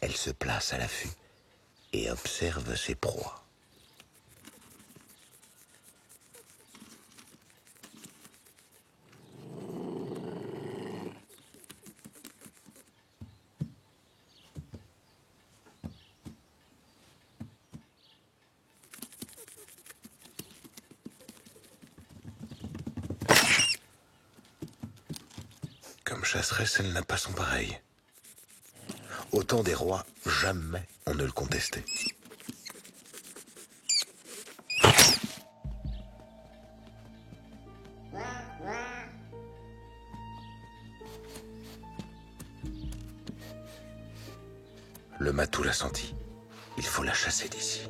Elle se place à l'affût et observe ses proies. Comme chasseresse, elle n'a pas son pareil. Au temps des rois, jamais on ne le contestait. Le matou l'a senti. Il faut la chasser d'ici.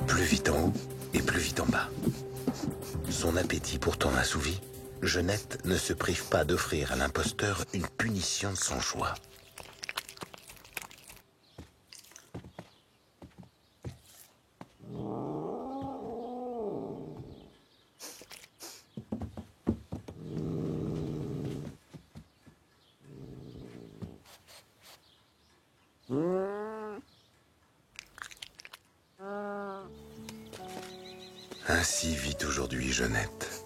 Plus vite en haut et plus vite en bas. Son appétit pourtant assouvi, Jeannette ne se prive pas d'offrir à l'imposteur une punition de son choix. Ainsi vit aujourd'hui Jeannette.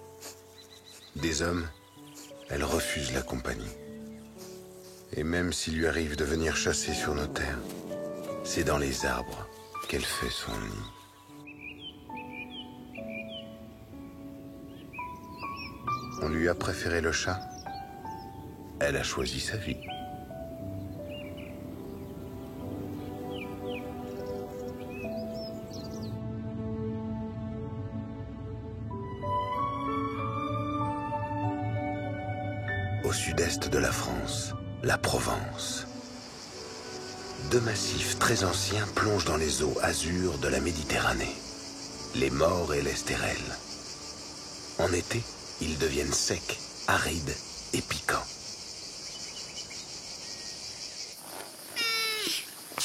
Des hommes, elle refuse la compagnie. Et même s'il lui arrive de venir chasser sur nos terres, c'est dans les arbres qu'elle fait son nid. On lui a préféré le chat. Elle a choisi sa vie. Au sud-est de la France, la Provence. Deux massifs très anciens plongent dans les eaux azures de la Méditerranée, les Maures et l'Estérel. En été, ils deviennent secs, arides et piquants.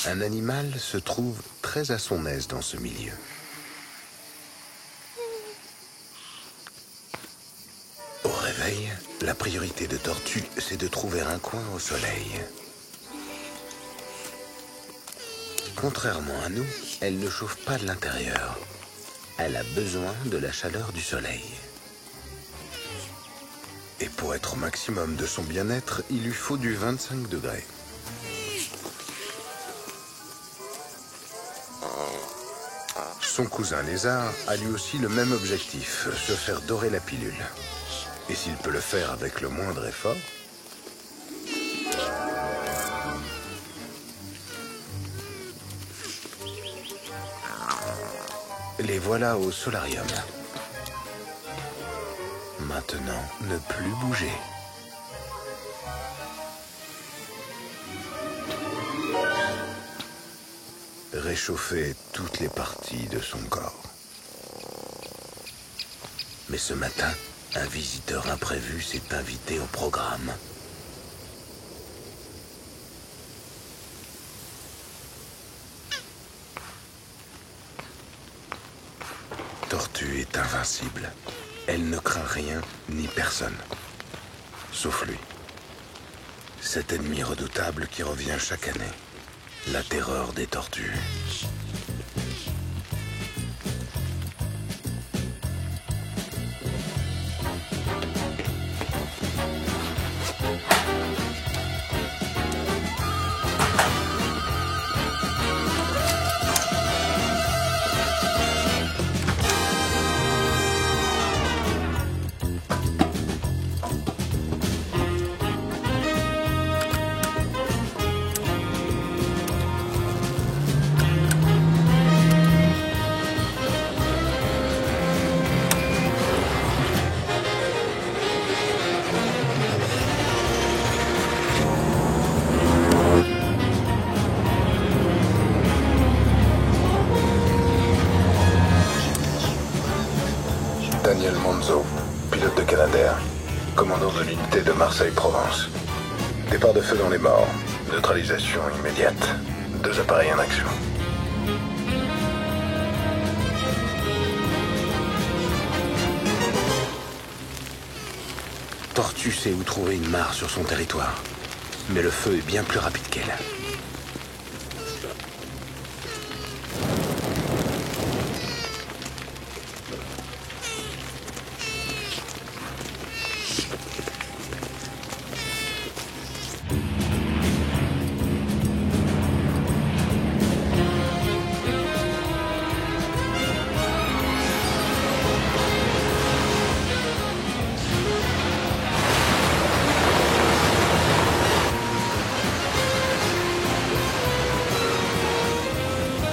Un animal se trouve très à son aise dans ce milieu. Au réveil, la priorité de Tortue, c'est de trouver un coin au soleil. Contrairement à nous, elle ne chauffe pas de l'intérieur. Elle a besoin de la chaleur du soleil. Et pour être au maximum de son bien-être, il lui faut du 25 degrés. Son cousin lézard a lui aussi le même objectif, se faire dorer la pilule. Et s'il peut le faire avec le moindre effort... Les voilà au solarium. Maintenant, ne plus bouger. Réchauffer toutes les parties de son corps. Mais ce matin, un visiteur imprévu s'est invité au programme. Tortue est invincible. Elle ne craint rien ni personne. Sauf lui. Cet ennemi redoutable qui revient chaque année. La terreur des tortues. Daniel Monzo, pilote de Canadair, commandant de l'unité de Marseille-Provence. Départ de feu dans les Maures, neutralisation immédiate. 2 appareils en action. Tortue sait où trouver une mare sur son territoire, mais le feu est bien plus rapide qu'elle.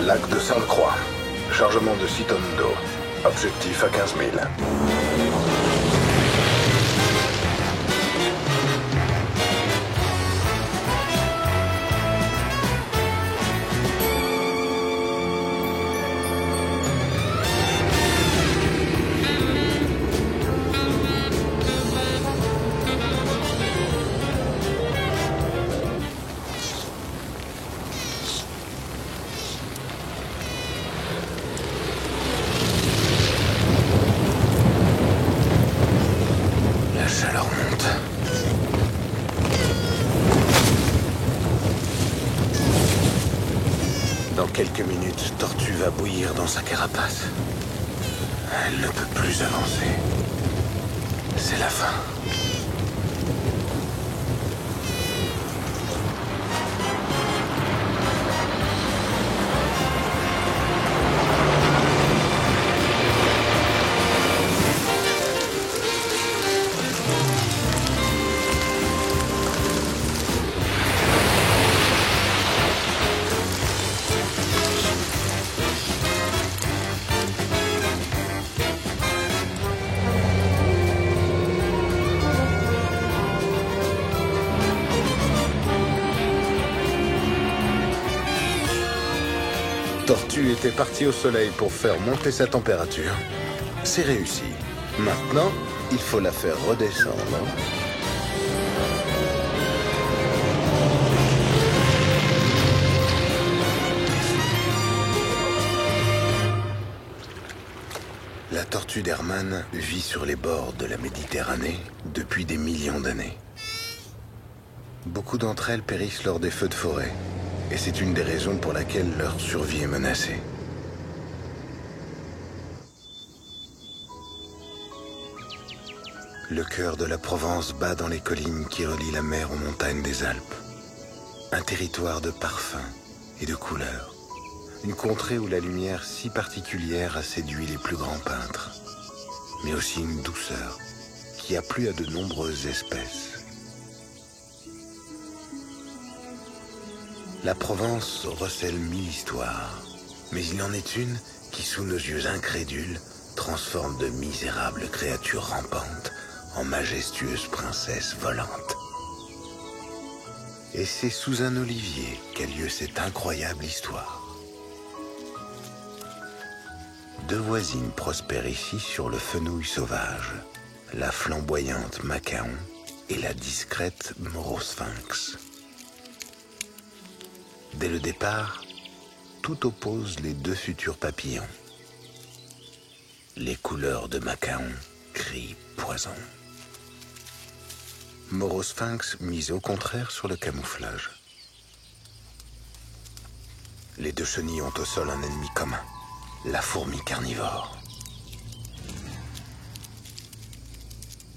Lac de Sainte-Croix. Chargement de 6 tonnes d'eau. Objectif à 15 000. tortue va bouillir dans sa carapace. Elle ne peut plus avancer. C'est la fin. Tortue était parti au soleil pour faire monter sa température. C'est réussi. Maintenant, il faut la faire redescendre. La tortue d'Hermann vit sur les bords de la Méditerranée depuis des millions d'années. Beaucoup d'entre elles périssent lors des feux de forêt. Et c'est une des raisons pour laquelle leur survie est menacée. Le cœur de la Provence bat dans les collines qui relient la mer aux montagnes des Alpes. Un territoire de parfums et de couleurs. Une contrée où la lumière si particulière a séduit les plus grands peintres. Mais aussi une douceur qui a plu à de nombreuses espèces. La Provence recèle 1000 histoires, mais il en est une qui, sous nos yeux incrédules, transforme de misérables créatures rampantes en majestueuses princesses volantes. Et c'est sous un olivier qu'a lieu cette incroyable histoire. Deux voisines prospèrent ici sur le fenouil sauvage, la flamboyante Macaon et la discrète Morosphinx. Dès le départ, tout oppose les deux futurs papillons. Les couleurs de Macaon crient poison. Morosphinx mise au contraire sur le camouflage. Les deux chenilles ont au sol un ennemi commun, la fourmi carnivore.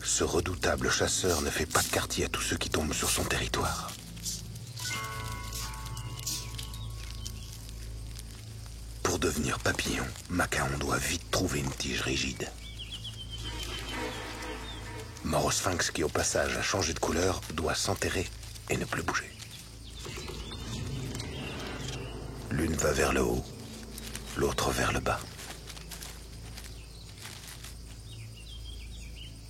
Ce redoutable chasseur ne fait pas de quartier à tous ceux qui tombent sur son territoire. Pour devenir papillon, Macaon doit vite trouver une tige rigide. Morosphinx, qui au passage a changé de couleur, doit s'enterrer et ne plus bouger. L'une va vers le haut, l'autre vers le bas.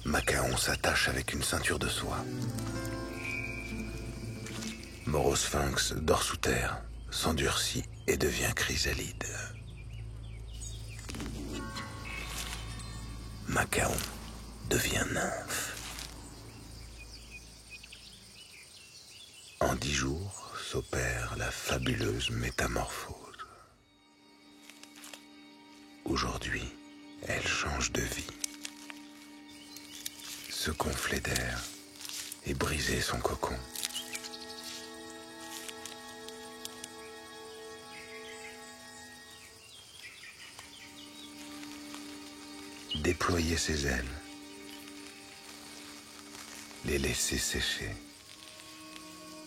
Macaon s'attache avec une ceinture de soie. Morosphinx dort sous terre, s'endurcit et devient chrysalide. Macaon devient nymphe. En 10 jours s'opère la fabuleuse métamorphose. Aujourd'hui, elle change de vie. Se gonfler d'air et briser son cocon. Déployer ses ailes, les laisser sécher,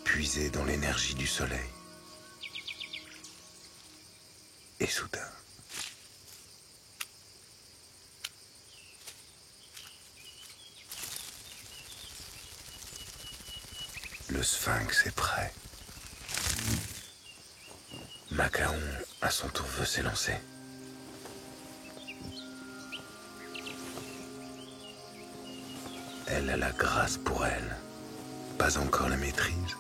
puiser dans l'énergie du soleil. Et soudain, le sphinx est prêt. Macaon, à son tour, veut s'élancer. Elle a la grâce pour elle, pas encore la maîtrise.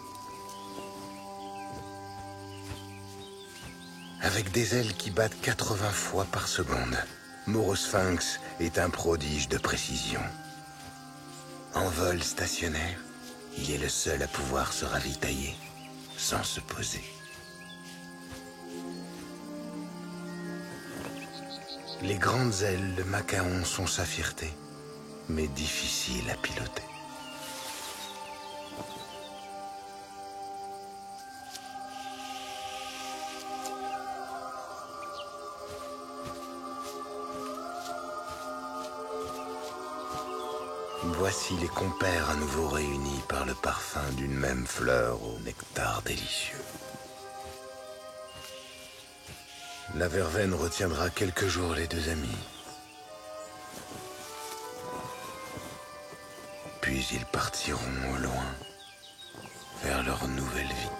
Avec des ailes qui battent 80 fois par seconde, Morosphinx est un prodige de précision. En vol stationnaire, il est le seul à pouvoir se ravitailler sans se poser. Les grandes ailes de Macaon sont sa fierté, mais difficiles à piloter. Voici les compères à nouveau réunis par le parfum d'une même fleur au nectar délicieux. La verveine retiendra quelques jours les deux amis. Puis ils partiront au loin, vers leur nouvelle vie.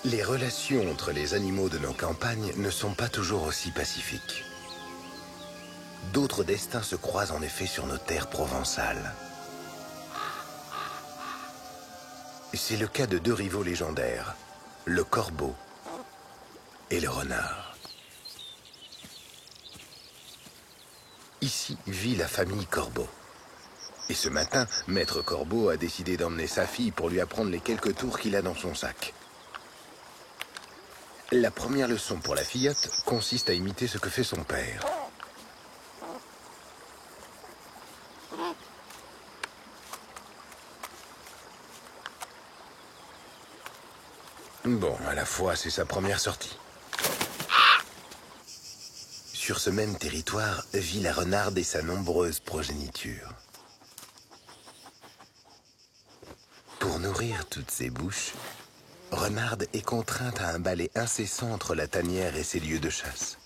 Les relations entre les animaux de nos campagnes ne sont pas toujours aussi pacifiques. D'autres destins se croisent en effet sur nos terres provençales. C'est le cas de deux rivaux légendaires, le corbeau et le renard. Ici vit la famille Corbeau. Et ce matin, Maître Corbeau a décidé d'emmener sa fille pour lui apprendre les quelques tours qu'il a dans son sac. La première leçon pour la fillette consiste à imiter ce que fait son père. Bon, à la fois, c'est sa première sortie. Sur ce même territoire vit la renarde et sa nombreuse progéniture. Pour nourrir toutes ces bouches, Renarde est contrainte à un balai incessant entre la tanière et ses lieux de chasse.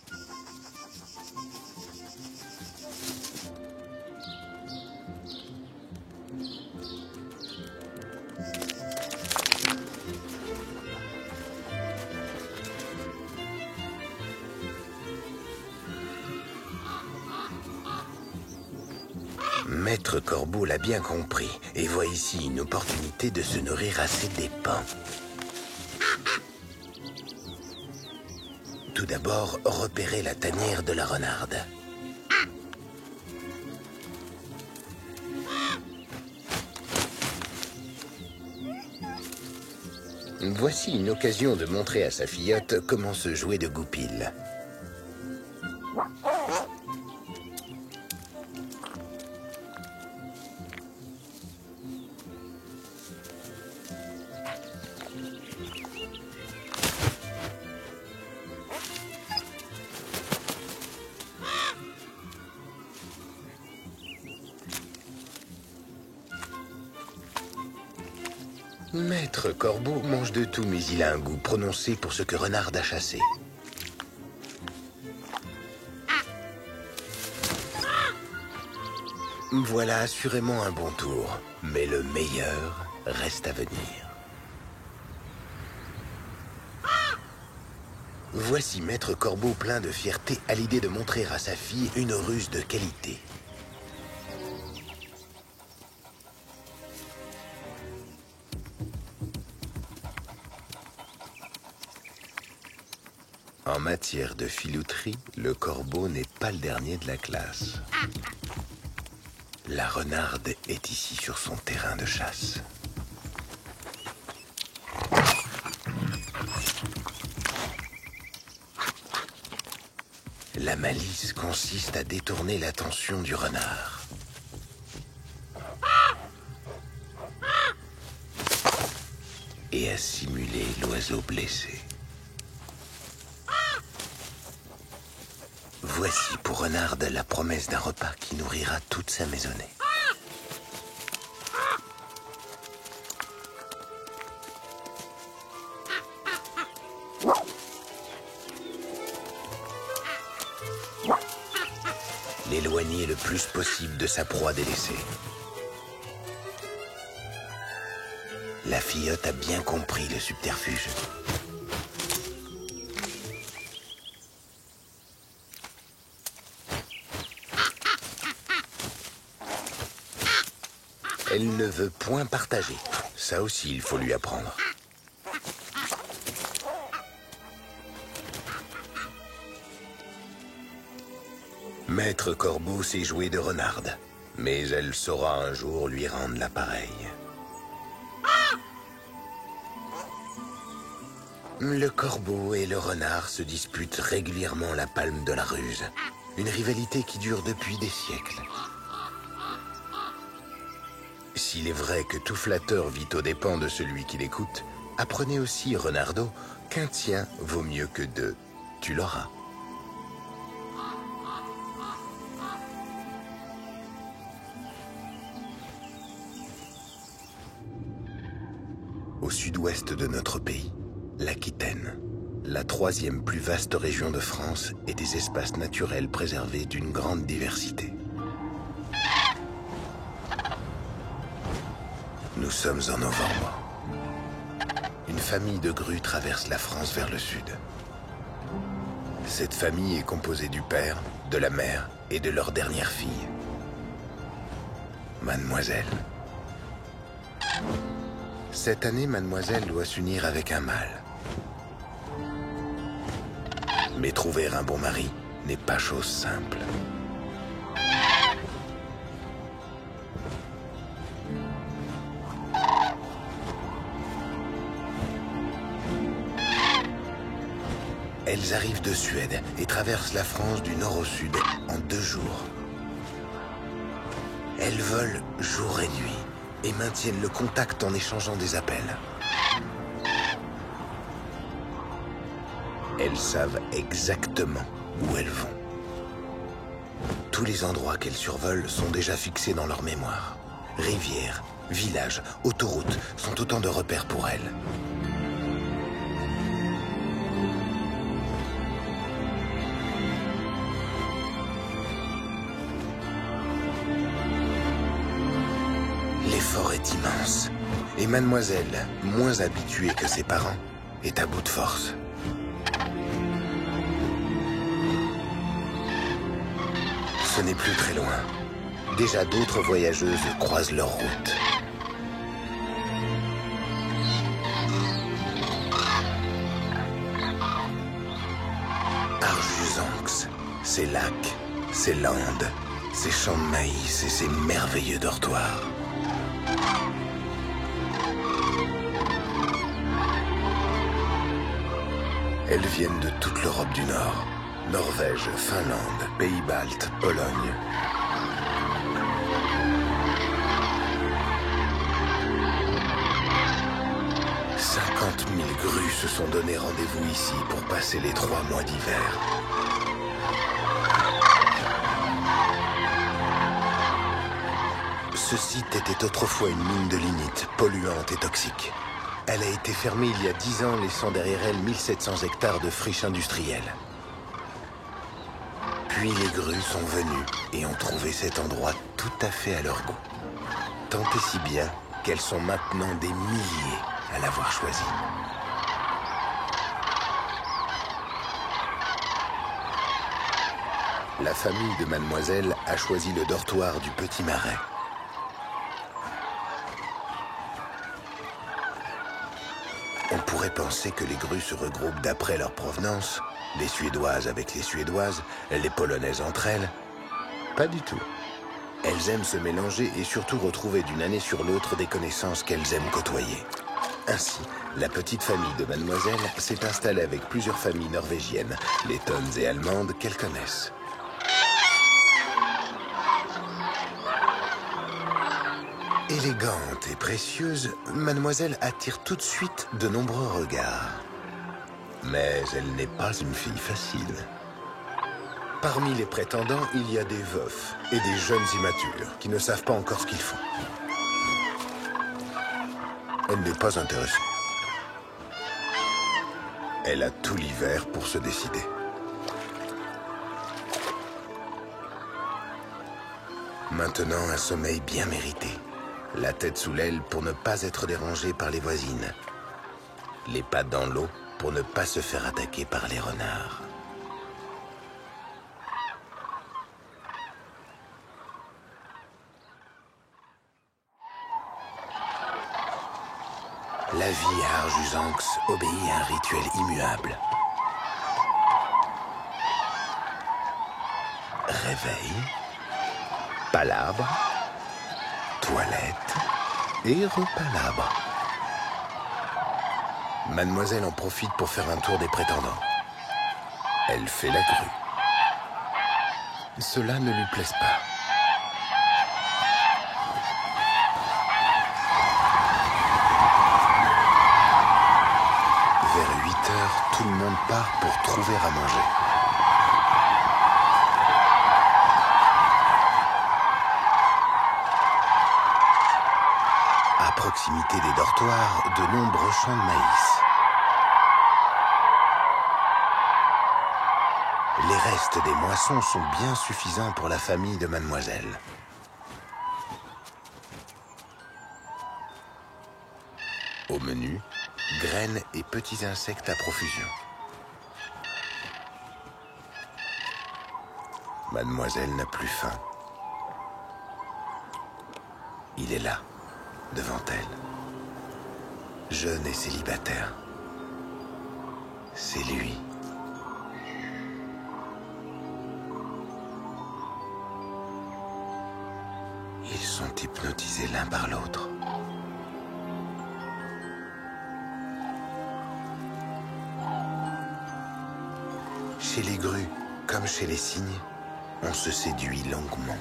Maître Corbeau l'a bien compris et voit ici une opportunité de se nourrir à ses dépens. Tout d'abord, repérer la tanière de la renarde. Voici une occasion de montrer à sa fillette comment se jouer de goupil. Maître Corbeau mange de tout, mais il a un goût prononcé pour ce que Renarde a chassé. Voilà assurément un bon tour, mais le meilleur reste à venir. Voici Maître Corbeau plein de fierté à l'idée de montrer à sa fille une ruse de qualité. En matière de filouterie, le corbeau n'est pas le dernier de la classe. La renarde est ici sur son terrain de chasse. La malice consiste à détourner l'attention du renard. Et à simuler l'oiseau blessé. Voici pour Renarde la promesse d'un repas qui nourrira toute sa maisonnée. L'éloigner le plus possible de sa proie délaissée. La filleute a bien compris le subterfuge. Elle ne veut point partager. Ça aussi, il faut lui apprendre. Maître Corbeau sait jouer de renarde, mais elle saura un jour lui rendre l'appareil. Le corbeau et le renard se disputent régulièrement la palme de la ruse. Une rivalité qui dure depuis des siècles. S'il est vrai que tout flatteur vit aux dépens de celui qui l'écoute, apprenez aussi, Renardo, qu'un tien vaut mieux que deux. Tu l'auras. Au sud-ouest de notre pays, l'Aquitaine, la troisième plus vaste région de France et des espaces naturels préservés d'une grande diversité. Nous sommes en novembre. Une famille de grues traverse la France vers le sud. Cette famille est composée du père, de la mère et de leur dernière fille, Mademoiselle. Cette année, Mademoiselle doit s'unir avec un mâle. Mais trouver un bon mari n'est pas chose simple. Elles arrivent de Suède et traversent la France du nord au sud en 2 jours. Elles volent jour et nuit et maintiennent le contact en échangeant des appels. Elles savent exactement où elles vont. Tous les endroits qu'elles survolent sont déjà fixés dans leur mémoire. Rivières, villages, autoroutes sont autant de repères pour elles. L'effort est immense, et Mademoiselle, moins habituée que ses parents, est à bout de force. Ce n'est plus très loin. Déjà d'autres voyageuses croisent leur route. Arjusanx, ses lacs, ses landes, ses champs de maïs et ses merveilleux dortoirs. Elles viennent de toute l'Europe du Nord. Norvège, Finlande, Pays-Baltes, Pologne. « 50 000 grues se sont donné rendez-vous ici pour passer les 3 mois d'hiver. Ce site était autrefois une mine de lignite, polluante et toxique. Elle a été fermée il y a 10 ans, laissant derrière elle 1700 hectares de friches industrielles. Puis les grues sont venues et ont trouvé cet endroit tout à fait à leur goût. Tant et si bien qu'elles sont maintenant des milliers à l'avoir choisi. La famille de Mademoiselle a choisi le dortoir du Petit Marais. On pourrait penser que les grues se regroupent d'après leur provenance, les Suédoises avec les Suédoises, les Polonaises entre elles. Pas du tout. Elles aiment se mélanger et surtout retrouver d'une année sur l'autre des connaissances qu'elles aiment côtoyer. Ainsi, la petite famille de Mademoiselle s'est installée avec plusieurs familles norvégiennes, lettonnes et allemandes qu'elles connaissent. Élégante et précieuse, Mademoiselle attire tout de suite de nombreux regards. Mais elle n'est pas une fille facile. Parmi les prétendants, il y a des veufs et des jeunes immatures qui ne savent pas encore ce qu'ils font. Elle n'est pas intéressée. Elle a tout l'hiver pour se décider. Maintenant, un sommeil bien mérité. La tête sous l'aile pour ne pas être dérangée par les voisines. Les pattes dans l'eau pour ne pas se faire attaquer par les renards. La vie à Arjusanx obéit à un rituel immuable. Réveil, palabre, toilette et repalabre. Mademoiselle en profite pour faire un tour des prétendants. Elle fait la grue. Cela ne lui plaise pas. part pour trouver à manger. À proximité des dortoirs, de nombreux champs de maïs. Les restes des moissons sont bien suffisants pour la famille de Mademoiselle. Au menu, graines et petits insectes à profusion. Mademoiselle n'a plus faim. Il est là, devant elle, jeune et célibataire. C'est lui. Ils sont hypnotisés l'un par l'autre. Chez les grues, comme chez les cygnes, on se séduit longuement.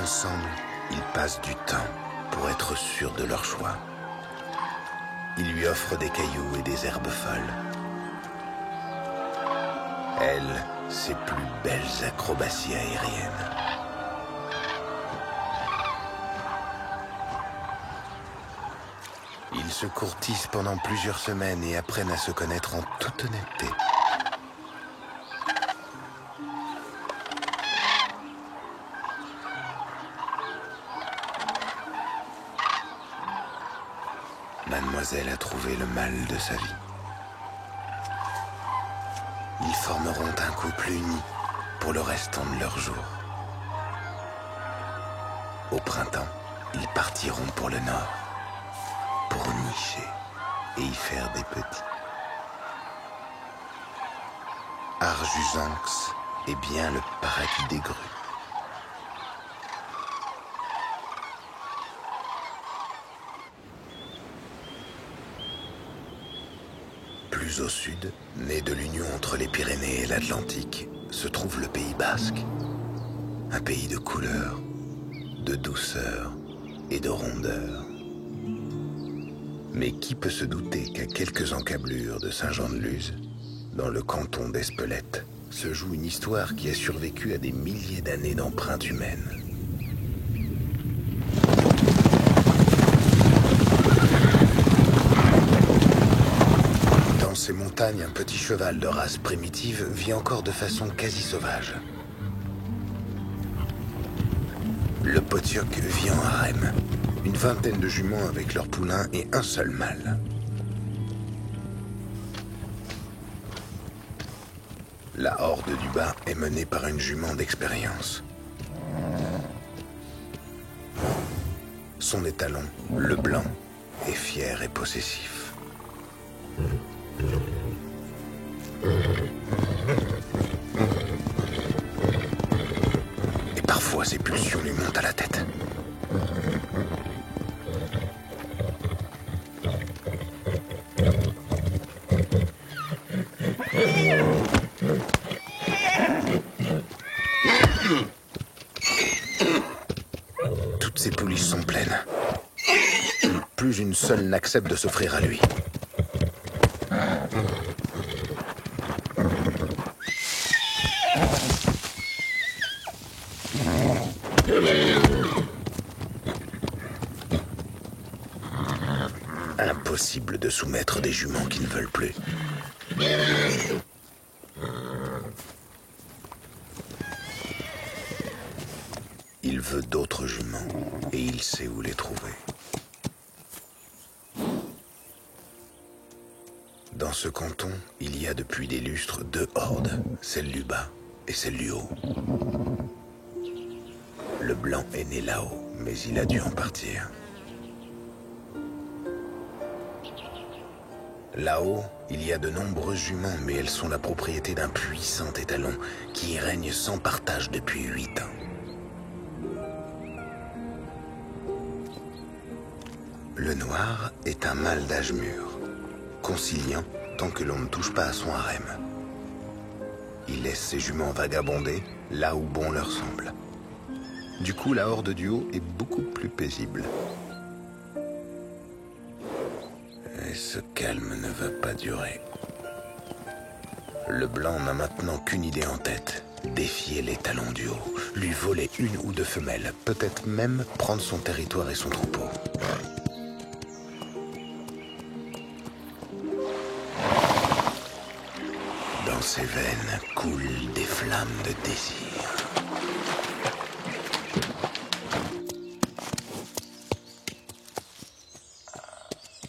Ensemble, ils passent du temps pour être sûrs de leur choix. Il lui offre des cailloux et des herbes folles. Elle, ses plus belles acrobaties aériennes. Ils se courtisent pendant plusieurs semaines et apprennent à se connaître en toute honnêteté. Mademoiselle a trouvé le mal de sa vie. Ils formeront un couple uni pour le restant de leurs jours. Au printemps, ils partiront pour le nord, pour nicher et y faire des petits. Arjusanx est bien le paradis des grues. Plus au sud, né de l'union entre les Pyrénées et l'Atlantique, se trouve le Pays basque. Un pays de couleurs, de douceur et de rondeur. Mais qui peut se douter qu'à quelques encablures de Saint-Jean-de-Luz, dans le canton d'Espelette, se joue une histoire qui a survécu à des milliers d'années d'empreintes humaines. Dans ces montagnes, un petit cheval de race primitive vit encore de façon quasi sauvage. Le potioc vit en harem, une vingtaine de juments avec leurs poulains et un seul mâle. La horde du bas est menée par une jument d'expérience. Son étalon, le blanc, est fier et possessif. Et parfois, ses pulsions lui montent à la tête. Toutes ses poulies sont pleines. Plus une seule n'accepte de s'offrir à lui. Impossible de soumettre des juments qui ne veulent plus. Il Il veut d'autres juments et il sait où les trouver. Dans ce canton, il y a depuis des lustres 2 hordes, celle du bas et celle du haut. Le blanc est né là-haut, mais il a dû en partir. Là-haut, il y a de nombreuses juments, mais elles sont la propriété d'un puissant étalon qui y règne sans partage depuis 8 ans. Le noir est un mâle d'âge mûr, conciliant tant que l'on ne touche pas à son harem. Il laisse ses juments vagabonder là où bon leur semble. Du coup, la horde du haut est beaucoup plus paisible. Et ce calme ne va pas durer. Le blanc n'a maintenant qu'une idée en tête. Défier les talons du haut, lui voler 1 ou 2 femelles, peut-être même prendre son territoire et son troupeau. Dans ses veines coulent des flammes de désir.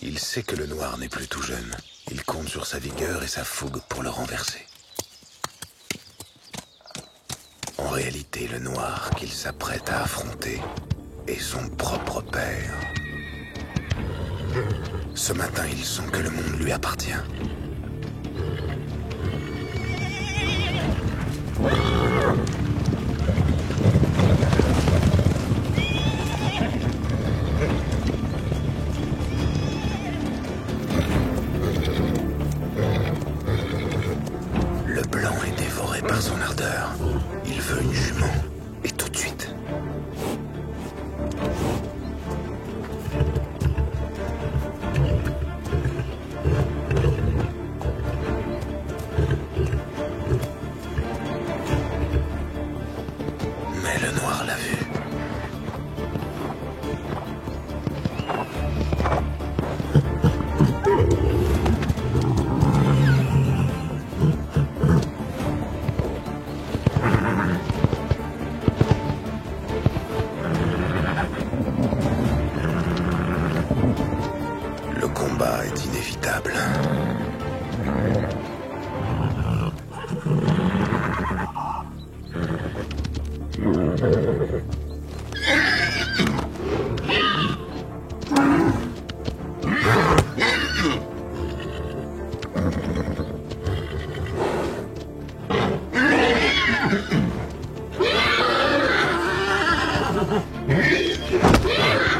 Il sait que le noir n'est plus tout jeune. Il compte sur sa vigueur et sa fougue pour le renverser. En réalité, le noir qu'il s'apprête à affronter est son propre père. Ce matin, il sent que le monde lui appartient. Le blanc est dévoré par son ardeur. Il veut une jument, et tout de suite. Mais le noir l'a vu. Le combat est inévitable.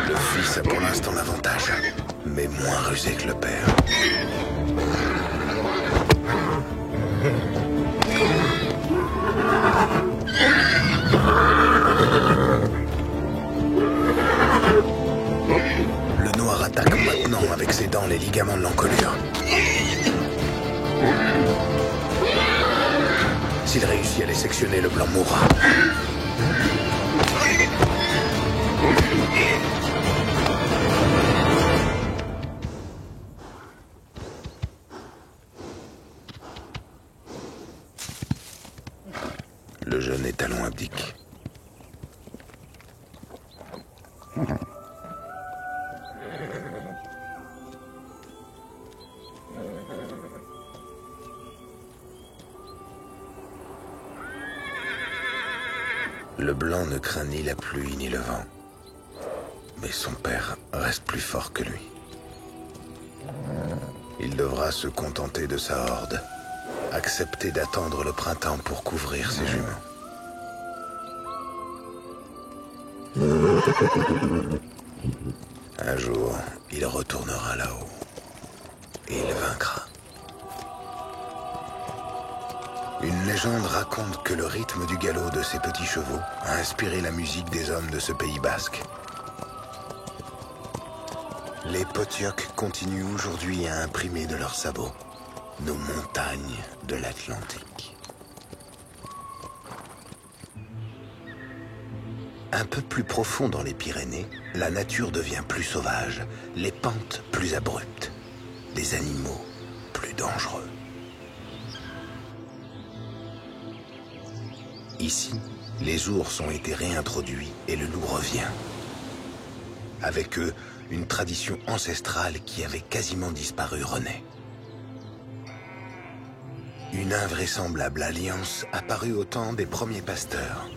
Le fils a pour l'instant l'avantage, mais moins rusé que le père. Le noir attaque maintenant avec ses dents les ligaments de l'encolure. S'il réussit à les sectionner, le blanc mourra. Le jeune étalon abdique. Le blanc ne craint ni la pluie ni le vent. Mais son père reste plus fort que lui. Il devra se contenter de sa horde, accepter d'attendre le printemps pour couvrir ses juments. Un jour, il retournera là-haut et il vaincra. Une légende raconte que le rythme du galop de ces petits chevaux a inspiré la musique des hommes de ce pays basque. Les Potioks continuent aujourd'hui à imprimer de leurs sabots nos montagnes de l'Atlantique. Un peu plus profond dans les Pyrénées, la nature devient plus sauvage, les pentes plus abruptes, les animaux plus dangereux. Ici, les ours ont été réintroduits et le loup revient. Avec eux, une tradition ancestrale qui avait quasiment disparu renaît. Une invraisemblable alliance apparut au temps des premiers pasteurs.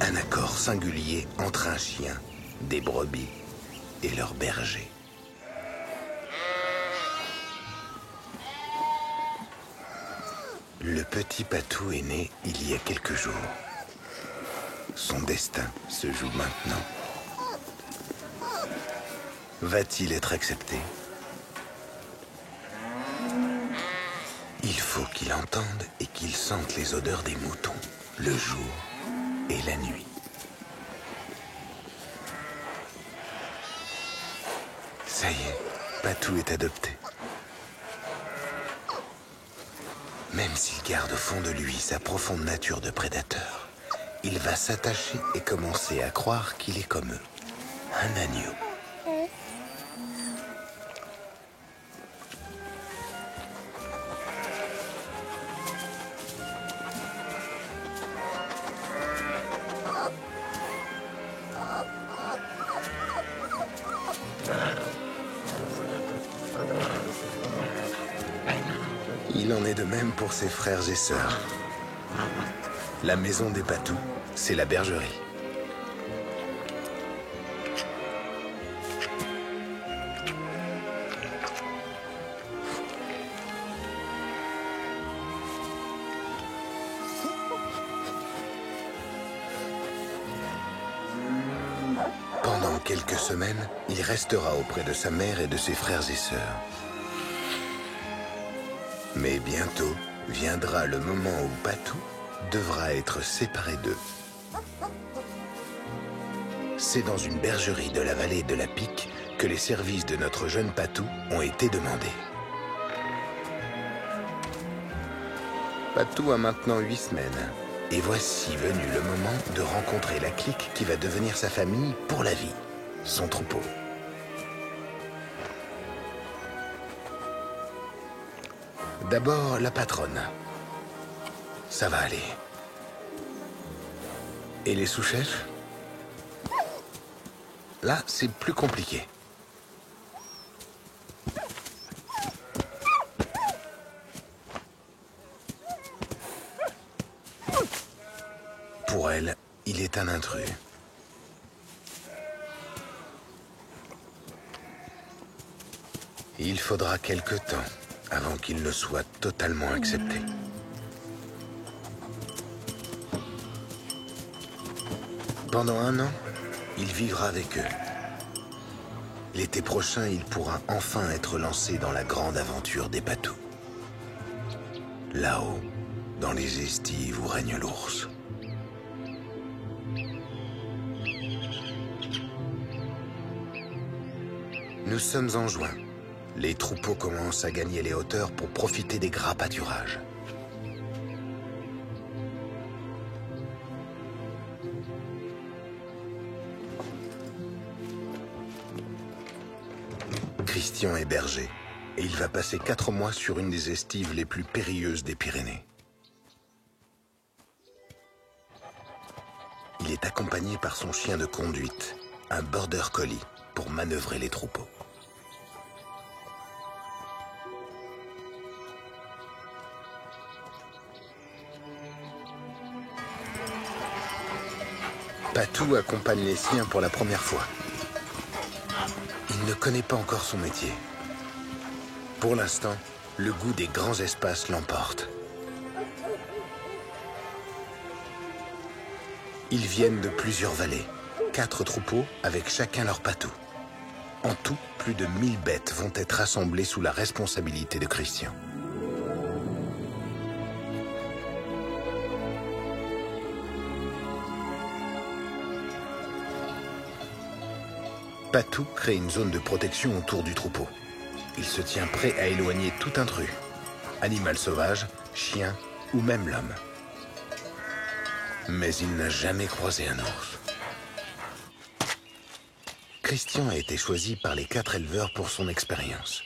Un accord singulier entre un chien, des brebis et leurs bergers. Le petit Patou est né il y a quelques jours. Son destin se joue maintenant. Va-t-il être accepté? Il faut qu'il entende et qu'il sente les odeurs des moutons, le jour et la nuit. Ça y est, Patou est adopté. Même s'il garde au fond de lui sa profonde nature de prédateur, il va s'attacher et commencer à croire qu'il est comme eux, un agneau. Il en est de même pour ses frères et sœurs. La maison des Patous, c'est la bergerie. Pendant quelques semaines, il restera auprès de sa mère et de ses frères et sœurs. Mais bientôt viendra le moment où Patou devra être séparé d'eux. C'est dans une bergerie de la vallée de la Pique que les services de notre jeune Patou ont été demandés. Patou a maintenant 8 semaines. Et voici venu le moment de rencontrer la clique qui va devenir sa famille pour la vie, son troupeau. D'abord, la patronne. Ça va aller. Et les sous-chefs? Là, c'est plus compliqué. Pour elle, il est un intrus. Il faudra quelque temps avant qu'il ne soit totalement accepté. Pendant 1 an, il vivra avec eux. L'été prochain, il pourra enfin être lancé dans la grande aventure des Patous. Là-haut, dans les estives où règne l'ours. Nous sommes en juin. Les troupeaux commencent à gagner les hauteurs pour profiter des gras pâturages. Christian est berger et il va passer 4 mois sur une des estives les plus périlleuses des Pyrénées. Il est accompagné par son chien de conduite, un border collie, pour manœuvrer les troupeaux. Patou accompagne les siens pour la première fois. Il ne connaît pas encore son métier. Pour l'instant, le goût des grands espaces l'emporte. Ils viennent de plusieurs vallées, 4 troupeaux avec chacun leur Patou. En tout, plus de 1000 bêtes vont être assemblées sous la responsabilité de Christian. Patou crée une zone de protection autour du troupeau. Il se tient prêt à éloigner tout intrus, animal sauvage, chien ou même l'homme. Mais il n'a jamais croisé un ours. Christian a été choisi par les 4 éleveurs pour son expérience.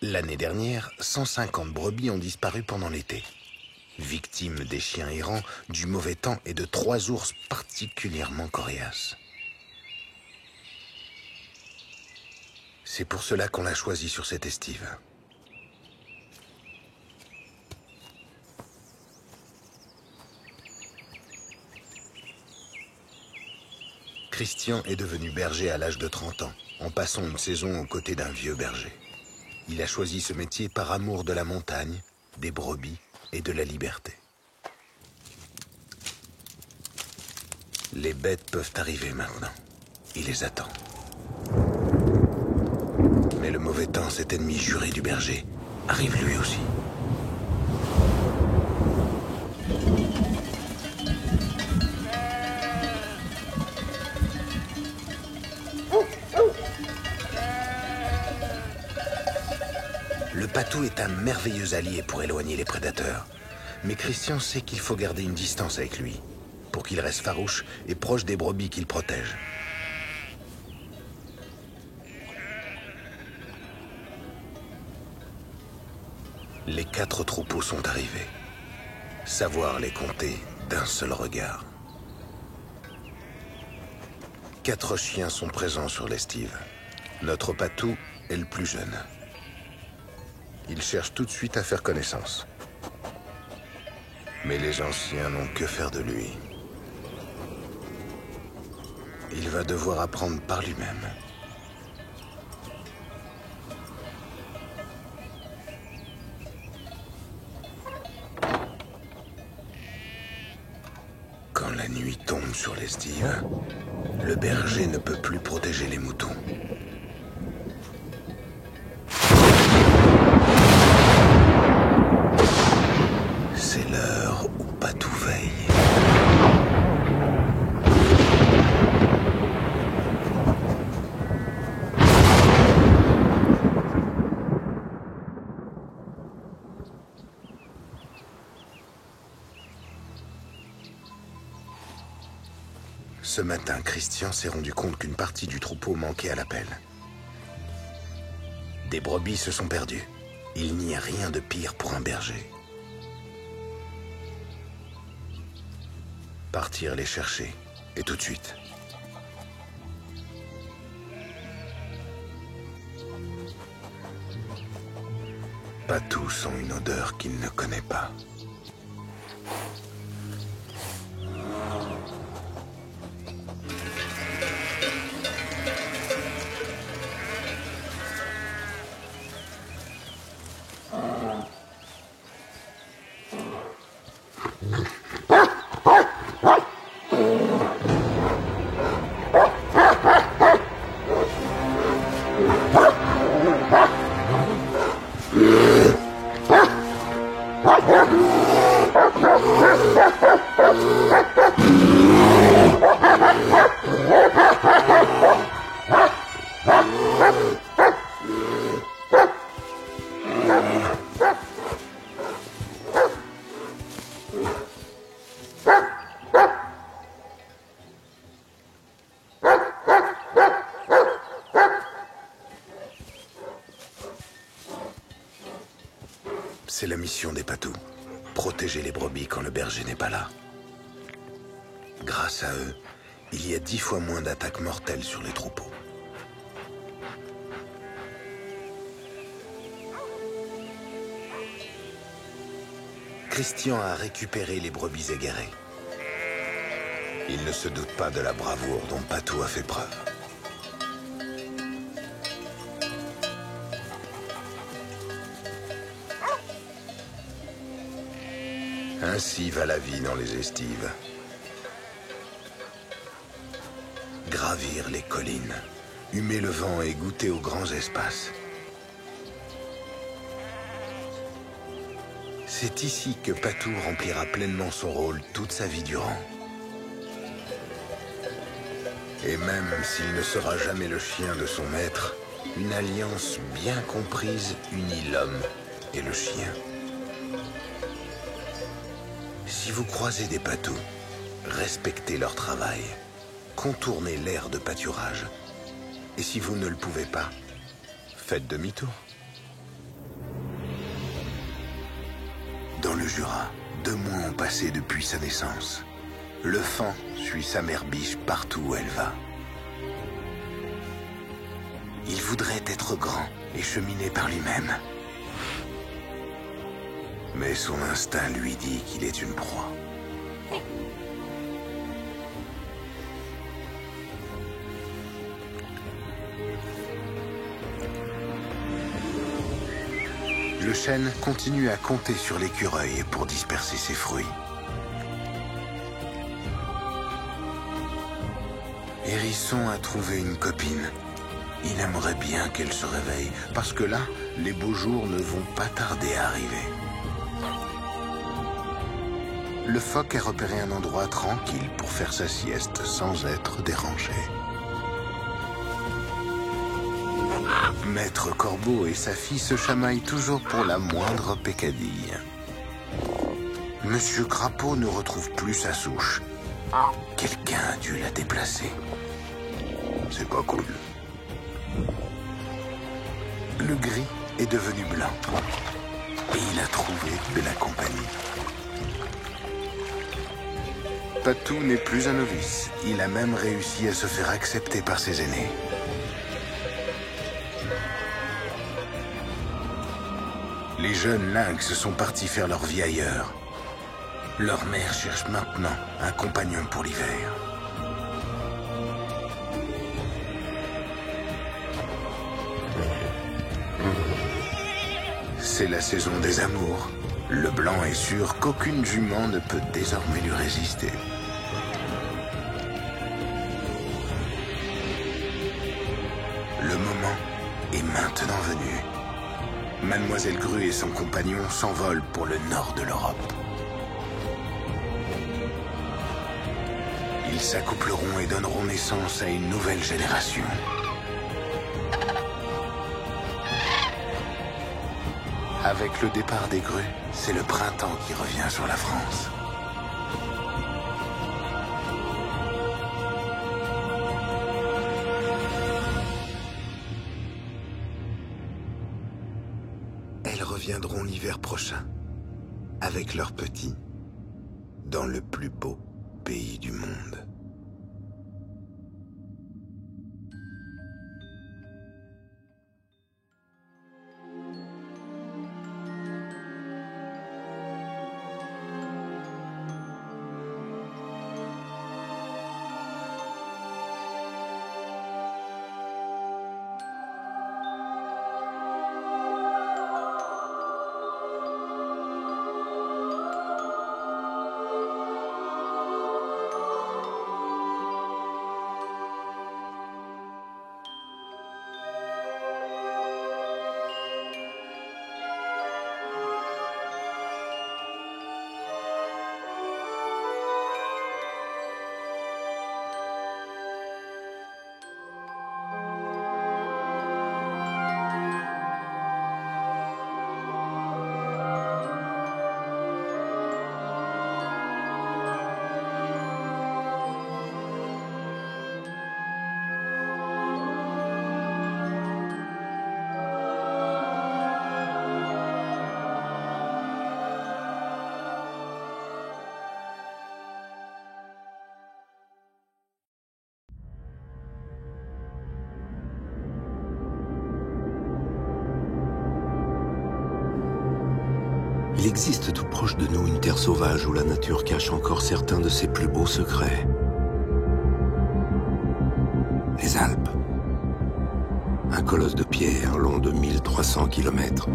L'année dernière, 150 brebis ont disparu pendant l'été. victime des chiens errants, du mauvais temps et de 3 ours particulièrement coriaces. C'est pour cela qu'on l'a choisi sur cette estive. Christian est devenu berger à l'âge de 30 ans, en passant une saison aux côtés d'un vieux berger. Il a choisi ce métier par amour de la montagne, des brebis et de la liberté. Les bêtes peuvent arriver maintenant. Il les attend. Mais le mauvais temps, cet ennemi juré du berger, arrive lui aussi. Le patou est un merveilleux allié pour éloigner les prédateurs. Mais Christian sait qu'il faut garder une distance avec lui, pour qu'il reste farouche et proche des brebis qu'il protège. Les 4 troupeaux sont arrivés. Savoir les compter d'un seul regard. 4 chiens sont présents sur l'estive. Notre patou est le plus jeune. Il cherche tout de suite à faire connaissance. Mais les anciens n'ont que faire de lui. Il va devoir apprendre par lui-même. Quand la nuit tombe sur l'estive, le berger ne peut plus protéger les moutons. C'est l'heure où Patou veille. Ce matin, Christian s'est rendu compte qu'une partie du troupeau manquait à l'appel. Des brebis se sont perdues. Il n'y a rien de pire pour un berger. Partir les chercher, et tout de suite. Patou sent une odeur qu'il ne connaît pas. C'est la mission des patous. Protéger les brebis quand le berger n'est pas là. Grâce à eux, il y a 10 fois moins d'attaques mortelles sur les troupeaux. Christian a récupéré les brebis égarées. Il ne se doute pas de la bravoure dont Patou a fait preuve. Ainsi va la vie dans les estives. Gravir les collines, humer le vent et goûter aux grands espaces. C'est ici que Patou remplira pleinement son rôle toute sa vie durant. Et même s'il ne sera jamais le chien de son maître, une alliance bien comprise unit l'homme et le chien. Si vous croisez des patous, respectez leur travail, contournez l'aire de pâturage. Et si vous ne le pouvez pas, faites demi-tour. Dans le le Jura. 2 mois ont passé depuis sa naissance. Le faon suit sa mère biche partout où elle va. Il voudrait être grand et cheminer par lui-même. Mais son instinct lui dit qu'il est une proie. Le chêne continue à compter sur l'écureuil pour disperser ses fruits. Hérisson a trouvé une copine. Il aimerait bien qu'elle se réveille, parce que là, les beaux jours ne vont pas tarder à arriver. Le phoque a repéré un endroit tranquille pour faire sa sieste sans être dérangé. Maître Corbeau et sa fille se chamaillent toujours pour la moindre peccadille. Monsieur Crapaud ne retrouve plus sa souche. Quelqu'un a dû la déplacer. C'est pas cool. Le gris est devenu blanc. Et il a trouvé de la compagnie. Patou n'est plus un novice. Il a même réussi à se faire accepter par ses aînés. Les jeunes lynx sont partis faire leur vie ailleurs. Leur mère cherche maintenant un compagnon pour l'hiver. C'est la saison des amours. Le blanc est sûr qu'aucune jument ne peut désormais lui résister. Le moment est maintenant venu. Mademoiselle Grue et son compagnon s'envolent pour le nord de l'Europe. Ils s'accoupleront et donneront naissance à une nouvelle génération. Avec le départ des grues, c'est le printemps qui revient sur la France. Elles reviendront l'hiver prochain, avec leurs petits, dans le plus beau pays du monde. Il existe tout proche de nous une terre sauvage où la nature cache encore certains de ses plus beaux secrets. Les Alpes. Un colosse de pierre long de 1300 km.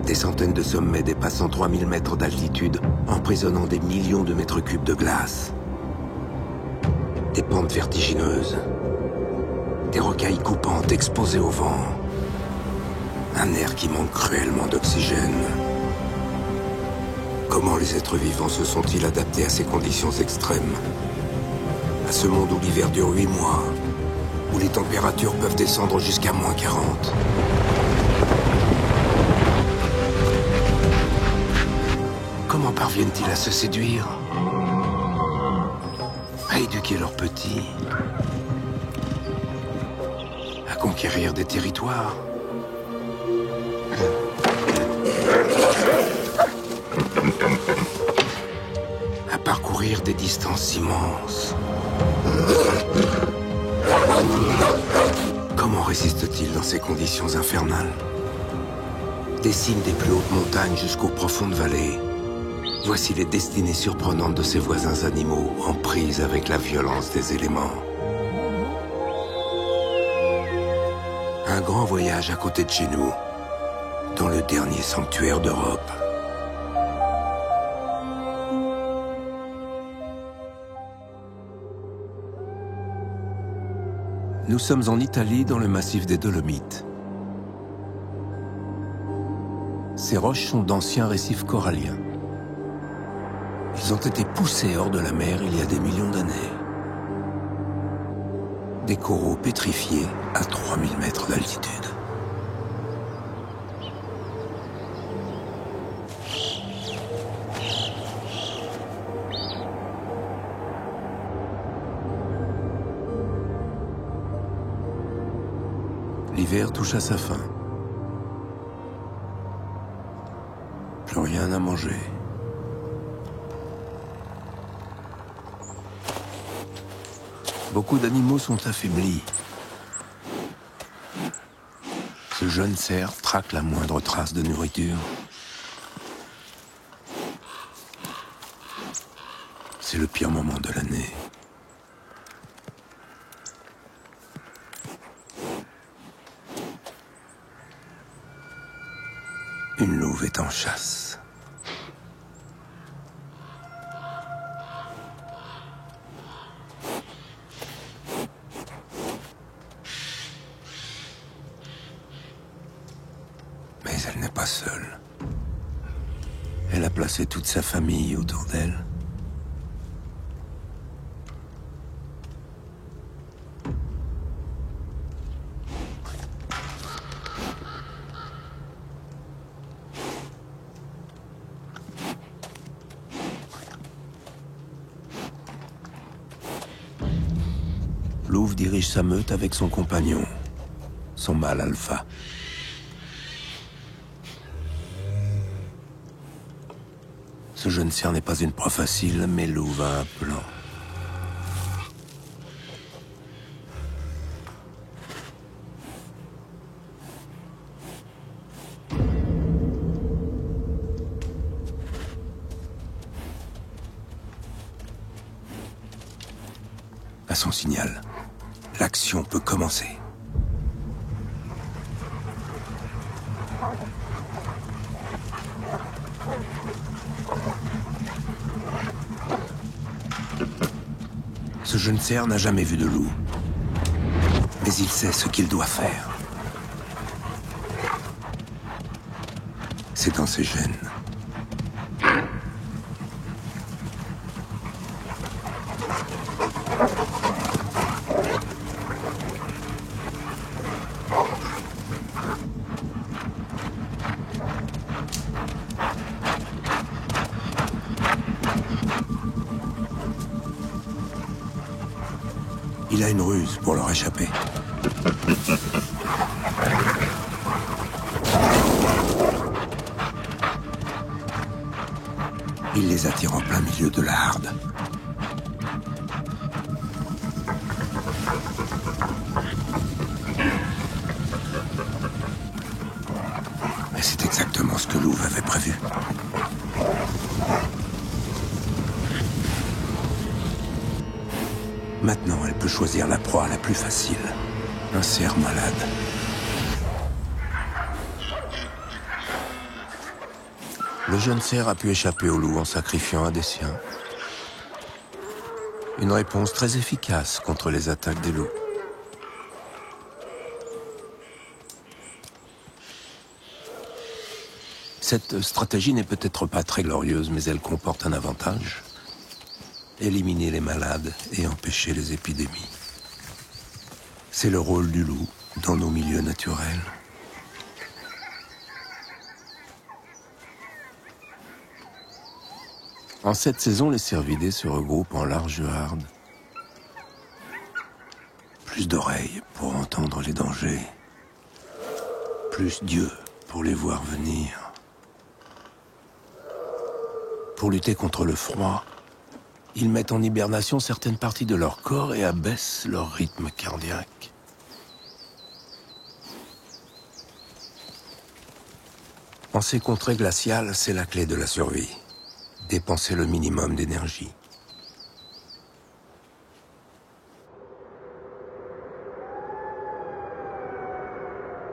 Des centaines de sommets dépassant 3000 mètres d'altitude, emprisonnant des millions de mètres cubes de glace. Des pentes vertigineuses. Des rocailles coupantes exposées au vent. Un air qui manque cruellement d'oxygène. Comment les êtres vivants se sont-ils adaptés à ces conditions extrêmes? À ce monde où l'hiver dure 8 mois, où les températures peuvent descendre jusqu'à -40. Comment parviennent-ils à se séduire? À éduquer leurs petits? À conquérir des territoires? parcourir des distances immenses. Comment résiste-t-il dans ces conditions infernales? Des cimes des plus hautes montagnes jusqu'aux profondes vallées. Voici les destinées surprenantes de ses voisins animaux, en prise avec la violence des éléments. Un grand voyage à côté de chez nous, dans le dernier sanctuaire d'Europe. Nous sommes en Italie, dans le massif des Dolomites. Ces roches sont d'anciens récifs coralliens. Ils ont été poussés hors de la mer il y a des millions d'années. Des coraux pétrifiés à 3000 mètres d'altitude. L'hiver touche à sa fin. Plus rien à manger. Beaucoup d'animaux sont affaiblis. Ce jeune cerf traque la moindre trace de nourriture. C'est le pire moment de l'année. Une louve est en chasse. Mais elle n'est pas seule. Elle a placé toute sa famille autour d'elle. Louve dirige sa meute avec son compagnon, son mâle alpha. Ce jeune cerf n'est pas une proie facile, mais Louve a un plan. À son signal, l'action peut commencer. Ce jeune cerf n'a jamais vu de loup, mais il sait ce qu'il doit faire. C'est dans ses gènes. Il a une ruse pour leur échapper. Il les attire en plein milieu de la harde. Mais c'est exactement ce que Louve avait prévu. Maintenant, elle peut choisir la proie la plus facile. Un cerf malade. Le jeune cerf a pu échapper au loup en sacrifiant un des siens. Une réponse très efficace contre les attaques des loups. Cette stratégie n'est peut-être pas très glorieuse, mais elle comporte un avantage. Éliminer les malades et empêcher les épidémies. C'est le rôle du loup dans nos milieux naturels. En cette saison, les cervidés se regroupent en large harde. Plus d'oreilles pour entendre les dangers. Plus d'yeux pour les voir venir. Pour lutter contre le froid, Ils mettent en hibernation certaines parties de leur corps et abaissent leur rythme cardiaque. En ces contrées glaciales, c'est la clé de la survie. Dépenser le minimum d'énergie.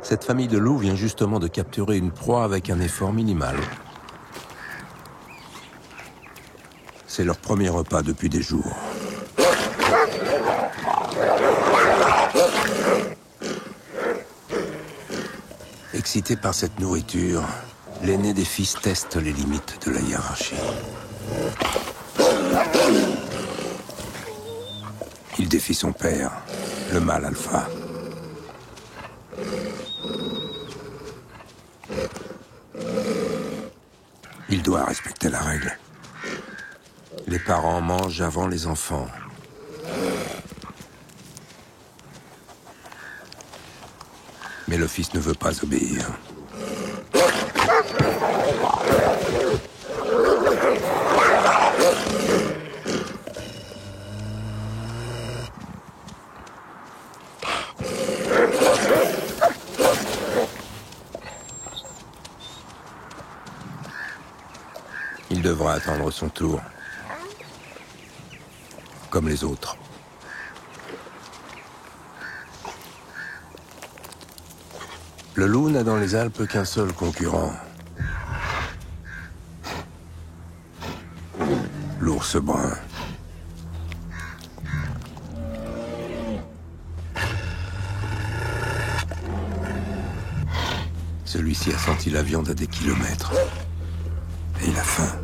Cette famille de loups vient justement de capturer une proie avec un effort minimal. C'est leur premier repas depuis des jours. Excité par cette nourriture, l'aîné des fils teste les limites de la hiérarchie. Il défie son père, le mâle alpha. Il doit respecter la règle. Les parents mangent avant les enfants. Mais le fils ne veut pas obéir. Il devra attendre son tour, comme les autres. Le loup n'a dans les Alpes qu'un seul concurrent. L'ours brun. Celui-ci a senti la viande à des kilomètres. Et il a faim.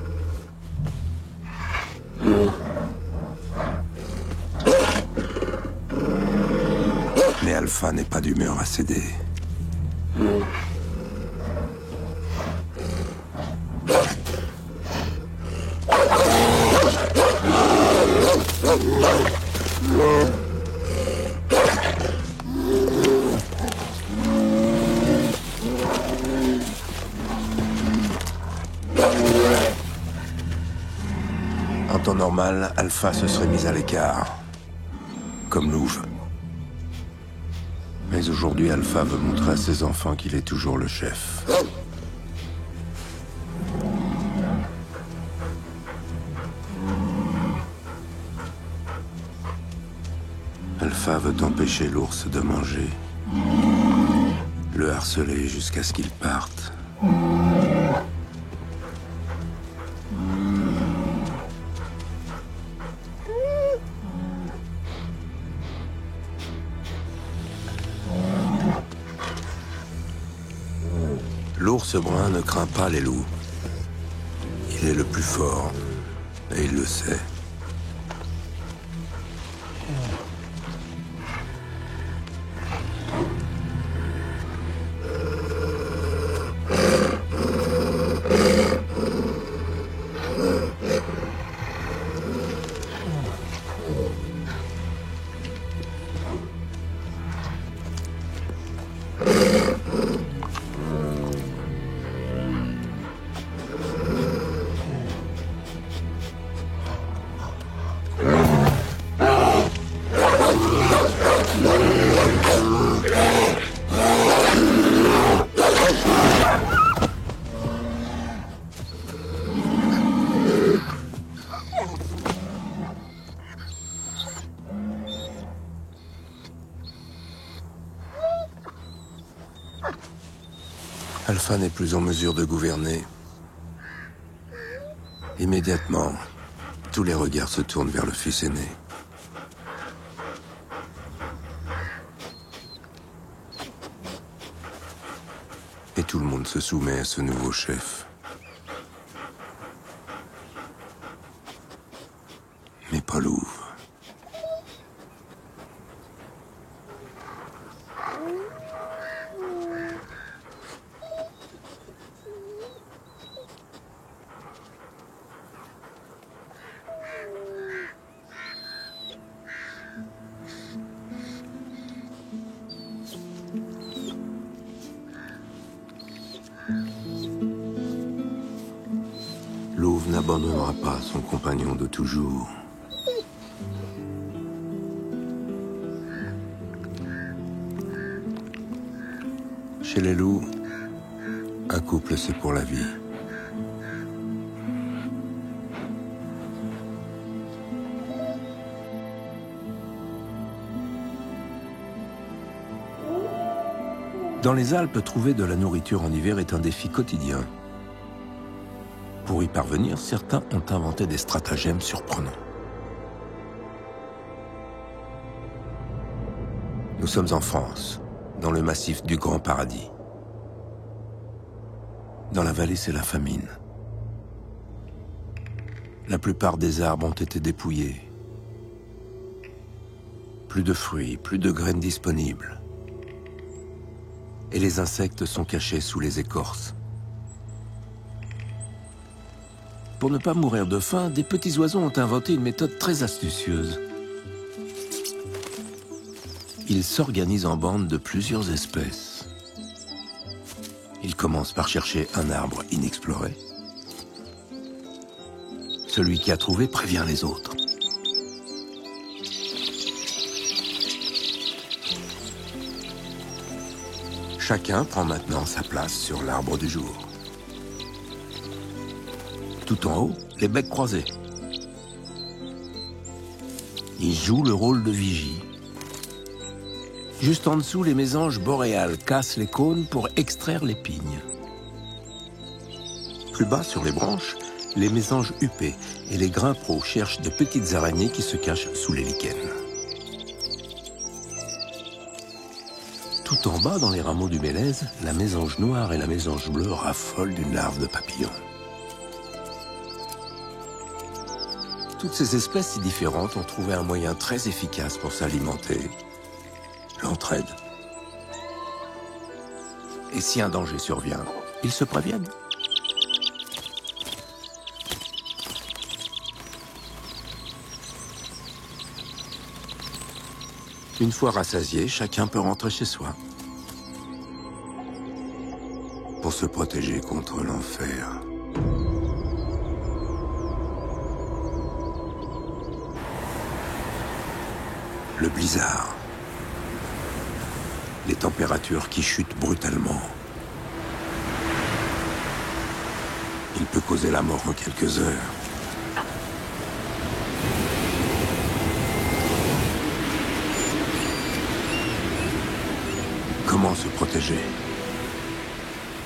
Mais Alpha n'est pas d'humeur à céder. En temps normal, Alpha se serait mise à l'écart, comme Louve. Mais aujourd'hui, Alpha veut montrer à ses enfants qu'il est toujours le chef. Alpha veut empêcher l'ours de manger, le harceler jusqu'à ce qu'il parte. L'ours brun ne craint pas les loups. Il est le plus fort, et il le sait. Alpha n'est plus en mesure de gouverner. Immédiatement, tous les regards se tournent vers le fils aîné. Et tout le monde se soumet à ce nouveau chef. Mais pas Louve. Louve n'abandonnera pas son compagnon de toujours. Chez les loups, un couple c'est pour la vie. Dans les Alpes, trouver de la nourriture en hiver est un défi quotidien. Pour y parvenir, certains ont inventé des stratagèmes surprenants. Nous sommes en France, dans le massif du Grand Paradis. Dans la vallée, c'est la famine. La plupart des arbres ont été dépouillés. Plus de fruits, plus de graines disponibles. Et les insectes sont cachés sous les écorces. Pour ne pas mourir de faim, des petits oiseaux ont inventé une méthode très astucieuse. Ils s'organisent en bandes de plusieurs espèces. Ils commencent par chercher un arbre inexploré. Celui qui a trouvé prévient les autres. Chacun prend maintenant sa place sur l'arbre du jour. Tout en haut, les becs croisés. Ils jouent le rôle de vigie. Juste en dessous, les mésanges boréales cassent les cônes pour extraire les pignes. Plus bas, sur les branches, les mésanges huppés et les grimpereaux cherchent de petites araignées qui se cachent sous les lichens. Tout en bas, dans les rameaux du mélèze, la mésange noire et la mésange bleue raffolent d'une larve de papillon. Toutes ces espèces si différentes ont trouvé un moyen très efficace pour s'alimenter. L'entraide. Et si un danger survient, ils se préviennent. Une fois rassasié, chacun peut rentrer chez soi. Pour se protéger contre l'enfer. Le blizzard. Les températures qui chutent brutalement. Il peut causer la mort en quelques heures. Comment se protéger?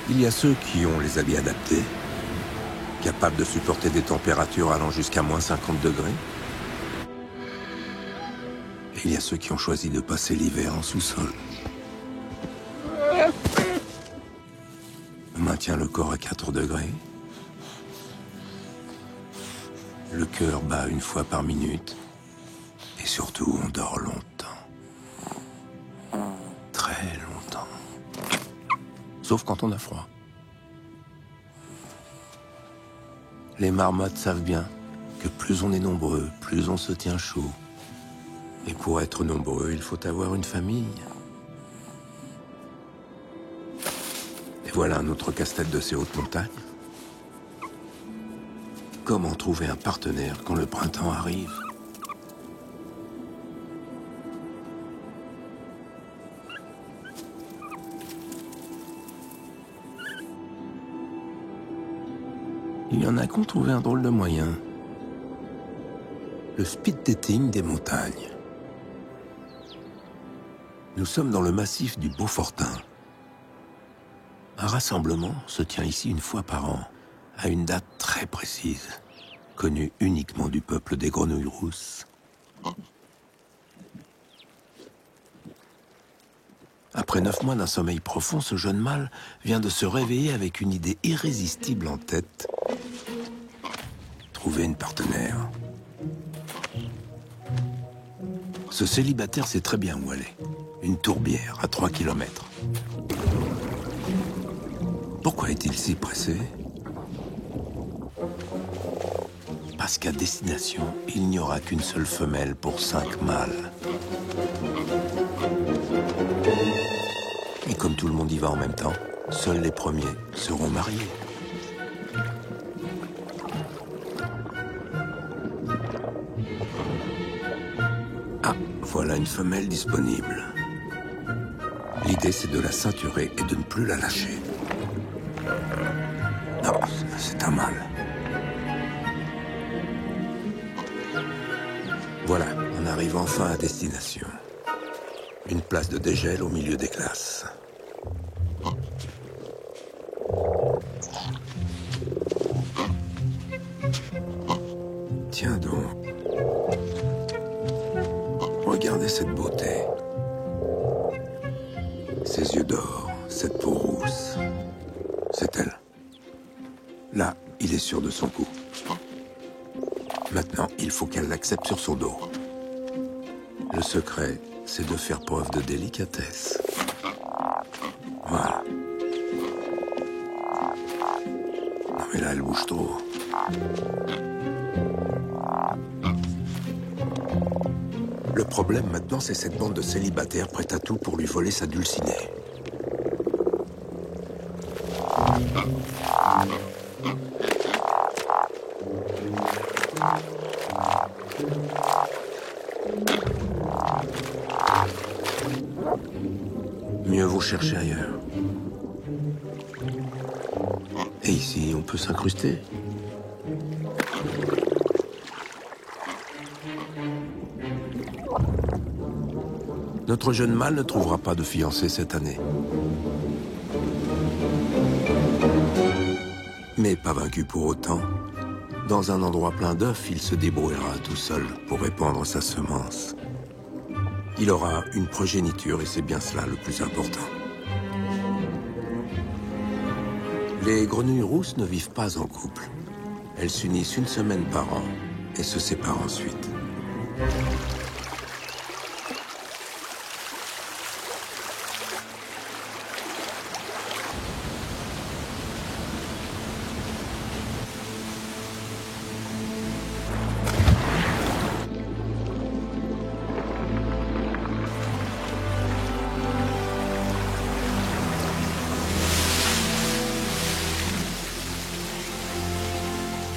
Il y a ceux qui ont les habits adaptés, capables de supporter des températures allant jusqu'à moins 50 degrés. Et il y a ceux qui ont choisi de passer l'hiver en sous-sol. On maintient le corps à 4 degrés. Le cœur bat une fois par minute. Et surtout, on dort longtemps. Très longtemps. Sauf quand on a froid. Les marmottes savent bien que plus on est nombreux, plus on se tient chaud. Et pour être nombreux, il faut avoir une famille. Et voilà un autre casse-tête de ces hautes montagnes. Comment trouver un partenaire quand le printemps arrive? Il y en a qui ont trouvé un drôle de moyen. Le speed dating des montagnes. Nous sommes dans le massif du Beaufortin. Un rassemblement se tient ici une fois par an, à une date très précise, connue uniquement du peuple des grenouilles rousses. Après 9 mois d'un sommeil profond, ce jeune mâle vient de se réveiller avec une idée irrésistible en tête. Trouver une partenaire. Ce célibataire sait très bien où aller. Une tourbière à 3 km. Pourquoi est-il si pressé? Parce qu'à destination, il n'y aura qu'une seule femelle pour 5 mâles. Et comme tout le monde y va en même temps, seuls les premiers seront mariés. Ah, voilà une femelle disponible. L'idée, c'est de la ceinturer et de ne plus la lâcher. Non, c'est un mal. Voilà, on arrive enfin à destination. Une place de dégel au milieu des glaces. Tiens donc. Regardez cette beauté. Ses yeux d'or, cette peau rousse. C'est elle. Là, il est sûr de son coup. Maintenant, il faut qu'elle l'accepte sur son dos. Le secret, c'est de faire preuve de délicatesse. Voilà. Non mais là, elle bouge trop. Le problème maintenant, c'est cette bande de célibataires prête à tout pour lui voler sa dulcinée. Mieux vaut chercher ailleurs. Et ici, on peut s'incruster. Notre jeune mâle ne trouvera pas de fiancé cette année. Mais pas vaincu pour autant. Dans un endroit plein d'œufs, il se débrouillera tout seul pour répandre sa semence. Il aura une progéniture et c'est bien cela le plus important. Les grenouilles rousses ne vivent pas en couple. Elles s'unissent une semaine par an et se séparent ensuite.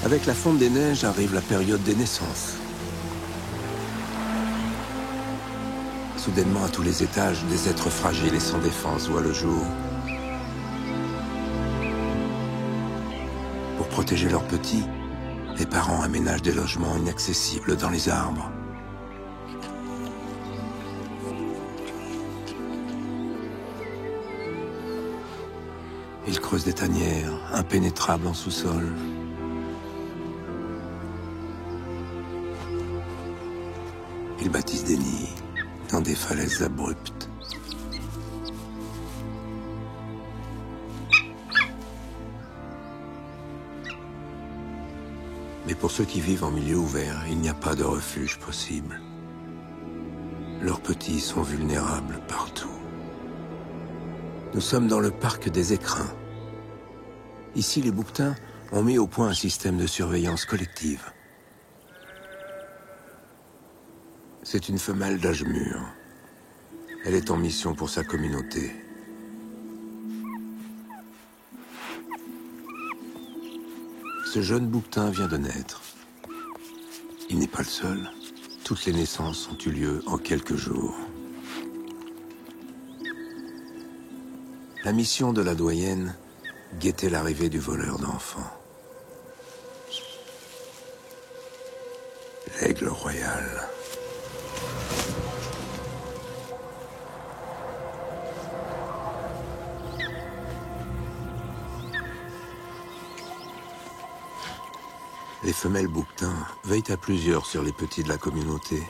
Avec la fonte des neiges arrive la période des naissances. Soudainement, à tous les étages, des êtres fragiles et sans défense voient le jour. Pour protéger leurs petits, les parents aménagent des logements inaccessibles dans les arbres. Ils creusent des tanières, impénétrables en sous-sol. Ils bâtissent des nids dans des falaises abruptes. Mais pour ceux qui vivent en milieu ouvert, il n'y a pas de refuge possible. Leurs petits sont vulnérables partout. Nous sommes dans le parc des écrins. Ici, les bouquetins ont mis au point un système de surveillance collective. C'est une femelle d'âge mûr. Elle est en mission pour sa communauté. Ce jeune bouquetin vient de naître. Il n'est pas le seul. Toutes les naissances ont eu lieu en quelques jours. La mission de la doyenne, guetter l'arrivée du voleur d'enfants. L'aigle royal. Les femelles bouquetins veillent à plusieurs sur les petits de la communauté.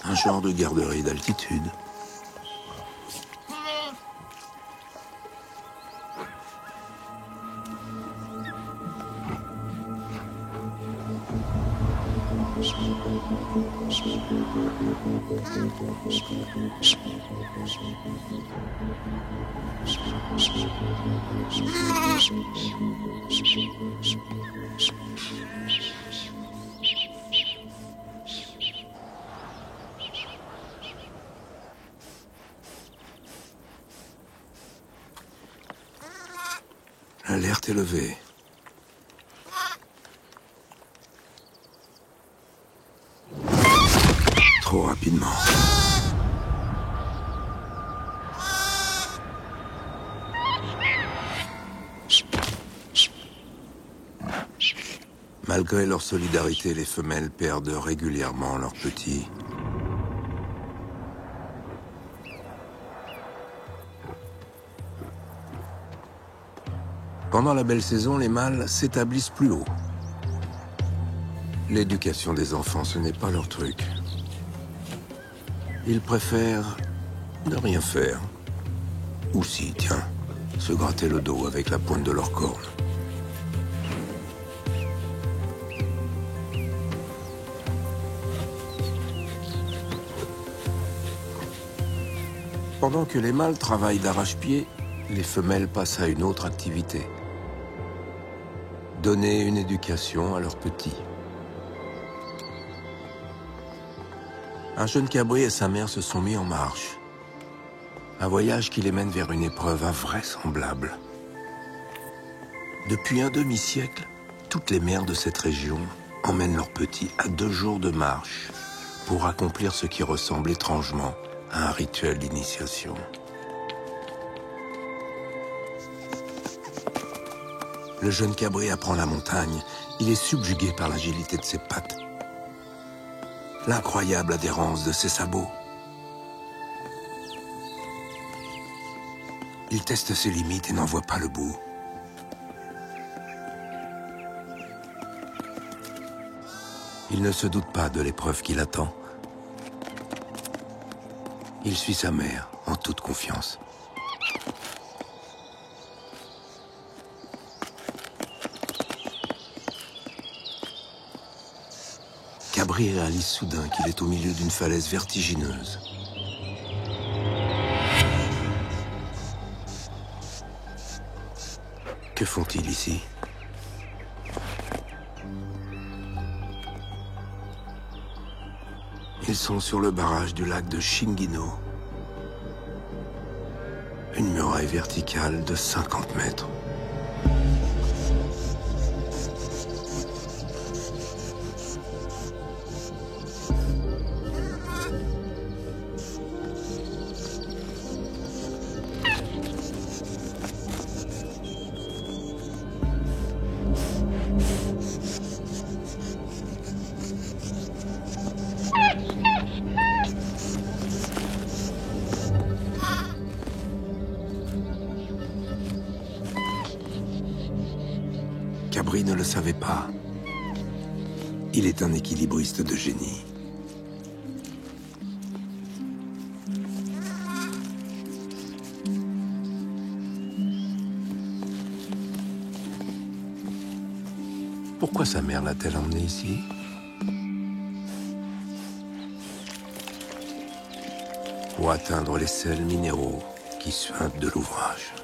Un genre de garderie d'altitude. L'alerte est levée. Trop rapide. rapidement. Malgré leur solidarité, les femelles perdent régulièrement leurs petits. Pendant la belle saison, les mâles s'établissent plus haut. L'éducation des enfants, ce n'est pas leur truc. Ils préfèrent ne rien faire. Ou si, tiens, se gratter le dos avec la pointe de leurs cornes. Pendant que les mâles travaillent d'arrache-pied, les femelles passent à une autre activité. Donner une éducation à leurs petits. Un jeune cabri et sa mère se sont mis en marche. Un voyage qui les mène vers une épreuve invraisemblable. Depuis un demi-siècle, toutes les mères de cette région emmènent leurs petits à 2 jours de marche pour accomplir ce qui ressemble étrangement à un rituel d'initiation. Le jeune cabri apprend la montagne. Il est subjugué par l'agilité de ses pattes, l'incroyable adhérence de ses sabots. Il teste ses limites et n'en voit pas le bout. Il ne se doute pas de l'épreuve qui l'attend. Il suit sa mère en toute confiance. Cabri réalise soudain qu'il est au milieu d'une falaise vertigineuse. Que font-ils ici? Ils sont sur le barrage du lac de Shingino. Une muraille verticale de 50 mètres. Cabri ne le savait pas. Il est un équilibriste de génie. Pourquoi sa mère l'a-t-elle emmené ici? Pour atteindre les sels minéraux qui suintent de l'ouvrage.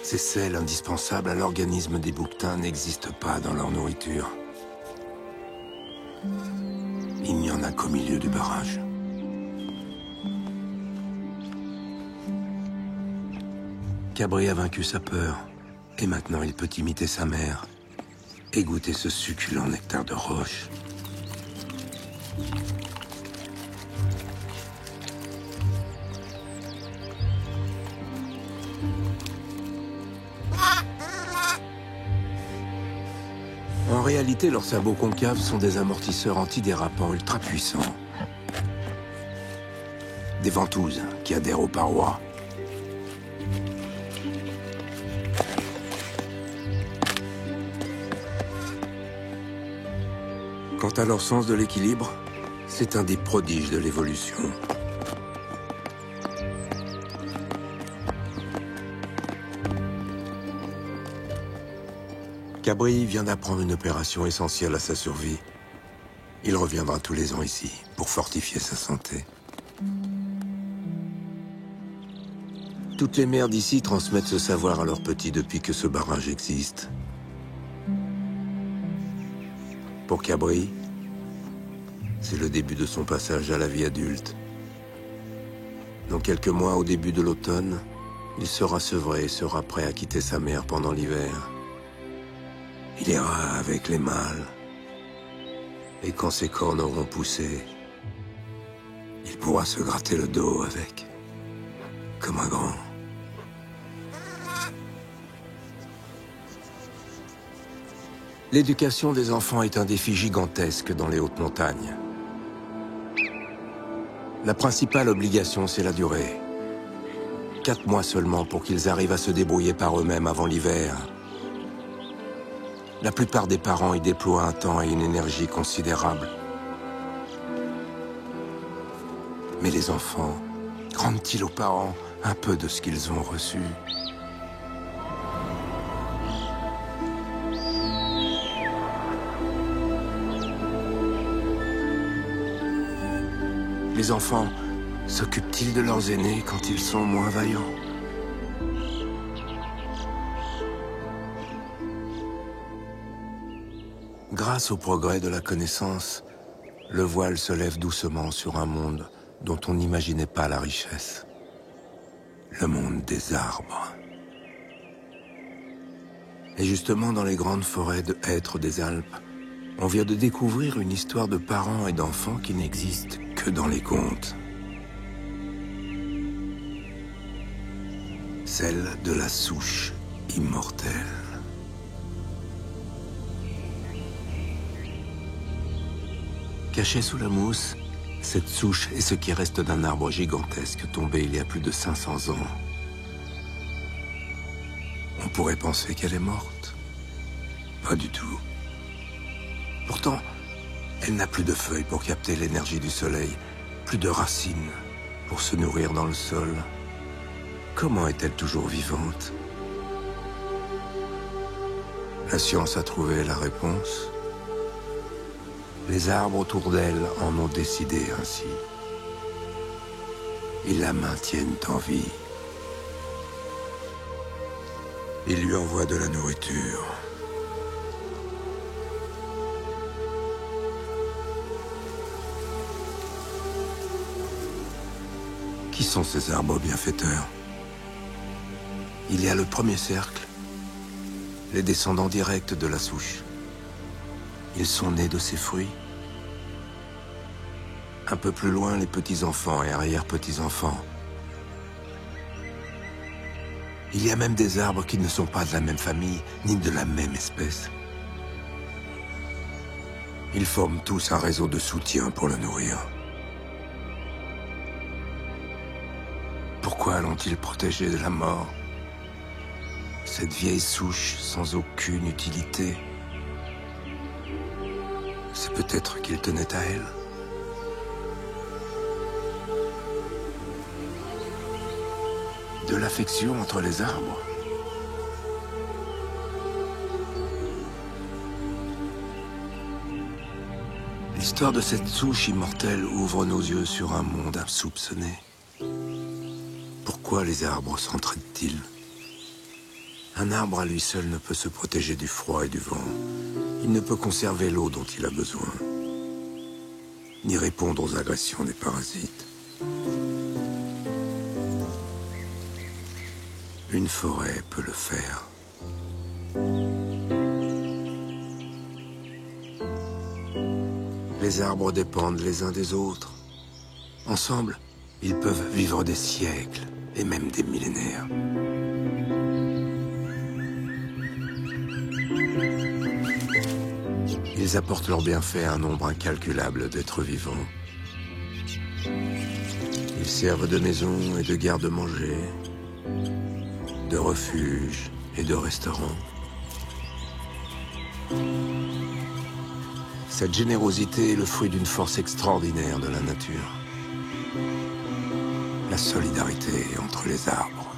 Ces sels indispensables à l'organisme des bouquetins n'existent pas dans leur nourriture. Il n'y en a qu'au milieu du barrage. Cabri a vaincu sa peur, et maintenant il peut imiter sa mère et goûter ce succulent nectar de roche. En réalité, leurs sabots concaves sont des amortisseurs antidérapants ultra puissants. Des ventouses qui adhèrent aux parois. Quant à leur sens de l'équilibre, c'est un des prodiges de l'évolution. Cabri vient d'apprendre une opération essentielle à sa survie. Il reviendra tous les ans ici pour fortifier sa santé. Toutes les mères d'ici transmettent ce savoir à leurs petits depuis que ce barrage existe. Pour Cabri, c'est le début de son passage à la vie adulte. Dans quelques mois, au début de l'automne, il sera sevré et sera prêt à quitter sa mère pendant l'hiver. Il ira avec les mâles Et quand ses cornes auront poussé, il pourra se gratter le dos avec, comme un grand. L'éducation des enfants est un défi gigantesque dans les hautes montagnes. La principale obligation, c'est la durée. 4 mois seulement pour qu'ils arrivent à se débrouiller par eux-mêmes avant l'hiver. La plupart des parents y déploient un temps et une énergie considérables. Mais les enfants, rendent-ils aux parents un peu de ce qu'ils ont reçu? Les enfants s'occupent-ils de leurs aînés quand ils sont moins vaillants? Grâce au progrès de la connaissance, le voile se lève doucement sur un monde dont on n'imaginait pas la richesse. Le monde des arbres. Et justement, dans les grandes forêts de hêtres des Alpes, on vient de découvrir une histoire de parents et d'enfants qui n'existe que dans les contes. Celle de la souche immortelle. Cachée sous la mousse, cette souche est ce qui reste d'un arbre gigantesque tombé il y a plus de 500 ans. On pourrait penser qu'elle est morte. Pas du tout. Pourtant, elle n'a plus de feuilles pour capter l'énergie du soleil, plus de racines pour se nourrir dans le sol. Comment est-elle toujours vivante? La science a trouvé la réponse. Les arbres autour d'elle en ont décidé ainsi. Ils la maintiennent en vie. Ils lui envoient de la nourriture. Qui sont ces arbres bienfaiteurs? Il y a le premier cercle, les descendants directs de la souche. Ils sont nés de ses fruits. Un peu plus loin, les petits-enfants et arrière-petits-enfants. Il y a même des arbres qui ne sont pas de la même famille, ni de la même espèce. Ils forment tous un réseau de soutien pour le nourrir. Pourquoi l'ont-ils protégé de la mort? Cette vieille souche sans aucune utilité. C'est peut-être qu'il tenait à elle. De l'affection entre les arbres. L'histoire de cette souche immortelle ouvre nos yeux sur un monde insoupçonné. Pourquoi les arbres s'entraident-ils? Un arbre à lui seul ne peut se protéger du froid et du vent. Il ne peut conserver l'eau dont il a besoin, ni répondre aux agressions des parasites. Une forêt peut le faire. Les arbres dépendent les uns des autres. Ensemble, ils peuvent vivre des siècles et même des millénaires. Ils apportent leurs bienfaits à un nombre incalculable d'êtres vivants. Ils servent de maison et de garde-manger, de refuge et de restaurant. Cette générosité est le fruit d'une force extraordinaire de la nature. La solidarité entre les arbres.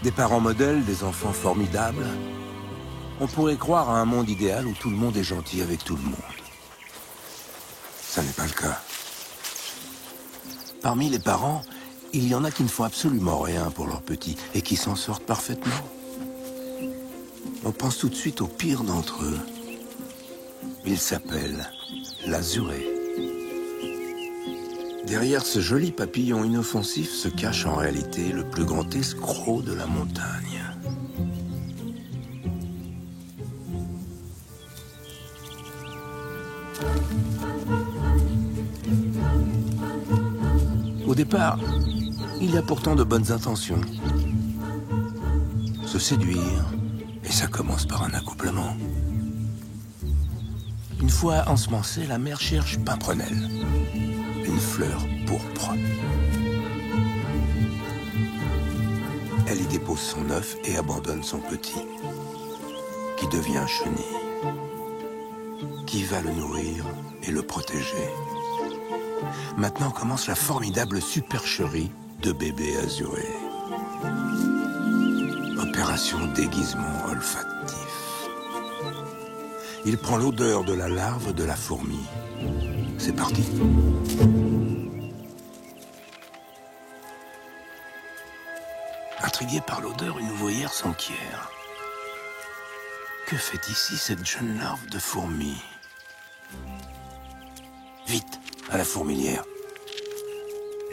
Des parents modèles, des enfants formidables. On pourrait croire à un monde idéal où tout le monde est gentil avec tout le monde. Ça n'est pas le cas. Parmi les parents, il y en a qui ne font absolument rien pour leurs petits et qui s'en sortent parfaitement. On pense tout de suite au pire d'entre eux. Il s'appelle l'azuré. Derrière ce joli papillon inoffensif se cache en réalité le plus grand escroc de la montagne. départ, il y a pourtant de bonnes intentions. Se séduire, et ça commence par un accouplement. Une fois ensemencée, la mère cherche Pimprenelle, une fleur pourpre. Elle y dépose son œuf et abandonne son petit, qui devient chenille, qui va le nourrir et le protéger. Maintenant commence la formidable supercherie de bébé azuré. Opération déguisement olfactif. Il prend l'odeur de la larve de la fourmi. C'est parti. Intrigué par l'odeur, une ouvrière s'enquiert. Que fait ici cette jeune larve de fourmi? Vite, à la fourmilière.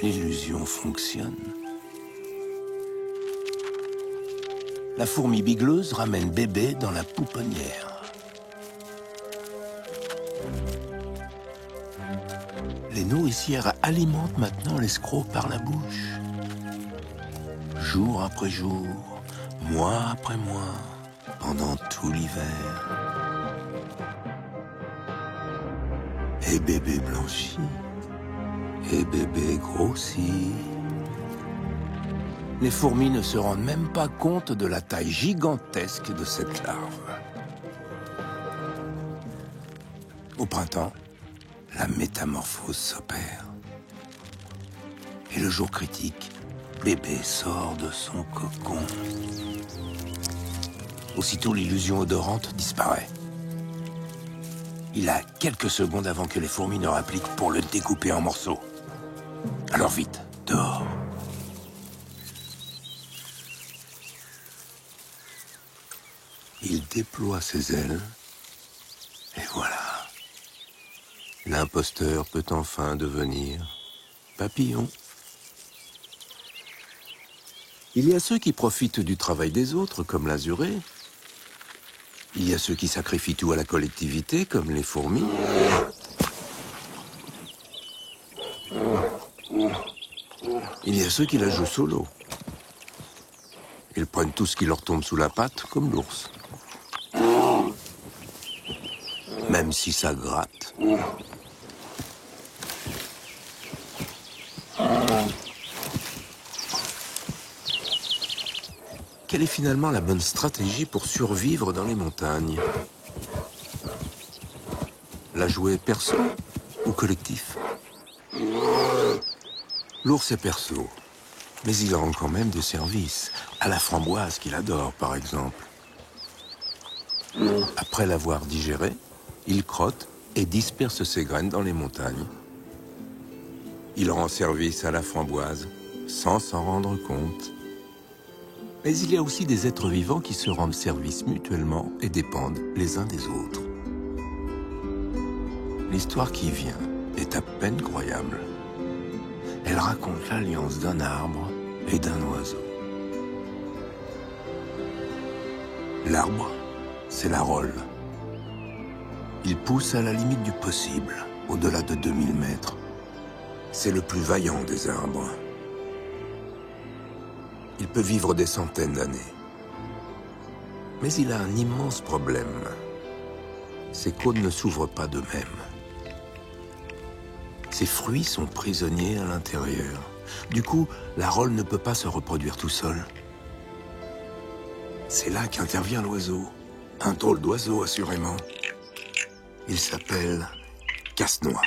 L'illusion fonctionne. La fourmi bigleuse ramène bébé dans la pouponnière. Les nourricières alimentent maintenant l'escroc par la bouche. Jour après jour, mois après mois, pendant tout l'hiver. Et bébé blanchit, et bébé grossit. Les fourmis ne se rendent même pas compte de la taille gigantesque de cette larve. Au printemps, la métamorphose s'opère. Et le jour critique, bébé sort de son cocon. Aussitôt, l'illusion odorante disparaît. Il a quelques secondes avant que les fourmis ne rappliquent pour le découper en morceaux. Alors vite, dehors. Il déploie ses ailes, et voilà. L'imposteur peut enfin devenir papillon. Il y a ceux qui profitent du travail des autres, comme l'azuré. Il y a ceux qui sacrifient tout à la collectivité, comme les fourmis. Il y a ceux qui la jouent solo. Ils prennent tout ce qui leur tombe sous la patte, comme l'ours. Même si ça gratte. Quelle est finalement la bonne stratégie pour survivre dans les montagnes? La jouer perso ou collectif? L'ours est perso, mais il rend quand même des services, à la framboise qu'il adore par exemple. Après l'avoir digéré, il crotte et disperse ses graines dans les montagnes. Il rend service à la framboise sans s'en rendre compte. Mais il y a aussi des êtres vivants qui se rendent service mutuellement et dépendent les uns des autres. L'histoire qui vient est à peine croyable. Elle raconte l'alliance d'un arbre et d'un oiseau. L'arbre, c'est la rolle. Il pousse à la limite du possible, au-delà de 2000 mètres. C'est le plus vaillant des arbres. Il peut vivre des centaines d'années. Mais il a un immense problème. Ses cônes ne s'ouvrent pas d'eux-mêmes. Ses fruits sont prisonniers à l'intérieur. Du coup, la rolle ne peut pas se reproduire tout seul. C'est là qu'intervient l'oiseau. Un drôle d'oiseau, assurément. Il s'appelle Casse-Noix.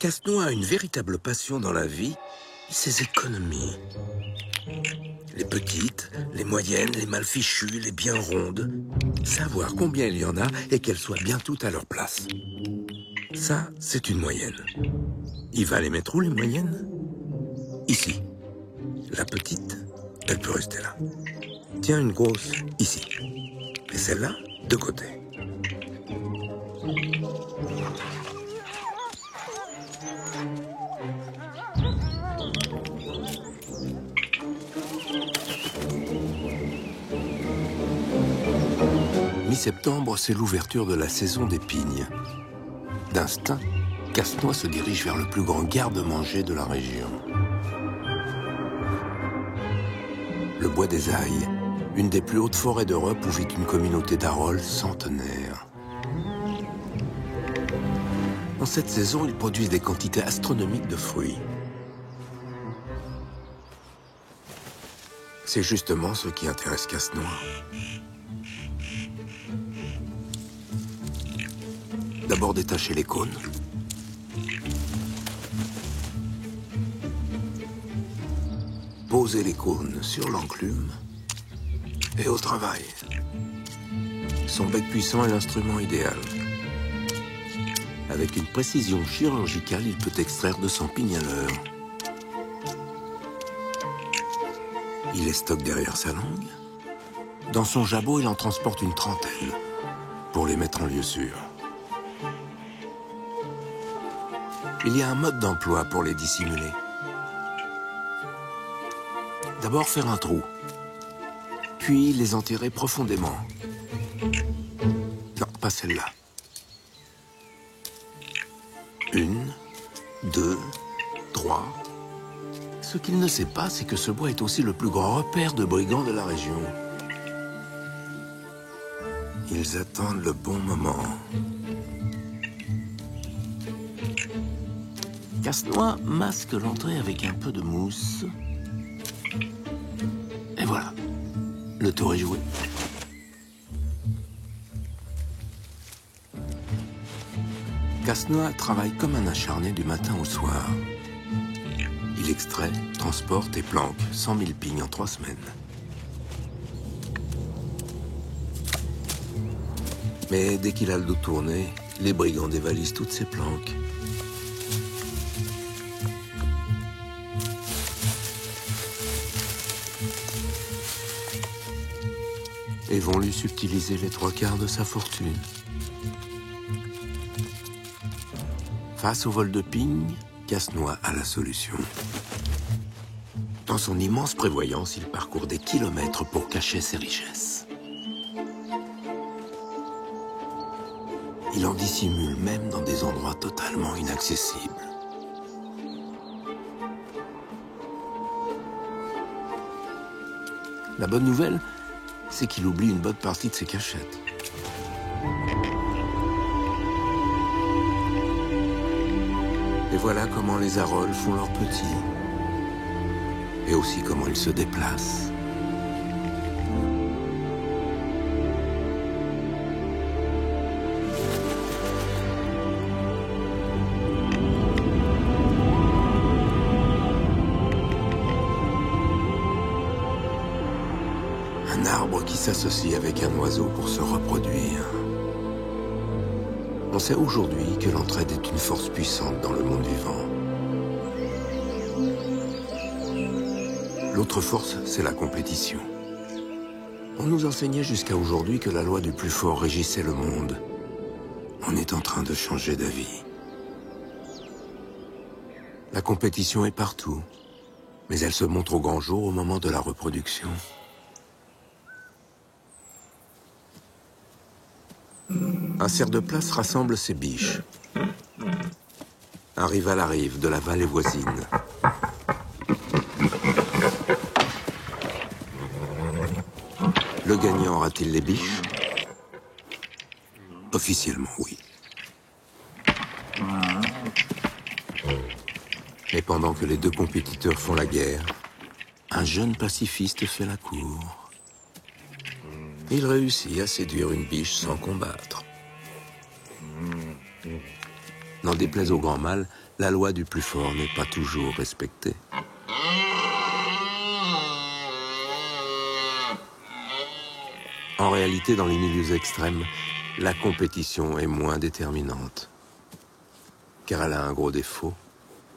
Casse-Noix a une véritable passion dans la vie, ses économies. Les petites, les moyennes, les mal fichues, les bien rondes. Savoir combien il y en a et qu'elles soient bien toutes à leur place. Ça, c'est une moyenne. Il va les mettre où, les moyennes? Ici. La petite, elle peut rester là. Tiens, une grosse, ici. Et celle-là, de côté. Mi-septembre, c'est l'ouverture de la saison des pignes. D'instinct, Castenois se dirige vers le plus grand garde-manger de la région. Le Bois des Ailles, une des plus hautes forêts d'Europe où vit une communauté d'Arolles centenaire. En cette saison, ils produisent des quantités astronomiques de fruits. C'est justement ce qui intéresse Castenois. D'abord détacher les cônes. Poser les cônes sur l'enclume et au travail. Son bec puissant est l'instrument idéal. Avec une précision chirurgicale, il peut extraire de son pignaleur. Il les stocke derrière sa langue. Dans son jabot, il en transporte une trentaine pour les mettre en lieu sûr. Il y a un mode d'emploi pour les dissimuler. D'abord faire un trou, puis les enterrer profondément. Non, pas celle-là. 1, 2, 3. Ce qu'il ne sait pas, c'est que ce bois est aussi le plus grand repère de brigands de la région. Ils attendent le bon moment. Castenois masque l'entrée avec un peu de mousse. Et voilà, le tour est joué. Castenois travaille comme un acharné du matin au soir. Il extrait, transporte et planque 100 000 pignes en 3 semaines. Mais dès qu'il a le dos tourné, les brigands dévalisent toutes ses planques. Et vont lui subtiliser les 3/4 de sa fortune. Face au vol de pignes, Castenois a la solution. Dans son immense prévoyance, il parcourt des kilomètres pour cacher ses richesses. Il en dissimule même dans des endroits totalement inaccessibles. La bonne nouvelle, c'est qu'il oublie une bonne partie de ses cachettes. Et voilà comment les Arolles font leurs petits. Et aussi comment ils se déplacent. Un arbre qui s'associe avec un oiseau pour se reproduire. On sait aujourd'hui que l'entraide est une force puissante dans le monde vivant. L'autre force, c'est la compétition. On nous enseignait jusqu'à aujourd'hui que la loi du plus fort régissait le monde. On est en train de changer d'avis. La compétition est partout, mais elle se montre au grand jour au moment de la reproduction. Un cerf de place rassemble ses biches. Un rival arrive de la vallée voisine. Le gagnant aura-t-il les biches? Officiellement, oui. Mais pendant que les deux compétiteurs font la guerre, un jeune pacifiste fait la cour. Il réussit à séduire une biche sans combattre. N'en déplaise au grand mal, la loi du plus fort n'est pas toujours respectée. En réalité, dans les milieux extrêmes, la compétition est moins déterminante. Car elle a un gros défaut,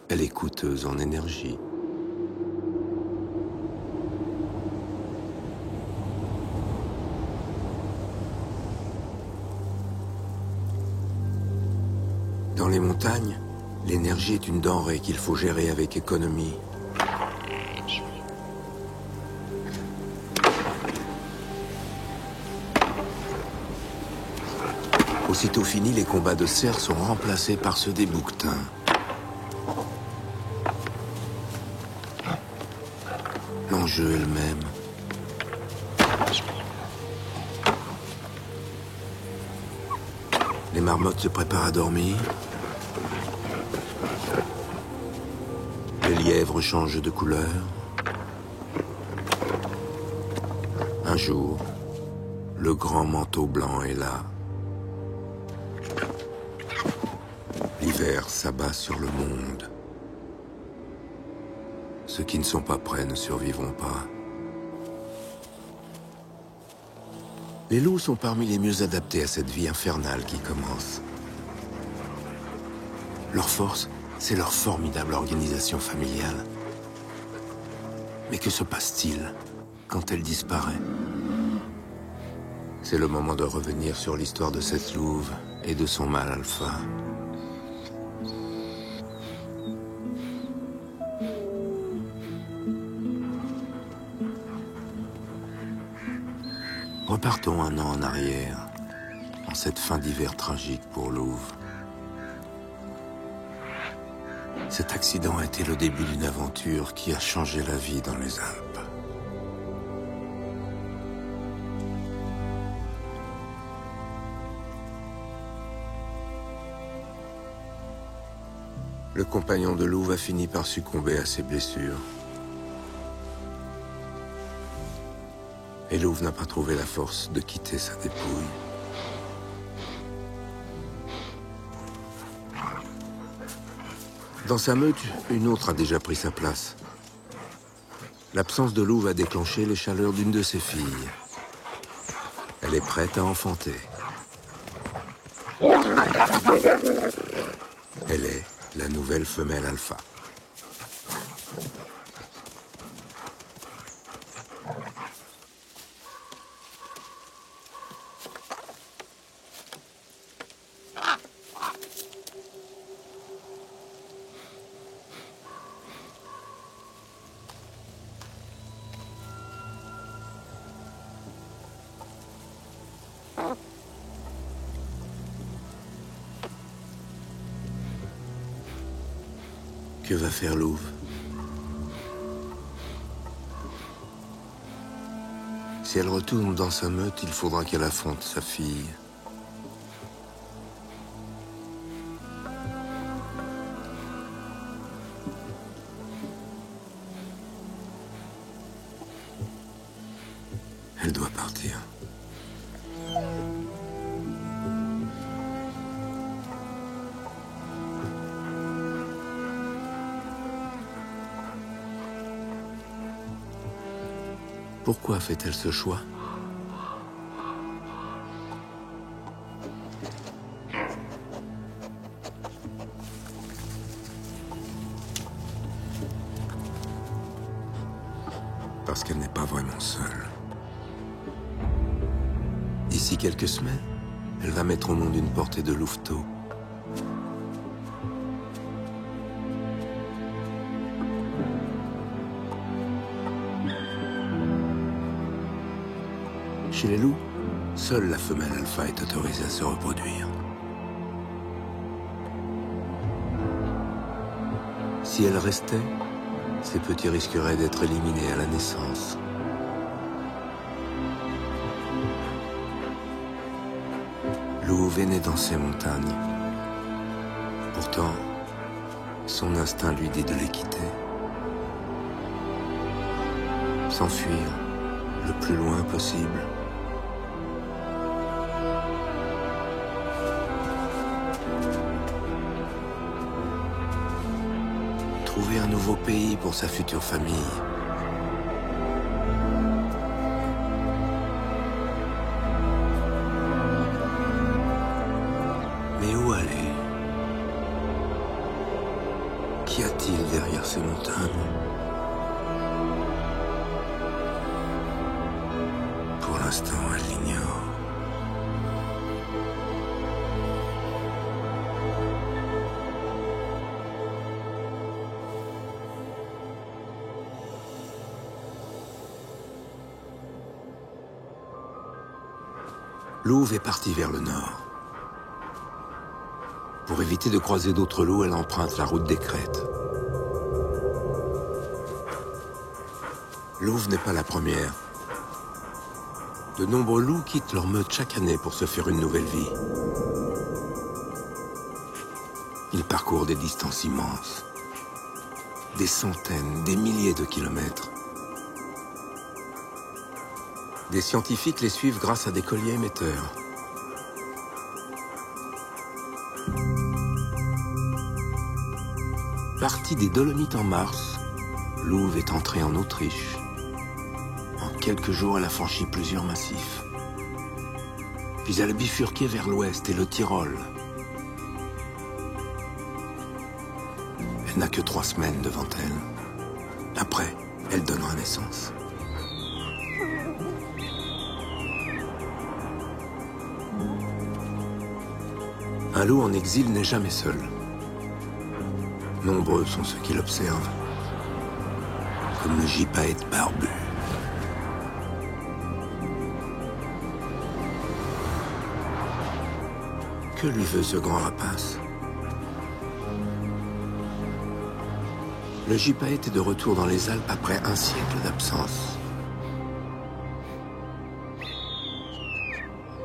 elle est coûteuse en énergie. Dans les montagnes, l'énergie est une denrée qu'il faut gérer avec économie. Au Aussitôt finis, les combats de cerfs sont remplacés par ceux des bouquetins. L'enjeu est le même. Les marmottes se préparent à dormir. Les lièvres changent de couleur. Un jour, le grand manteau blanc est là. L'hiver s'abat sur le monde. Ceux qui ne sont pas prêts ne survivront pas. Les loups sont parmi les mieux adaptés à cette vie infernale qui commence. Leur force, c'est leur formidable organisation familiale. Mais que se passe-t-il quand elle disparaît? C'est le moment de revenir sur l'histoire de cette louve et de son mâle alpha. Repartons un an en arrière, en cette fin d'hiver tragique pour Louve. Cet accident a été le début d'une aventure qui a changé la vie dans les Alpes. Le compagnon de Louve a fini par succomber à ses blessures. Et Louve n'a pas trouvé la force de quitter sa dépouille. Dans sa meute, une autre a déjà pris sa place. L'absence de Louve a déclenché les chaleurs d'une de ses filles. Elle est prête à enfanter. Elle est la nouvelle femelle alpha. Que va faire Louve? Si elle retourne dans sa meute, il faudra qu'elle affronte sa fille. Elle doit partir. Pourquoi fait-elle ce choix? Parce qu'elle n'est pas vraiment seule. D'ici quelques semaines, elle va mettre au monde une portée de louveteaux. Chez les loups, seule la femelle alpha est autorisée à se reproduire. Si elle restait, ces petits risqueraient d'être éliminés à la naissance. Louve est née dans ces montagnes. Pourtant, son instinct lui dit de les quitter. S'enfuir le plus loin possible. Trouver un nouveau pays pour sa future famille. Mais où aller? Qu'y a-t-il derrière ces montagnes? Pour l'instant, elle l'ignore. Louve est partie vers le nord. Pour éviter de croiser d'autres loups, elle emprunte la route des crêtes. Louve n'est pas la première. De nombreux loups quittent leur meute chaque année pour se faire une nouvelle vie. Ils parcourent des distances immenses. Des centaines, des milliers de kilomètres. Des scientifiques les suivent grâce à des colliers émetteurs. Partie des Dolomites en mars, Louve est entrée en Autriche. En quelques jours, elle a franchi plusieurs massifs. Puis elle a bifurqué vers l'ouest et le Tyrol. Elle n'a que 3 semaines devant elle. Après, elle donnera naissance. Un loup en exil n'est jamais seul. Nombreux sont ceux qui l'observent, comme le gypaète barbu. Que lui veut ce grand rapace? Le gypaète est de retour dans les Alpes après un siècle d'absence.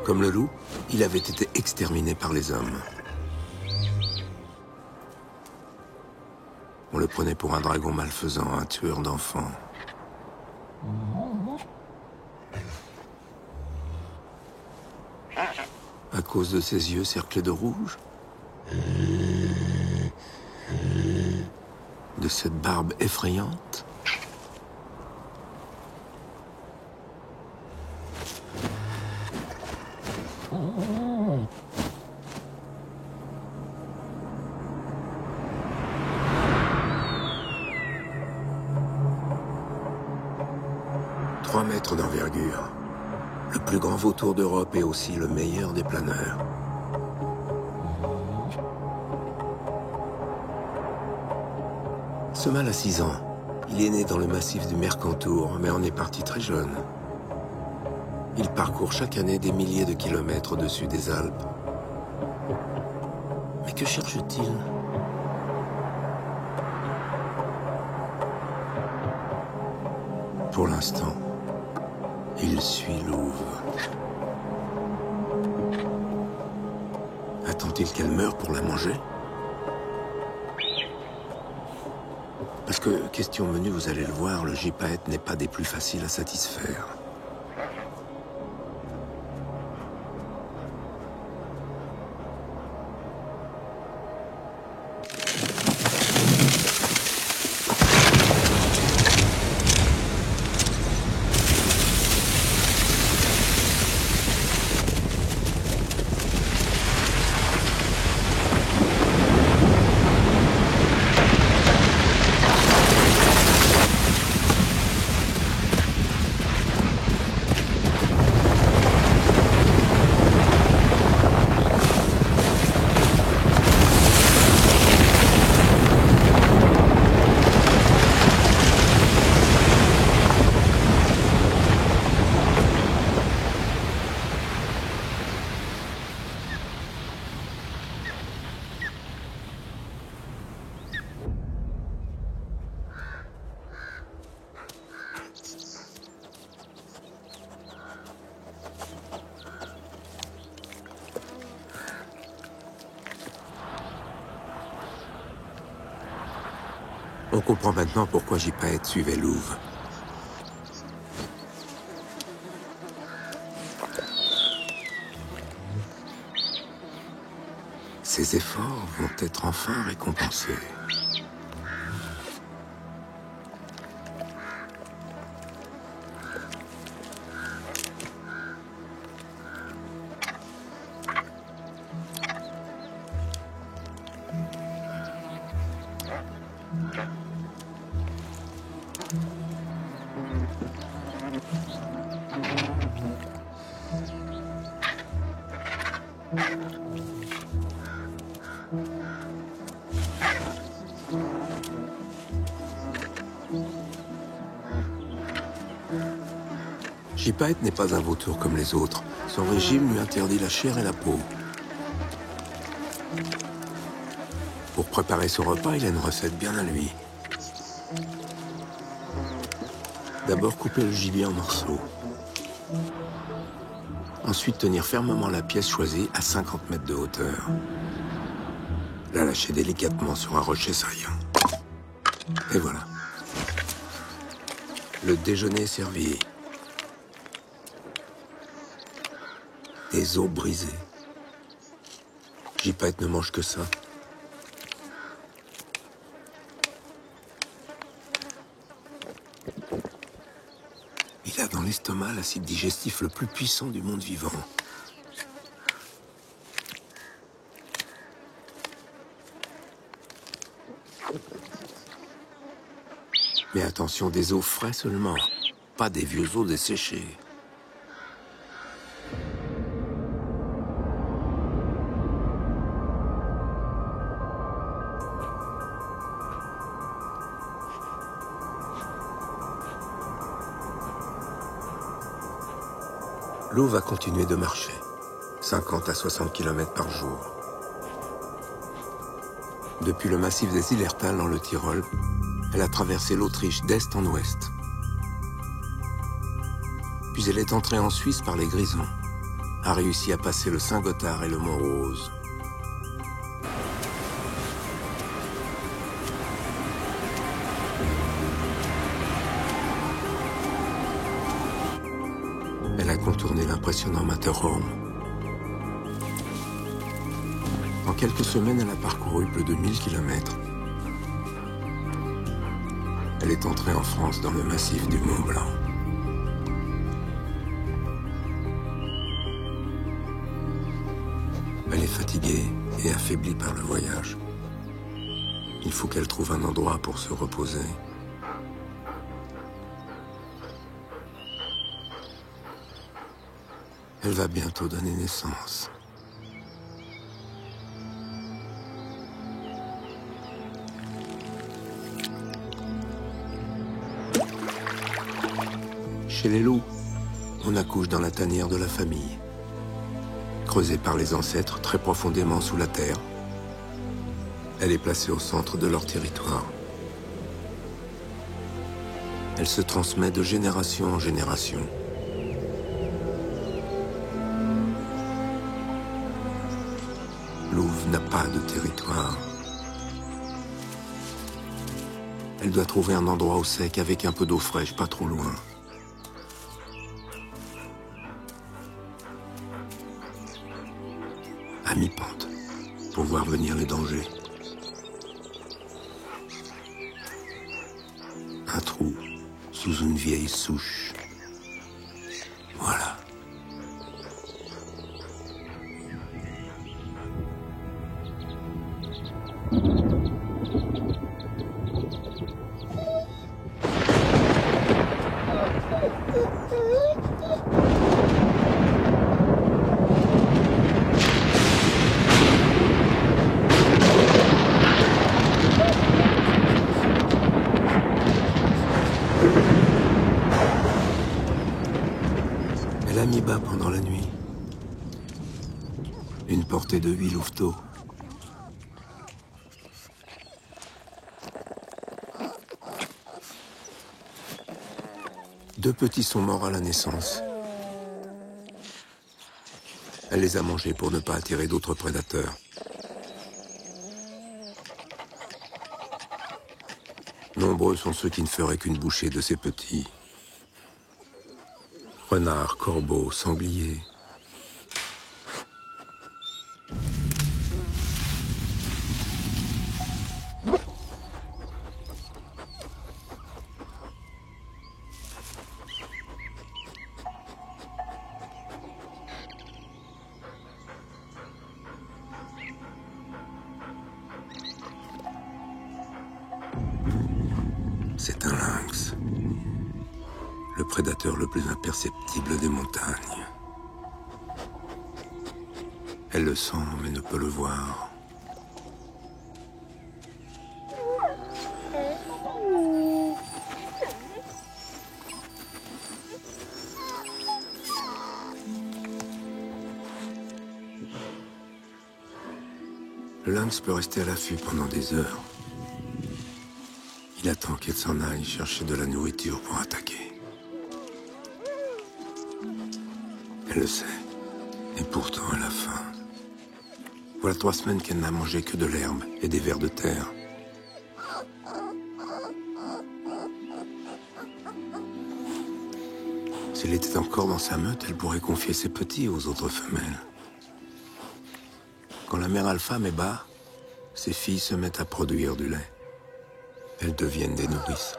Comme le loup, il avait été exterminé par les hommes. On le prenait pour un dragon malfaisant, un tueur d'enfants. À cause de ses yeux cerclés de rouge? De cette barbe effrayante? D'envergure. Le plus grand vautour d'Europe et aussi le meilleur des planeurs. Ce mâle a 6 ans. Il est né dans le massif du Mercantour, mais en est parti très jeune. Il parcourt chaque année des milliers de kilomètres au-dessus des Alpes. Mais que cherche-t-il? Pour l'instant, il suit Louve. Attend-il qu'elle meure pour la manger? Parce que, question menue, vous allez le voir, le gypaète n'est pas des plus faciles à satisfaire. On comprend maintenant pourquoi gypaète suivait Louve. Ses efforts vont être enfin récompensés. Gypaète n'est pas un vautour comme les autres. Son régime lui interdit la chair et la peau. préparer son repas, il a une recette bien à lui. D'abord couper le gibier en morceaux. Ensuite tenir fermement la pièce choisie à 50 mètres de hauteur. La lâcher délicatement sur un rocher saillant. Et voilà. Le déjeuner est servi. Des os brisés. Gypaète ne mange que ça. Il a dans l'estomac l'acide digestif le plus puissant du monde vivant. Mais attention, des os frais seulement, pas des vieux os desséchés. L'eau va continuer de marcher, 50 à 60 km par jour. Depuis le massif des Zillertal dans le Tyrol, elle a traversé l'Autriche d'est en ouest. Puis elle est entrée en Suisse par les Grisons, a réussi à passer le Saint-Gothard et le Mont-Rose. Elle a contourné l'impressionnant Matterhorn. En quelques semaines, elle a parcouru plus de 1000 km. Elle est entrée en France dans le massif du Mont Blanc. Elle est fatiguée et affaiblie par le voyage. Il faut qu'elle trouve un endroit pour se reposer. Elle va bientôt donner naissance. Chez les loups, on accouche dans la tanière de la famille. Creusée par les ancêtres très profondément sous la terre, elle est placée au centre de leur territoire. Elle se transmet de génération en génération. Louve n'a pas de territoire. Elle doit trouver un endroit au sec avec un peu d'eau fraîche, pas trop loin. À mi-pente, pour voir venir les dangers. Un trou sous une vieille souche. Voilà. Elle a mis bas pendant la nuit. Une portée de 8 louveteaux. Deux petits sont morts à la naissance. Elle les a mangés pour ne pas attirer d'autres prédateurs. Nombreux sont ceux qui ne feraient qu'une bouchée de ces petits. Renards, corbeaux, sangliers. C'est un lynx. Le prédateur le plus imperceptible des montagnes. Elle le sent, mais ne peut le voir. Le lynx peut rester à l'affût pendant des heures. Il attend qu'elle s'en aille chercher de la nourriture pour attaquer. Elle le sait. Et pourtant, elle a faim. Voilà 3 semaines qu'elle n'a mangé que de l'herbe et des vers de terre. S'il était encore dans sa meute, elle pourrait confier ses petits aux autres femelles. Quand la mère alpha met bas, ses filles se mettent à produire du lait. Elles deviennent des nourrices.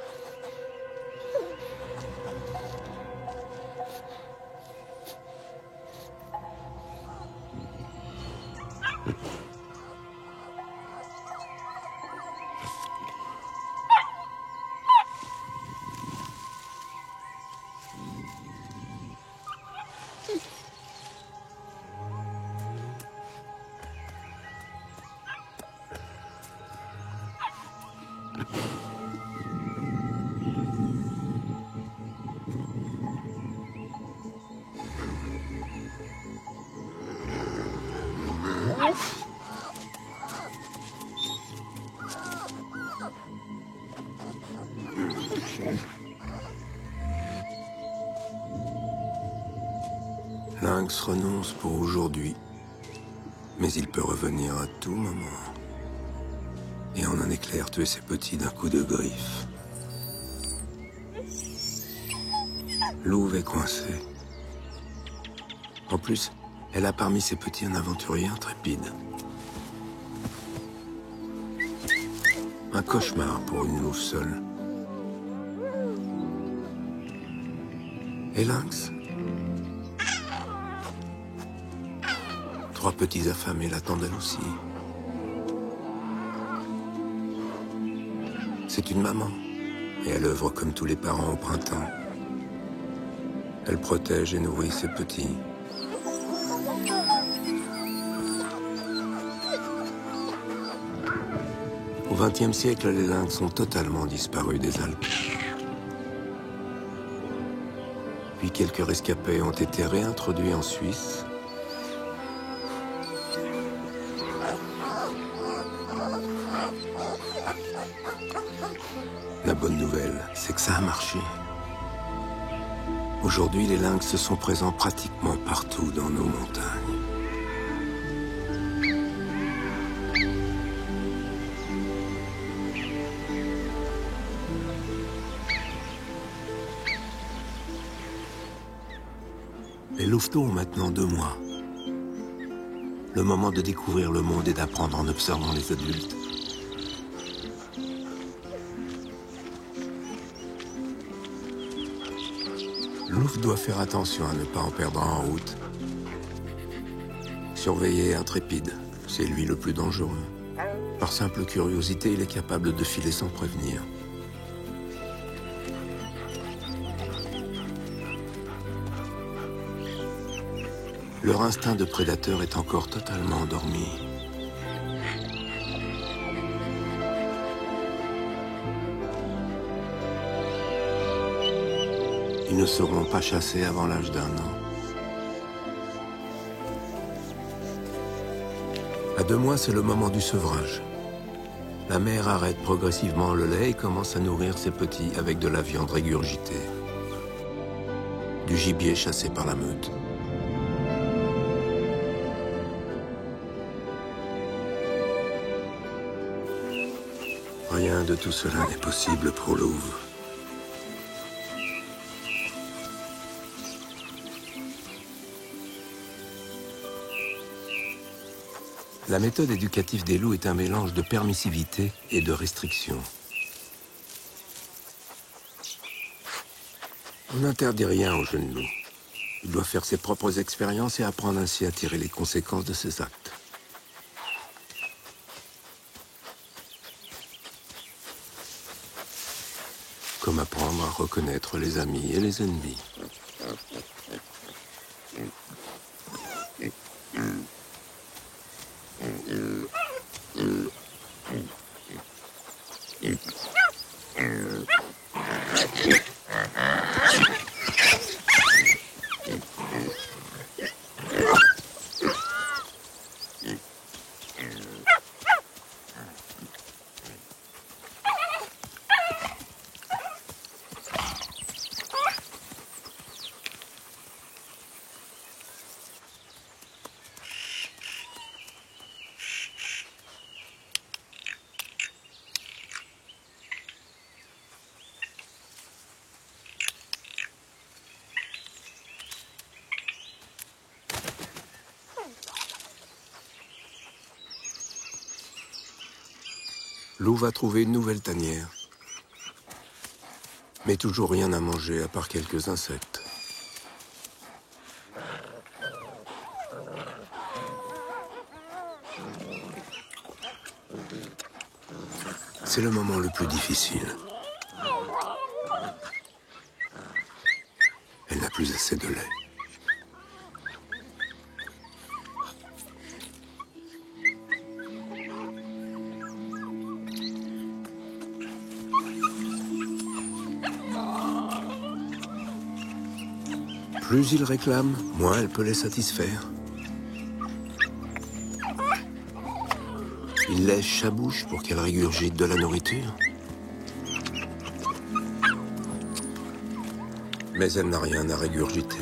Lynx renonce pour aujourd'hui, mais il peut revenir à tout moment. Et en un éclair tuer ses petits d'un coup de griffe. Louve est coincée. En plus, elle a parmi ses petits un aventurier intrépide. Un cauchemar pour une louve seule. Et Lynx? 3 petits affamés l'attendent elle aussi. C'est une maman, et elle œuvre comme tous les parents au printemps. Elle protège et nourrit ses petits. Au XXe siècle, les lynx ont totalement disparu des Alpes. Puis quelques rescapés ont été réintroduits en Suisse. La bonne nouvelle, c'est que ça a marché. Aujourd'hui, les lynx sont présents pratiquement partout dans nos montagnes. Les louveteaux ont maintenant 2 mois. Le moment de découvrir le monde et d'apprendre en observant les adultes. Louve doit faire attention à ne pas en perdre en route. Surveiller intrépide, c'est lui le plus dangereux. Par simple curiosité, il est capable de filer sans prévenir. Leur instinct de prédateur est encore totalement endormi. Ils ne seront pas chassés avant l'âge d'1 an. À 2 mois, c'est le moment du sevrage. La mère arrête progressivement le lait et commence à nourrir ses petits avec de la viande régurgitée. Du gibier chassé par la meute. Rien de tout cela n'est possible pour Louve. La méthode éducative des loups est un mélange de permissivité et de restriction. On n'interdit rien au jeune loup. Il doit faire ses propres expériences et apprendre ainsi à tirer les conséquences de ses actes. Comme apprendre à reconnaître les amis et les ennemis. Lou va trouver une nouvelle tanière. Mais toujours rien à manger à part quelques insectes. C'est le moment le plus difficile. Elle n'a plus assez de lait. Plus il réclame, moins elle peut les satisfaire. Il lèche sa bouche pour qu'elle régurgite de la nourriture. Mais elle n'a rien à régurgiter.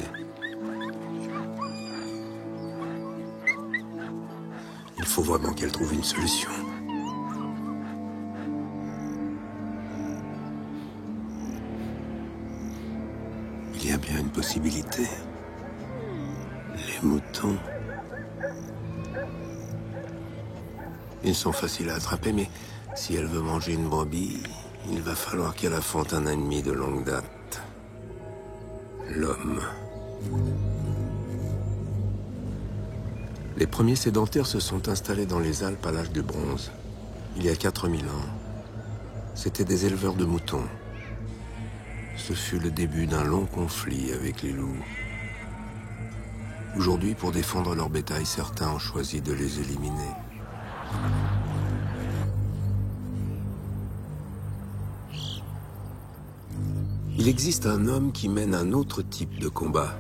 Il faut vraiment qu'elle trouve une solution. Il y a bien une possibilité. Les moutons. Ils sont faciles à attraper, mais si elle veut manger une brebis, il va falloir qu'elle affronte un ennemi de longue date. L'homme. Les premiers sédentaires se sont installés dans les Alpes à l'âge du bronze, il y a 4000 ans. C'étaient des éleveurs de moutons. Ce fut le début d'un long conflit avec les loups. Aujourd'hui, pour défendre leur bétail, certains ont choisi de les éliminer. Il existe un homme qui mène un autre type de combat.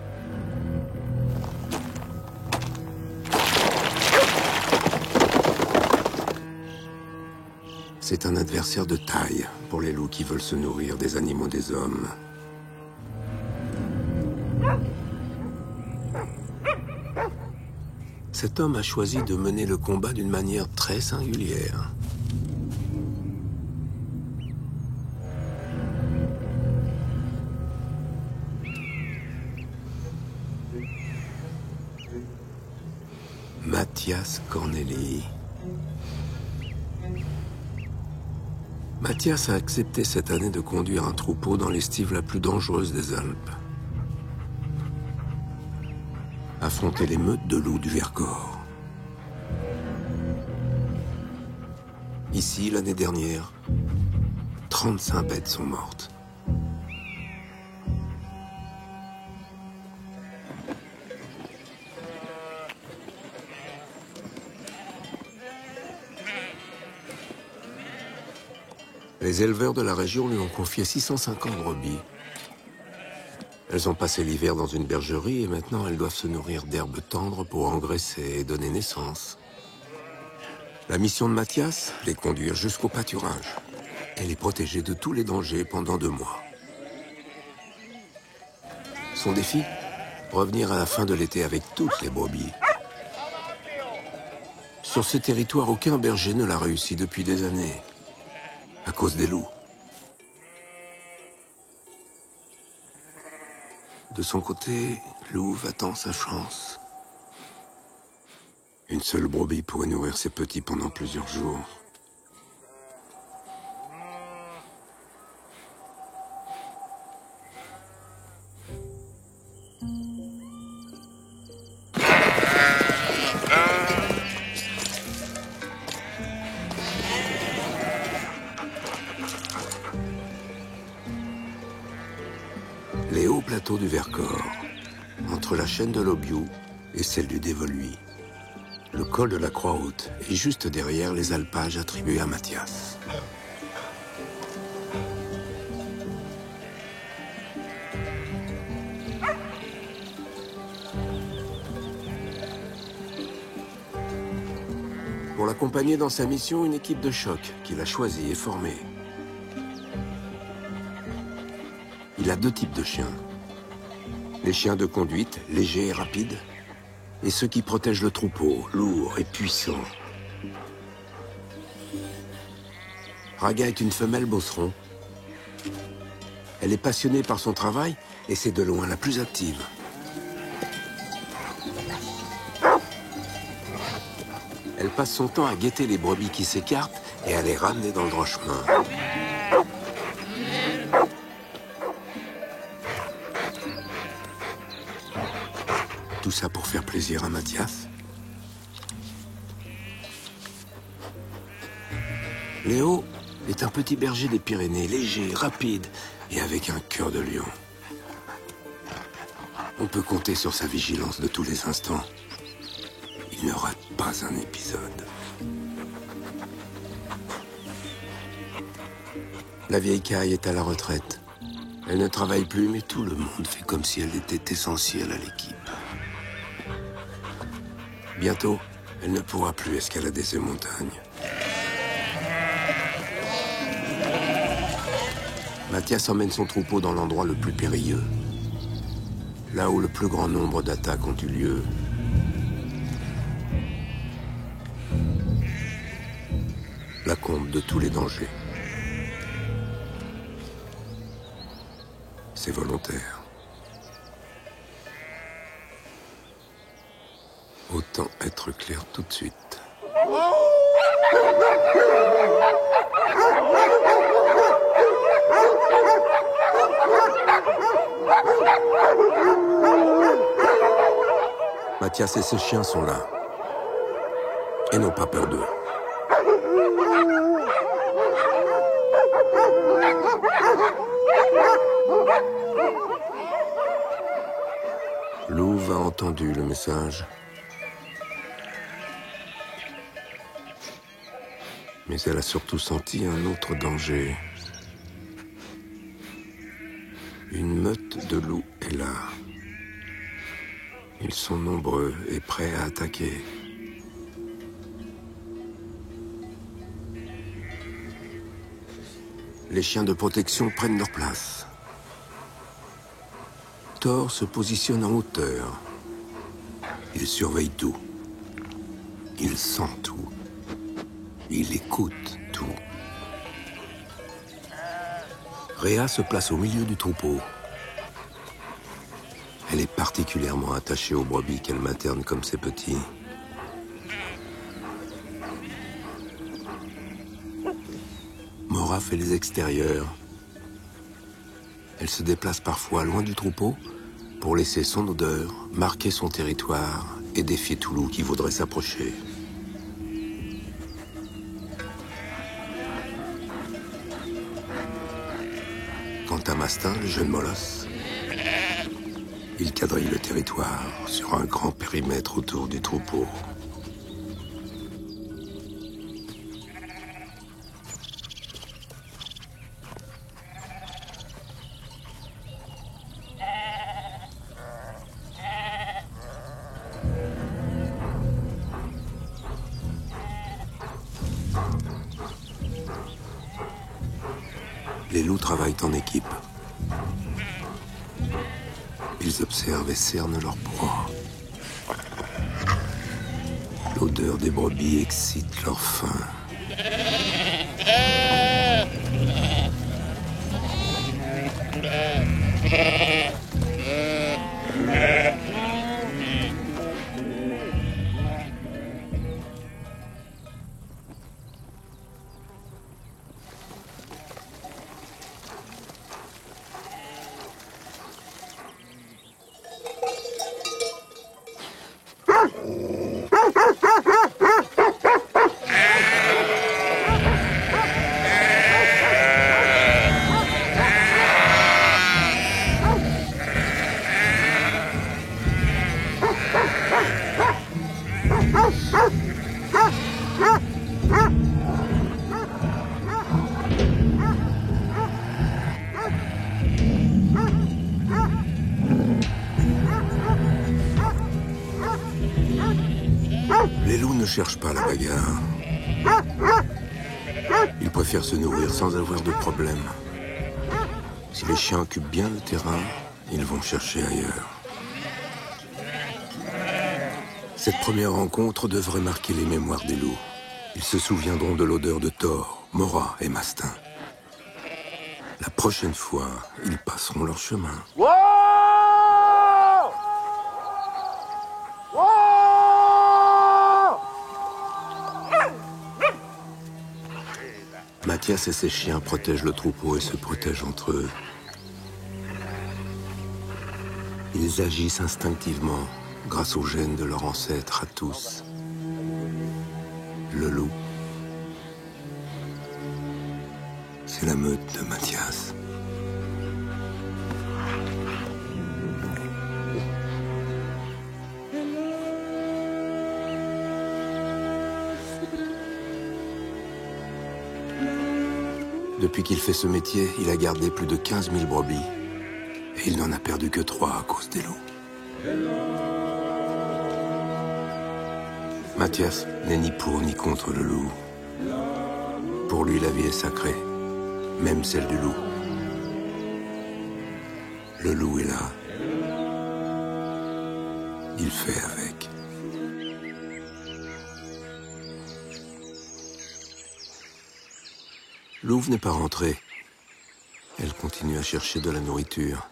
C'est un adversaire de taille pour les loups qui veulent se nourrir des animaux des hommes. Cet homme a choisi de mener le combat d'une manière très singulière. Mathias Corneli. Mathias a accepté cette année de conduire un troupeau dans l'estive la plus dangereuse des Alpes. Affronter les meutes de loups du Vercors. Ici, l'année dernière, 35 bêtes sont mortes. Les éleveurs de la région lui ont confié 650 brebis. Elles ont passé l'hiver dans une bergerie et maintenant elles doivent se nourrir d'herbes tendres pour engraisser et donner naissance. La mission de Mathias, les conduire jusqu'au pâturage et les protéger de tous les dangers pendant 2 mois. Son défi, revenir à la fin de l'été avec toutes les brebis. Sur ce territoire, aucun berger ne l'a réussi depuis des années, à cause des loups. De son côté, Louve attend sa chance. Une seule brebis pourrait nourrir ses petits pendant plusieurs jours. Les hauts plateaux du Vercors, entre la chaîne de l'Aubiou et celle du Dévoluy. Le col de la Croix-Haute est juste derrière les alpages attribués à Mathias. Pour l'accompagner dans sa mission, une équipe de choc qu'il a choisie et formée. Il a 2 types de chiens. Les chiens de conduite, légers et rapides, et ceux qui protègent le troupeau, lourds et puissants. Raga est une femelle beauceron. Elle est passionnée par son travail et c'est de loin la plus active. Elle passe son temps à guetter les brebis qui s'écartent et à les ramener dans le droit chemin. Tout ça pour faire plaisir à Mathias. Léo est un petit berger des Pyrénées, léger, rapide et avec un cœur de lion. On peut compter sur sa vigilance de tous les instants. Il ne rate pas un épisode. La vieille Caille est à la retraite. Elle ne travaille plus, mais tout le monde fait comme si elle était essentielle à l'équipe. Bientôt, elle ne pourra plus escalader ces montagnes. Mathias emmène son troupeau dans l'endroit le plus périlleux. Là où le plus grand nombre d'attaques ont eu lieu. La combe de tous les dangers. C'est volontaire. Autant être clair tout de suite. Mathias et ses chiens sont là. Et n'ont pas peur d'eux. Louve a entendu le message. Mais elle a surtout senti un autre danger. Une meute de loups est là. Ils sont nombreux et prêts à attaquer. Les chiens de protection prennent leur place. Thor se positionne en hauteur. Il surveille tout. Il sent tout. Il écoute tout. Réa se place au milieu du troupeau. Elle est particulièrement attachée aux brebis qu'elle materne comme ses petits. Mora fait les extérieurs. Elle se déplace parfois loin du troupeau pour laisser son odeur marquer son territoire et défier tout loup qui voudrait s'approcher. Quant à Mastin, le jeune molosse, il quadrille le territoire sur un grand périmètre autour du troupeau. Les loups travaillent en équipe. Ils observent et cernent leur proie. L'odeur des brebis excite leur faim. Les loups ne cherchent pas la bagarre. Ils préfèrent se nourrir sans avoir de problème. Si les chiens occupent bien le terrain, ils vont chercher ailleurs. Cette première rencontre devrait marquer les mémoires des loups. Ils se souviendront de l'odeur de Thor, Mora et Mastin. La prochaine fois, ils passeront leur chemin. Mathias et ses chiens protègent le troupeau et se protègent entre eux. Ils agissent instinctivement grâce au gène de leur ancêtre à tous, le loup. C'est la meute de Mathias. Depuis qu'il fait ce métier, il a gardé plus de 15 000 brebis. Et il n'en a perdu que 3 à cause des loups. Mathias n'est ni pour ni contre le loup. Pour lui, la vie est sacrée, même celle du loup. Le loup est là. Il fait avec. Louve n'est pas rentrée. Elle continue à chercher de la nourriture.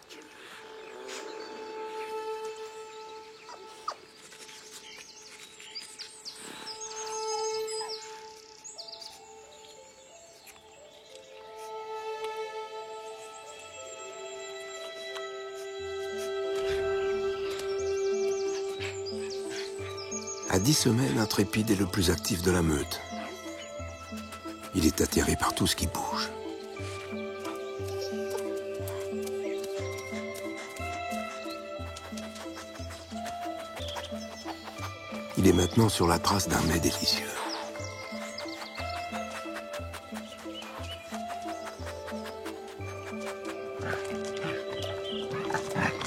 À 10 semaines, Intrépide est le plus actif de la meute. Il est atterré par tout ce qui bouge. Il est maintenant sur la trace d'un mets délicieux.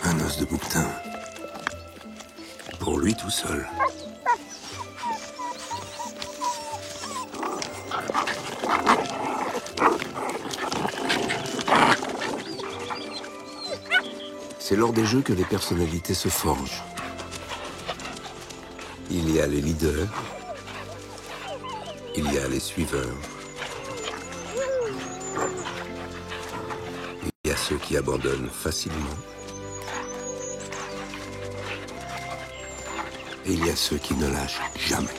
Un os de bouquetin. Pour lui tout seul. C'est lors des jeux que les personnalités se forgent. Il y a les leaders, il y a les suiveurs, il y a ceux qui abandonnent facilement, et il y a ceux qui ne lâchent jamais.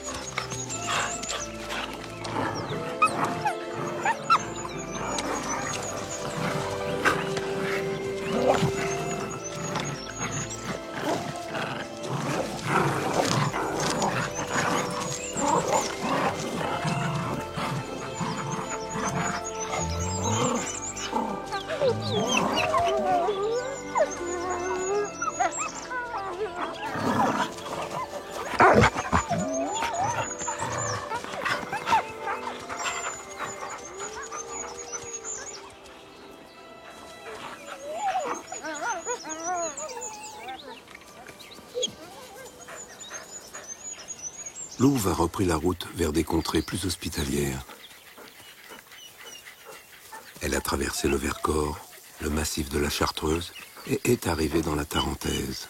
Louve a repris la route vers des contrées plus hospitalières. Elle a traversé le Vercors, le massif de la Chartreuse et est arrivée dans la Tarentaise.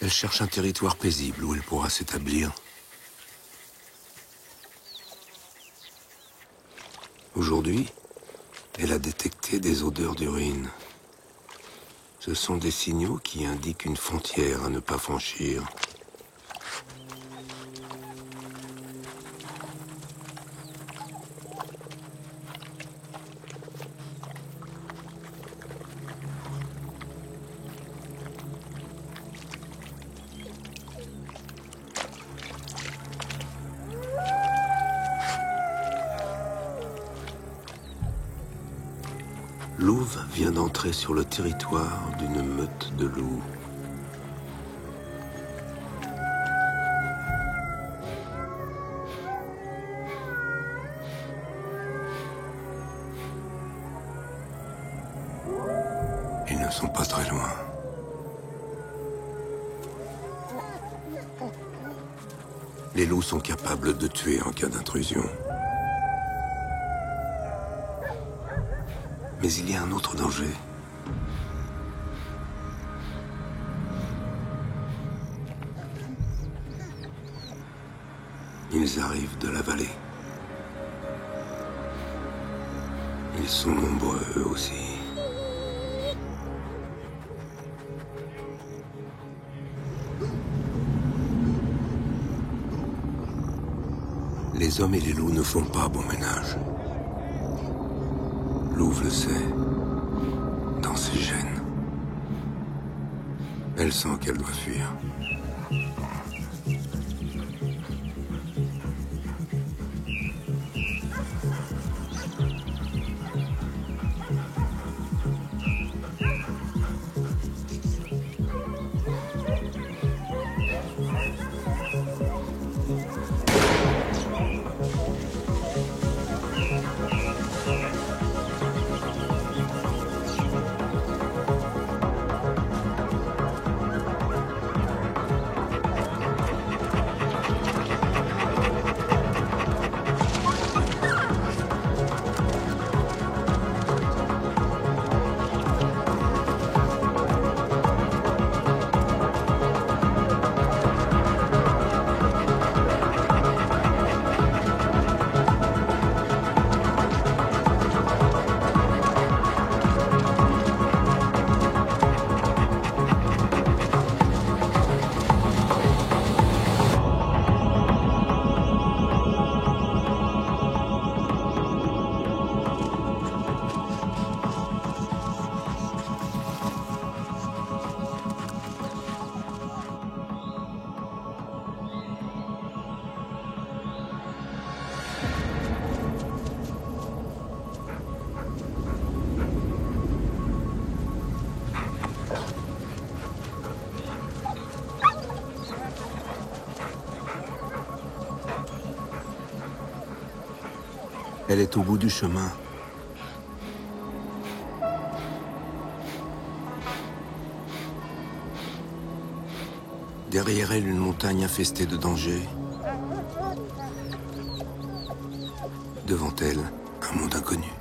Elle cherche un territoire paisible où elle pourra s'établir. Aujourd'hui, elle a détecté des odeurs d'urine. Ce sont des signaux qui indiquent une frontière à ne pas franchir. Louve vient d'entrer sur le territoire d'une meute de loups. Ils ne sont pas très loin. Les loups sont capables de tuer en cas d'intrusion. Mais il y a un autre danger. Ils arrivent de la vallée. Ils sont nombreux eux aussi. Les Les hommes et les loups ne font pas bon ménage. Louve le sait, dans ses gènes. Elle sent qu'elle doit fuir. Elle est au bout du chemin. Derrière elle, une montagne infestée de dangers. Devant elle, un monde inconnu.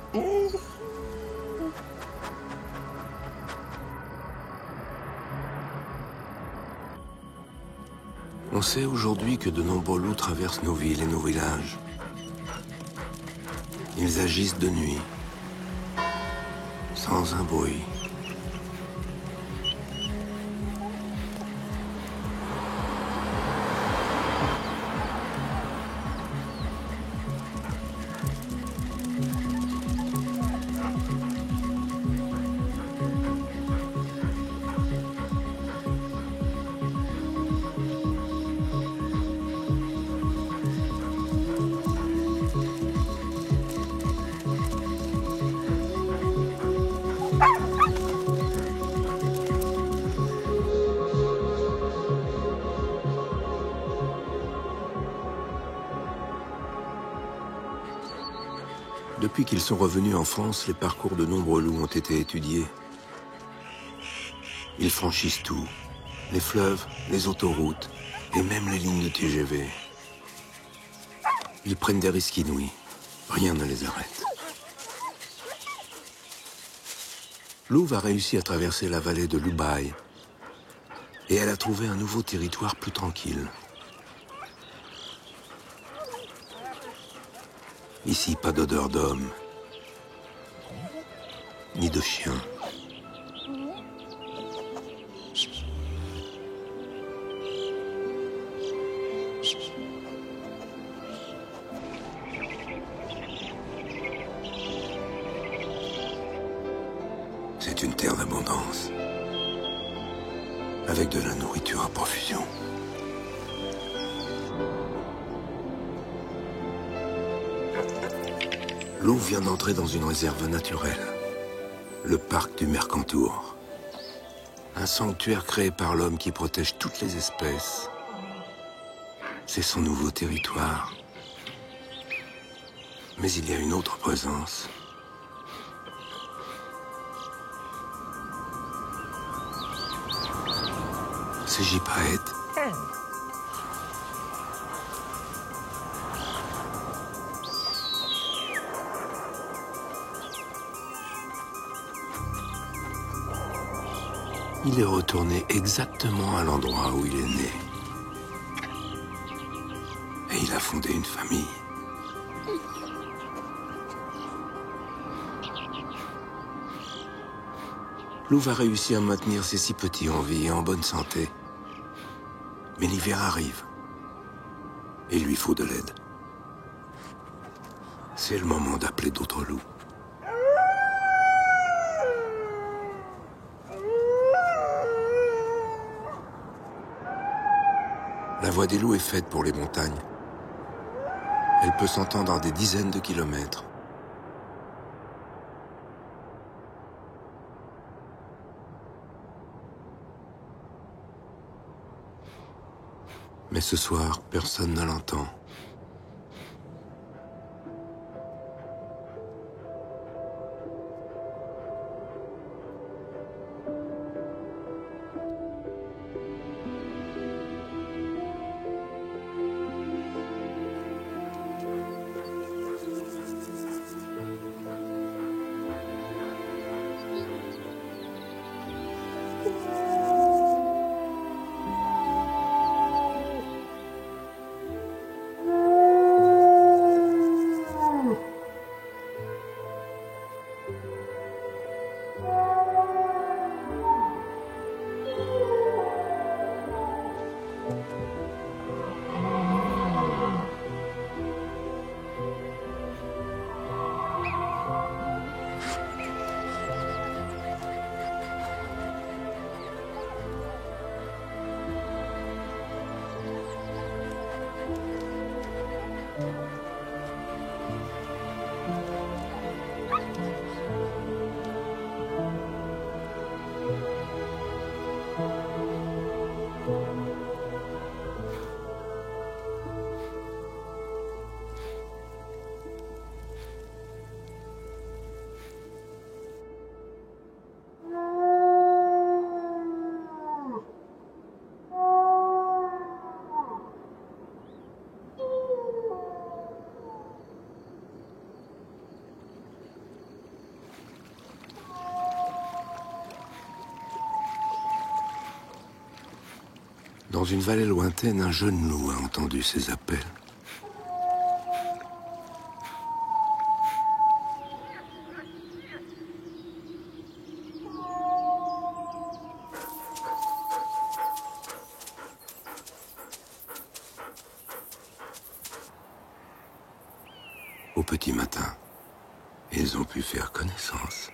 On sait aujourd'hui que de nombreux loups traversent nos villes et nos villages. Ils agissent de nuit, sans un bruit. Depuis qu'ils sont revenus en France, les parcours de nombreux loups ont été étudiés. Ils franchissent tout, les fleuves, les autoroutes et même les lignes de TGV. Ils prennent des risques inouïs, rien ne les arrête. Louve a réussi à traverser la vallée de l'Ubaye et elle a trouvé un nouveau territoire plus tranquille. Ici, pas d'odeur d'homme, ni de chien. C'est une terre d'abondance, avec de la nourriture à profusion. Louve vient d'entrer dans une réserve naturelle, le parc du Mercantour. Un sanctuaire créé par l'homme qui protège toutes les espèces. C'est son nouveau territoire. Mais il y a une autre présence. C'est Gypaète. Il est retourné exactement à l'endroit où il est né. Et il a fondé une famille. Louve a réussi à maintenir ses 6 petits en vie et en bonne santé. Mais l'hiver arrive. Et il lui faut de l'aide. C'est le moment d'appeler d'autres loups. La voix des loups est faite pour les montagnes. Elle peut s'entendre à des dizaines de kilomètres. Mais ce soir, personne ne l'entend. Dans une vallée lointaine, un jeune loup a entendu ses appels. Au petit matin, ils ont pu faire connaissance.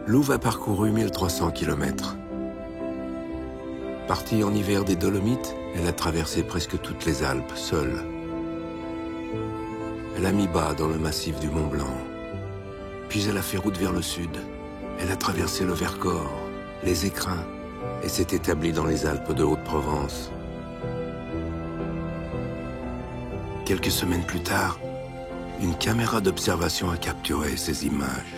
Louve a parcouru 1300 km. Partie en hiver des Dolomites, elle a traversé presque toutes les Alpes, seule. Elle a mis bas dans le massif du Mont Blanc. Puis elle a fait route vers le sud. Elle a traversé le Vercors, les Écrins, et s'est établie dans les Alpes de Haute-Provence. Quelques semaines plus tard, une caméra d'observation a capturé ces images.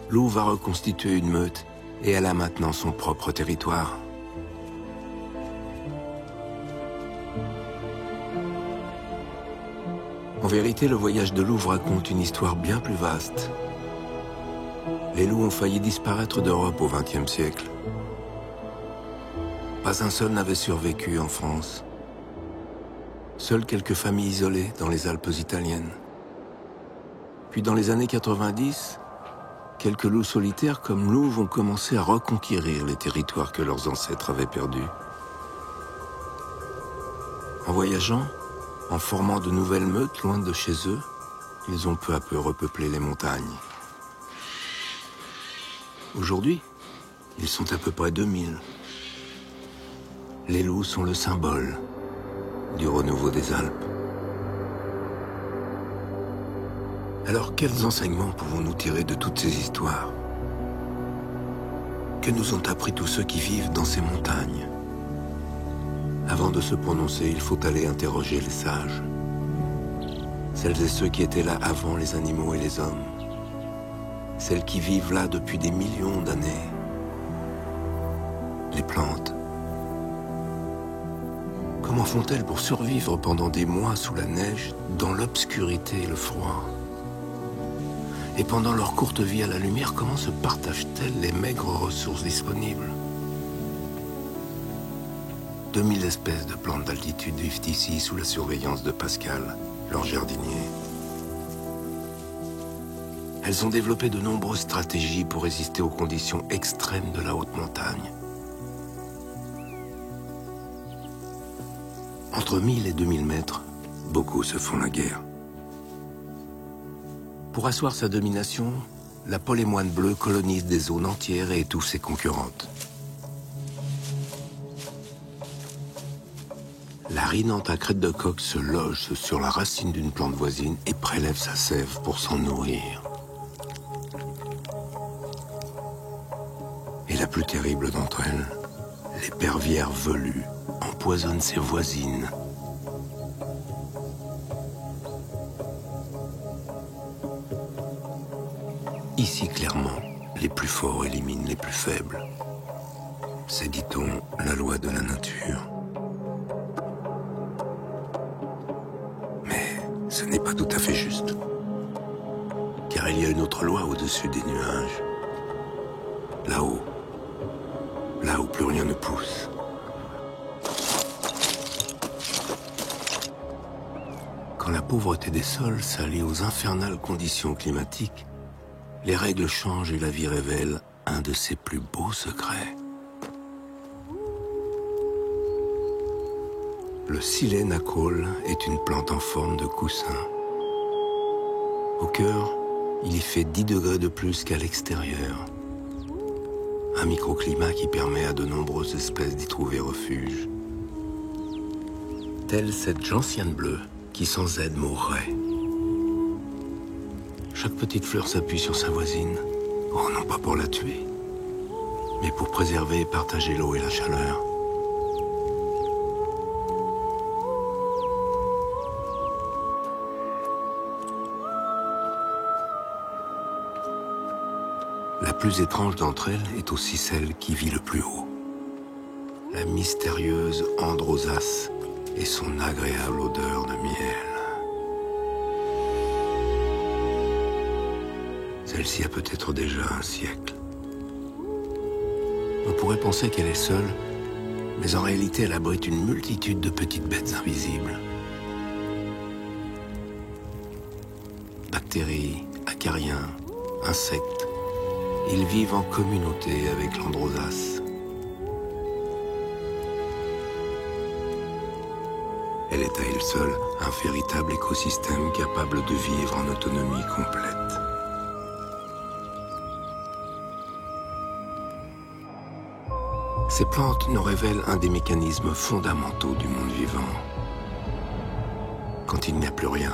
Louve a reconstitué une meute et elle a maintenant son propre territoire. En vérité, le voyage de Louve raconte une histoire bien plus vaste. Les loups ont failli disparaître d'Europe au XXe siècle. Pas un seul n'avait survécu en France. Seules quelques familles isolées dans les Alpes italiennes. Puis dans les années 90, quelques loups solitaires comme Louve ont commencé à reconquérir les territoires que leurs ancêtres avaient perdus. En voyageant, en formant de nouvelles meutes loin de chez eux, ils ont peu à peu repeuplé les montagnes. Aujourd'hui, ils sont à peu près 2000. Les loups sont le symbole du renouveau des Alpes. Alors, quels enseignements pouvons-nous tirer de toutes ces histoires? Que nous ont appris tous ceux qui vivent dans ces montagnes? Avant de se prononcer, il faut aller interroger les sages. Celles et ceux qui étaient là avant les animaux et les hommes. celles qui vivent là depuis des millions d'années. Les plantes. Comment font-elles pour survivre pendant des mois sous la neige, dans l'obscurité et le froid? Et pendant leur courte vie à la lumière, comment se partagent-elles les maigres ressources disponibles? 2000 espèces de plantes d'altitude vivent ici sous la surveillance de Pascal, leur jardinier. Elles ont développé de nombreuses stratégies pour résister aux conditions extrêmes de la haute montagne. Entre 1000 et 2000 mètres, beaucoup se font la guerre. Pour asseoir sa domination, la polémoine bleue colonise des zones entières et étouffe ses concurrentes. La rhinante à crête de coq se loge sur la racine d'une plante voisine et prélève sa sève pour s'en nourrir. Et la plus terrible d'entre elles, l'épervière velue, empoisonne ses voisines. Ici, clairement, les plus forts éliminent les plus faibles. C'est, dit-on, la loi de la nature. Mais ce n'est pas tout à fait juste. Car il y a une autre loi au-dessus des nuages. Là-haut. Là où plus rien ne pousse. Quand la pauvreté des sols s'allie aux infernales conditions climatiques, les règles changent et la vie révèle un de ses plus beaux secrets. Le Silène-à-Cole est une plante en forme de coussin. Au cœur, il y fait 10 degrés de plus qu'à l'extérieur. Un microclimat qui permet à de nombreuses espèces d'y trouver refuge. Telle cette gentiane bleue qui sans aide mourrait. Chaque petite fleur s'appuie sur sa voisine, oh non pas pour la tuer, mais pour préserver et partager l'eau et la chaleur. La plus étrange d'entre elles est aussi celle qui vit le plus haut. La mystérieuse Androsace et son agréable odeur de miel. Celle-ci a peut-être déjà un siècle. On pourrait penser qu'elle est seule, mais en réalité elle abrite une multitude de petites bêtes invisibles. Bactéries, acariens, insectes, ils vivent en communauté avec l'Androsace. Elle est à elle seule un véritable écosystème capable de vivre en autonomie complète. Ces plantes nous révèlent un des mécanismes fondamentaux du monde vivant. Quand il n'y a plus rien,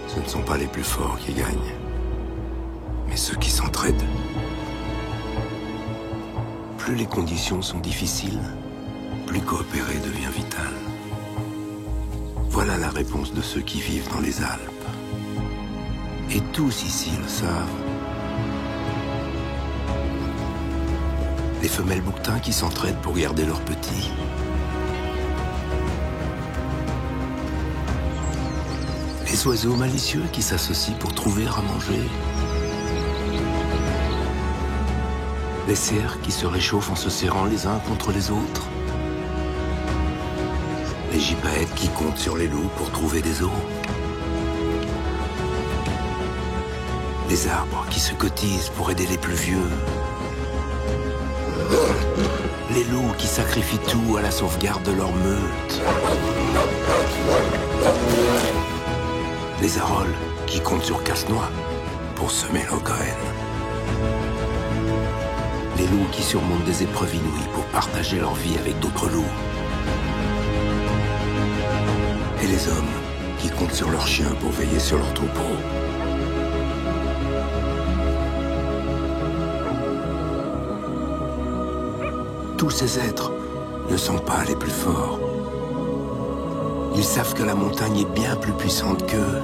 ce ne sont pas les plus forts qui gagnent, mais ceux qui s'entraident. Plus les conditions sont difficiles, plus coopérer devient vital. Voilà la réponse de ceux qui vivent dans les Alpes. Et tous ici le savent. Les femelles bouquetins qui s'entraident pour garder leurs petits. Les oiseaux malicieux qui s'associent pour trouver à manger. Les cerfs qui se réchauffent en se serrant les uns contre les autres. Les gypaètes qui comptent sur les loups pour trouver des os. Les arbres qui se cotisent pour aider les plus vieux. Les loups qui sacrifient tout à la sauvegarde de leur meute. Les arolles qui comptent sur Casse-Noix pour semer leurs graines. Les loups qui surmontent des épreuves inouïes pour partager leur vie avec d'autres loups. Et les hommes qui comptent sur leurs chiens pour veiller sur leurs troupeaux. Tous ces êtres ne sont pas les plus forts. Ils savent que la montagne est bien plus puissante qu'eux.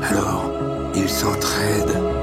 Alors, Ils s'entraident.